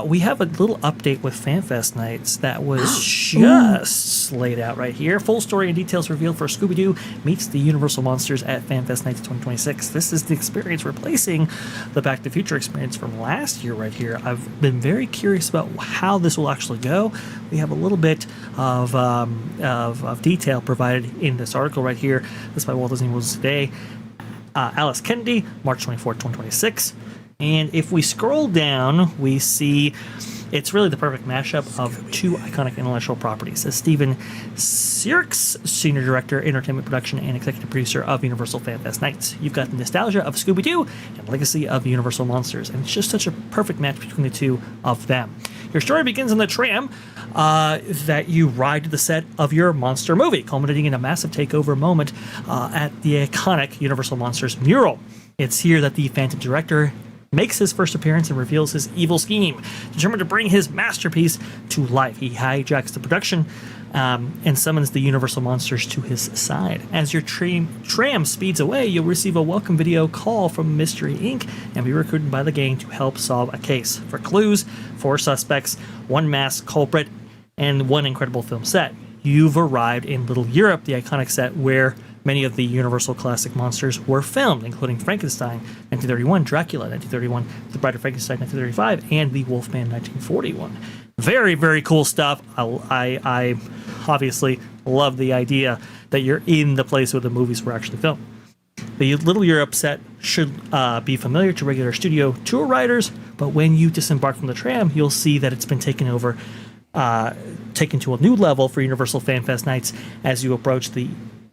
We have a little update with FanFest Nights that was just laid out right here. Full story and details revealed for Scooby-Doo meets the Universal Monsters at FanFest Nights 2026. This is the experience replacing the Back to the Future experience from last year right here. I've been very curious about how this will actually go. We have a little bit of detail provided in this article right here. This is by Walt Disney World Today. Alice Kennedy, March 24th, 2026. And if we scroll down, we see It's really the perfect mashup of two iconic intellectual properties. As Steven Sirks, Senior Director, Entertainment Production, and Executive Producer of Universal Fan Fest Nights. You've got the nostalgia of Scooby-Doo and legacy of Universal Monsters, and it's just such a perfect match between the two of them. Your story begins on the tram that you ride to the set of your monster movie, culminating in a massive takeover moment at the iconic Universal Monsters mural. It's here that the Phantom Director makes his first appearance and reveals his evil scheme. Determined to bring his masterpiece to life, he hijacks the production and summons the Universal Monsters to his side. As your tram speeds away, you'll receive a welcome video call from Mystery Inc. and be recruited by the gang to help solve a case. For clues, 4 suspects, 1 masked culprit, and 1 incredible film set. You've arrived in Little Europe, the iconic set where many of the Universal classic monsters were filmed, including Frankenstein, 1931, Dracula, 1931, The Bride of Frankenstein, 1935, and The Wolfman, 1941. Very, very cool stuff. I obviously love the idea that you're in the place where the movies were actually filmed. The Little Europe set should be familiar to regular studio tour riders, but when you disembark from the tram, you'll see that it's been taken over, taken to a new level for Universal Fan Fest Nights. As you approach the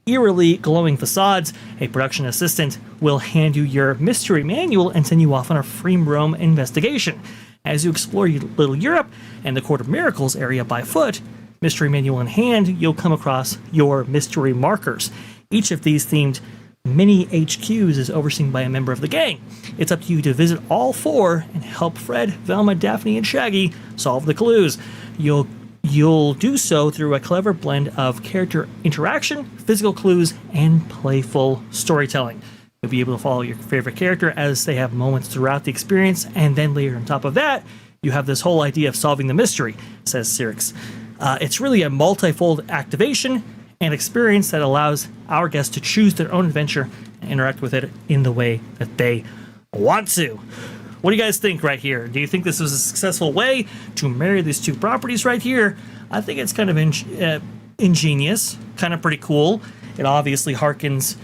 eerily glowing facades, a production assistant will hand you your mystery manual and send you off on a free roam investigation. As you explore Little Europe and the Court of Miracles area by foot, mystery manual in hand, you'll come across your mystery markers. Each of these themed mini HQs is overseen by a member of the gang. It's up to you to visit all 4 and help Fred, Velma, Daphne, and Shaggy solve the clues. You'll do so through a clever blend of character interaction, physical clues, and playful storytelling. You'll be able to follow your favorite character as they have moments throughout the experience, and then later on top of that, you have this whole idea of solving the mystery, says Sirix. It's really a multifold activation and experience that allows our guests to choose their own adventure and interact with it in the way that they want to. What do you guys think right here? Do you think this was a successful way to marry these two properties right here? I think it's kind of ingenious, kind of pretty cool. It obviously harkens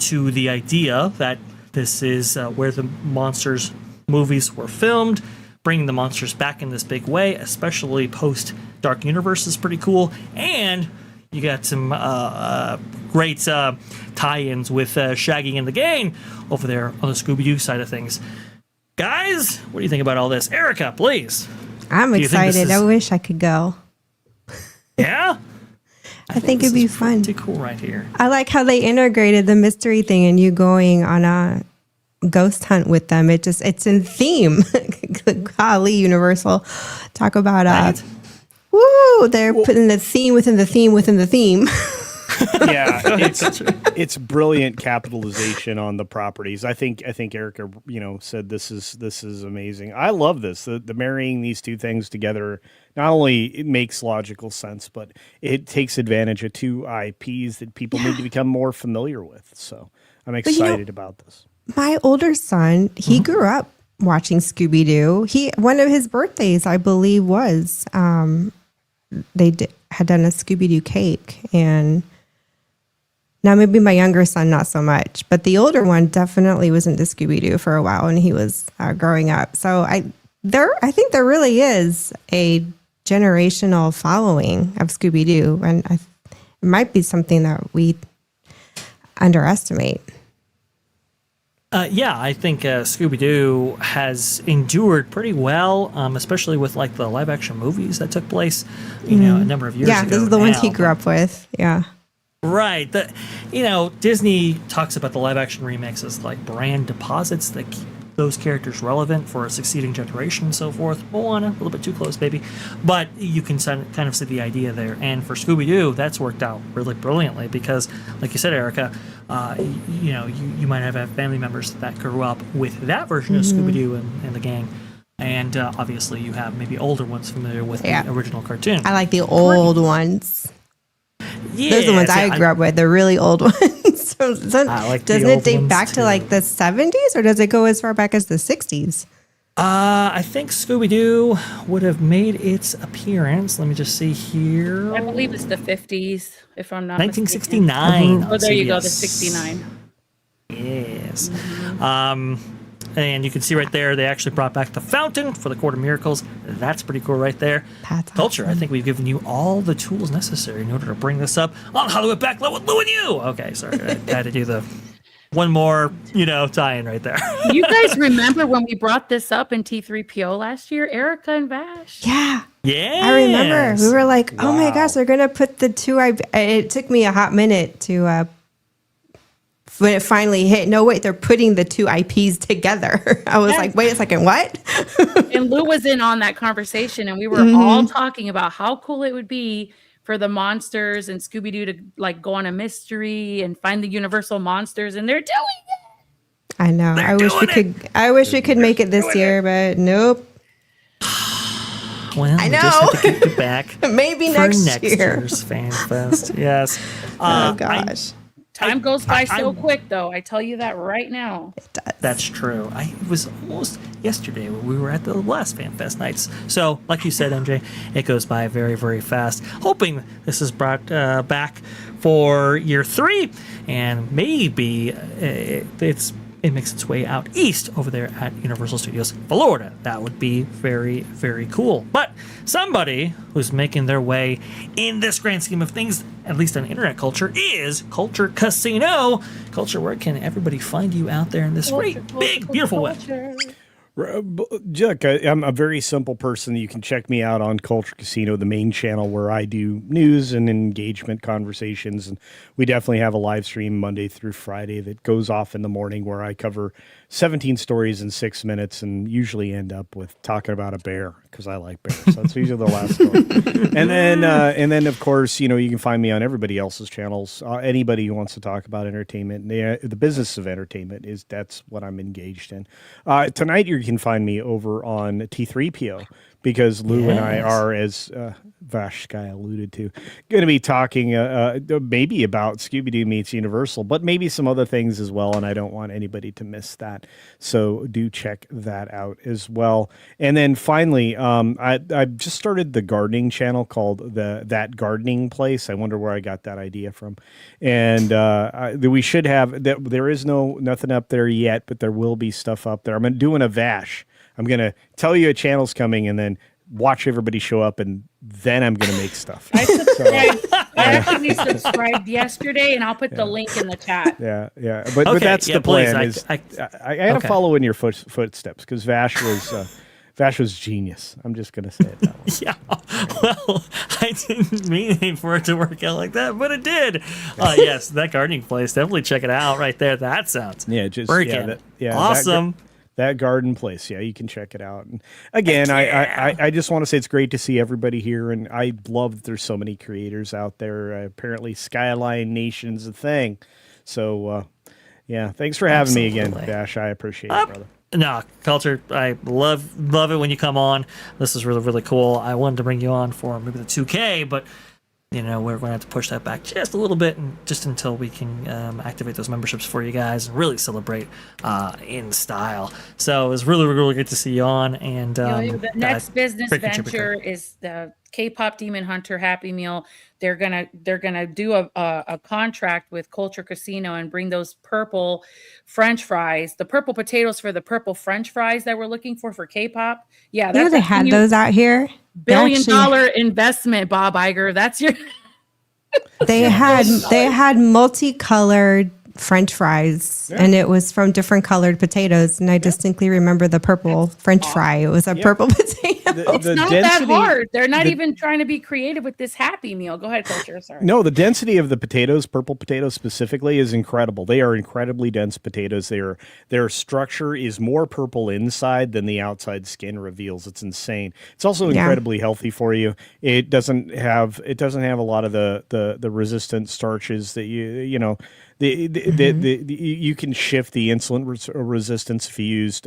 to the idea that this is where the Monsters movies were filmed. Bringing the monsters back in this big way, especially post Dark Universe, is pretty cool. And you got some great tie-ins with Shaggy and the gang over there on the Scooby-Doo side of things. Guys, what do you think about all this? Erika, please. I'm excited. I wish I could go. Yeah? I think it'd be fun. Pretty cool right here. I like how they integrated the mystery thing and you going on a ghost hunt with them. It's in theme. Golly, Universal. Talk about woo, they're putting the theme within the theme within the theme. Yeah, it's brilliant capitalization on the properties. I think Erika, said this is amazing. I love this. The marrying these two things together, not only it makes logical sense, but it takes advantage of 2 IPs that people need to become more familiar with. So I'm excited about this. My older son, he grew up watching Scooby-Doo. One of his birthdays, I believe, was they had done a Scooby-Doo cake, and now maybe my younger son not so much, but the older one definitely was into Scooby-Doo for a while when he was growing up. So I think there really is a generational following of Scooby-Doo, and it might be something that we underestimate. Yeah, I think Scooby-Doo has endured pretty well, especially with like the live-action movies that took place, a number of years ago. Yeah, those are the ones he grew up with. Yeah. Right. Disney talks about the live-action remakes as like brand deposits that keep those characters relevant for a succeeding generation and so forth. Moana, a little bit too close, maybe. But you can kind of see the idea there. And for Scooby-Doo, that's worked out really brilliantly because, like you said, Erika, you might have family members that grew up with that version of Scooby-Doo and the gang. And obviously you have maybe older ones familiar with the original cartoon. I like the old ones. Yeah, those are the ones I grew up with, the really old ones. Doesn't it date back to like the 70s or does it go as far back as the 60s? I think Scooby-Doo would have made its appearance. Let me just see here. I believe it's the 50s, if I'm not 1969. Oh, there you go, the 69. Yes. And you can see right there, they actually brought back the fountain for the Court of Miracles. That's pretty cool right there. That's Culture, awesome. I think we've given you all the tools necessary in order to bring this up on Hollywood Backlit with Lou and you. Okay, sorry. I had to do the one more, tie-in right there. You guys remember when we brought this up in T3PO last year? Erika and Vash. Yeah. Yeah. I remember. We were like, oh my gosh, they're going to put the two. It took me a hot minute to, when it finally hit, no, wait, they're putting the two IPs together. I was like, wait a second, what? And Lou was in on that conversation, and we were all talking about how cool it would be for the monsters and Scooby-Doo to like go on a mystery and find the universal monsters, and they're doing it. I know. I wish we could make it this year, but nope. Well, I we know. just have to keep it back. Maybe for next next year. year's Fan Fest. Yes. Oh gosh. Time goes by so quick, though. I tell you that right now. It does. That's true. It was almost yesterday when we were at the last Fan Fest nights. So, like you said, MJ, it goes by very, very fast. Hoping this is brought back for year 3, and maybe it makes its way out east over there at Universal Studios Florida. That would be very, very cool. But somebody who's making their way in this grand scheme of things, at least on internet culture, is Culture Casino. Culture, where can everybody find you out there in this big, beautiful web? Look, I'm a very simple person. You can check me out on Culture Casino, the main channel where I do news and engagement conversations. And we definitely have a live stream Monday through Friday that goes off in the morning where I cover 17 stories in 6 minutes and usually end up with talking about a bear because I like bears. So that's usually the last story. And then of course, you can find me on everybody else's channels. Anybody who wants to talk about entertainment, the business of entertainment that's what I'm engaged in. Tonight you can find me over on T3PO because Lou and I are, as Vash Sky alluded to, going to be talking maybe about Scooby-Doo meets Universal, but maybe some other things as well, and I don't want anybody to miss that. So do check that out as well. And then finally, I just started the gardening channel called That Gardening Place. I wonder where I got that idea from. And we should have, there is nothing up there yet, but there will be stuff up there. I'm doing a Vash. I'm going to tell you a channel's coming and then watch everybody show up, and then I'm going to make stuff. I subscribed. I actually subscribed yesterday, and I'll put the link in the chat. Yeah. But that's the plan. Please, I got to follow in your footsteps because Vash was genius. I'm just going to say it that way. Yeah. Well, I didn't mean for it to work out like that, but it did. Yes, That Gardening Place. Definitely check it out right there. That sounds freaking awesome. That garden place. Yeah, you can check it out. And again, I just want to say it's great to see everybody here. And I love that there's so many creators out there. Apparently Skyline Nation's a thing. So, thanks for having me again, Dash. I appreciate it, brother. No, Culture, I love it when you come on. This is really, really cool. I wanted to bring you on for maybe the 2K, but we're going to have to push that back just a little bit, and just until we can activate those memberships for you guys and really celebrate in style. So it was really, really good to see you on. And the next business venture is the K-pop Demon Hunter Happy Meal. They're gonna do a contract with Culture Casino and bring those purple French fries, the purple potatoes for the purple French fries that we're looking for K-pop. Yeah, that's they had those out here. $1 billion investment, Bob Iger. That's your. They had multicolored French fries, and it was from different colored potatoes. And I distinctly remember the purple French fry. It was a purple potato. It's not that hard. They're not even trying to be creative with this Happy Meal. Go ahead, Culture. Sorry. No, the density of the potatoes, purple potatoes specifically, is incredible. They are incredibly dense potatoes. Their structure is more purple inside than the outside skin reveals. It's insane. It's also incredibly healthy for you. It doesn't have a lot of the resistant starches that you can shift the insulin resistance if you used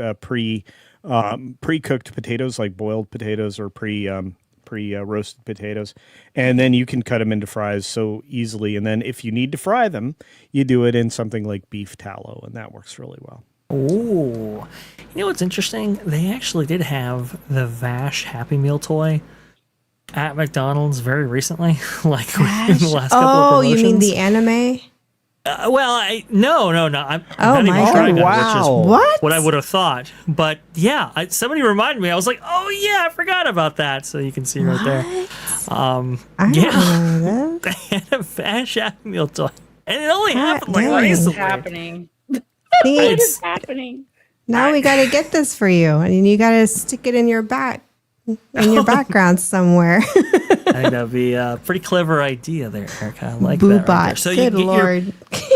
pre-cooked potatoes like boiled potatoes or pre-roasted potatoes, and then you can cut them into fries so easily. And then if you need to fry them, you do it in something like beef tallow, and that works really well. Oh, you know what's interesting? They actually did have the Vash Happy Meal toy at McDonald's very recently, like in the last couple of promotions. Oh, you mean the anime? No. I'm not Oh even my trying God. to, which is Wow. What? I would have thought. But yeah, somebody reminded me. I was like, oh yeah, I forgot about that. So you can see right there. I Yeah. don't know They this. had a Vash Happy Meal toy, and it only happened like dang. What is recently. happening? See, What is happening? now we got to get this for you, and you got to stick it in your background somewhere. I think that would be a pretty clever idea there, Erika. I like that. Right there. Boobot. So Good you get Lord.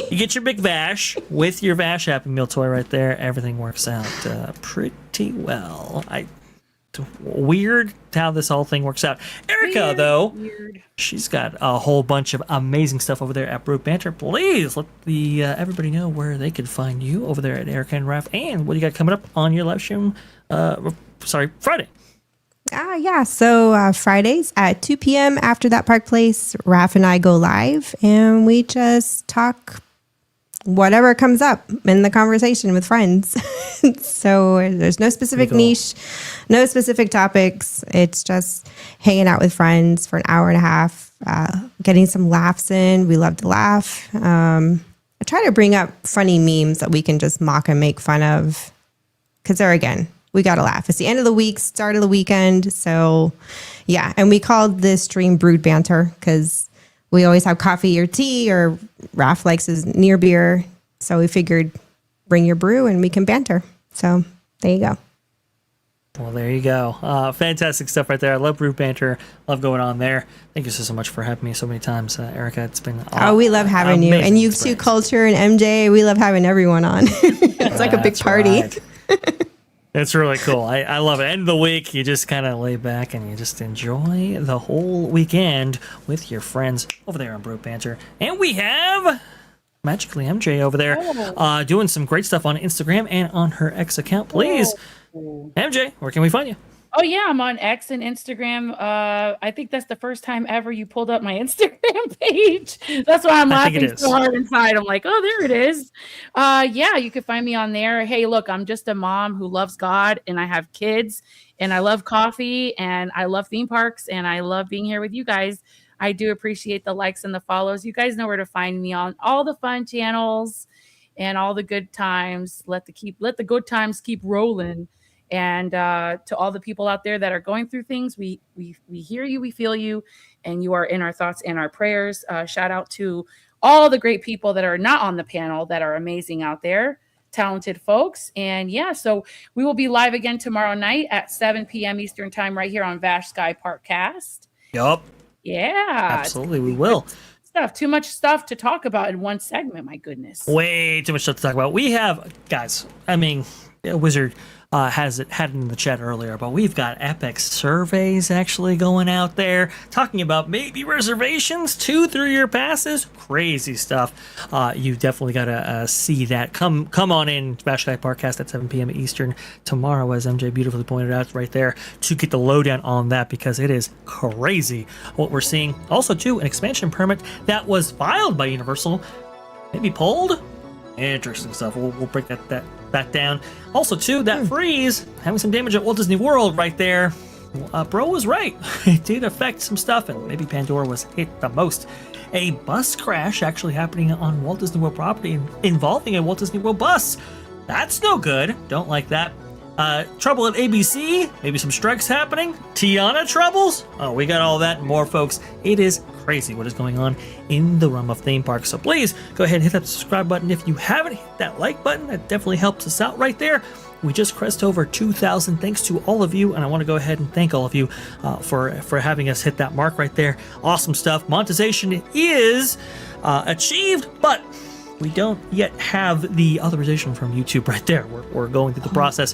you get your big Vash with your Vash Happy Meal toy right there. Everything works out pretty well. Weird how this whole thing works out. Erika, though, she's got a whole bunch of amazing stuff over there at Brute Banter. Please let the everybody know where they can find you over there at Erika and Raph, and what do you got coming up on your live stream? Friday. Yeah. So Fridays at 2 p.m. after that Park Place, Raph and I go live, and we just talk whatever comes up in the conversation with friends. So there's no specific niche, no specific topics. It's just hanging out with friends for an hour and a half, getting some laughs in. We love to laugh. I try to bring up funny memes that we can just mock and make fun of, because we got to laugh. It's the end of the week, start of the weekend. So yeah. And we called this stream Brood Banter because we always have coffee or tea, or Raph likes his near beer. So we figured bring your brew and we can banter. So there you go. Well, there you go. Fantastic stuff right there. I love Brood Banter. Love going on there. Thank you so much for having me so many times, Erika. It's been we love having you. And you too, experience. Culture and MJ. We love having everyone on. It's like a big That's party. right. It's really cool. I love it. End of the week, you just kind of lay back and you just enjoy the whole weekend with your friends over there on Brood Banter. And we have MagicalyMJ over there doing some great stuff on Instagram and on her X account. Please, MJ, where can we find you? Oh yeah, I'm on X and Instagram. I think that's the first time ever you pulled up my Instagram page. That's why I'm laughing so hard inside. I'm like, oh, there it is. Yeah, you can find me on there. Hey, look, I'm just a mom who loves God, and I have kids, and I love coffee, and I love theme parks, and I love being here with you guys. I do appreciate the likes and the follows. You guys know where to find me on all the fun channels and all the good times. Let the good times keep rolling. And to all the people out there that are going through things, we hear you, we feel you, and you are in our thoughts and our prayers. Shout out to all the great people that are not on the panel that are amazing out there, talented folks. And yeah, so we will be live again tomorrow night at 7 p.m. Eastern time right here on Vash Sky ParkCast. Yup. Yeah. Absolutely, we will. Too much stuff to talk about in one segment, my goodness. Way too much stuff to talk about. We have, guys, I mean, Wizard had it in the chat earlier, but we've got epic surveys actually going out there talking about maybe reservations, 2 3-year passes, crazy stuff. You definitely got to see that. Come on in, Vash Sky ParkCast at 7 p.m. Eastern tomorrow, as MJ beautifully pointed out right there, to get the lowdown on that, because it is crazy what we're seeing. Also, too, an expansion permit that was filed by Universal, maybe pulled. Interesting stuff. We'll break that down. Also, too, that freeze having some damage at Walt Disney World right there. Bro was right. It did affect some stuff, and maybe Pandora was hit the most. A bus crash actually happening on Walt Disney World property involving a Walt Disney World bus. That's no good. Don't like that. Trouble at ABC. Maybe some strikes happening. Tiana troubles. Oh, we got all that and more, folks. It is crazy what is going on in the realm of theme parks. So please go ahead and hit that subscribe button. If you haven't, hit that like button. That definitely helps us out right there. We just crossed over 2,000. Thanks to all of you, and I want to go ahead and thank all of you for having us hit that mark right there. Awesome stuff. Monetization is achieved, but we don't yet have the authorization from YouTube right there. We're going through the process,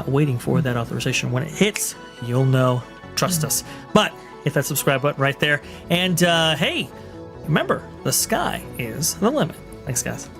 waiting for that authorization. When it hits, you'll know. Trust us. But hit that subscribe button right there. And hey, remember, the sky is the limit. Thanks, guys.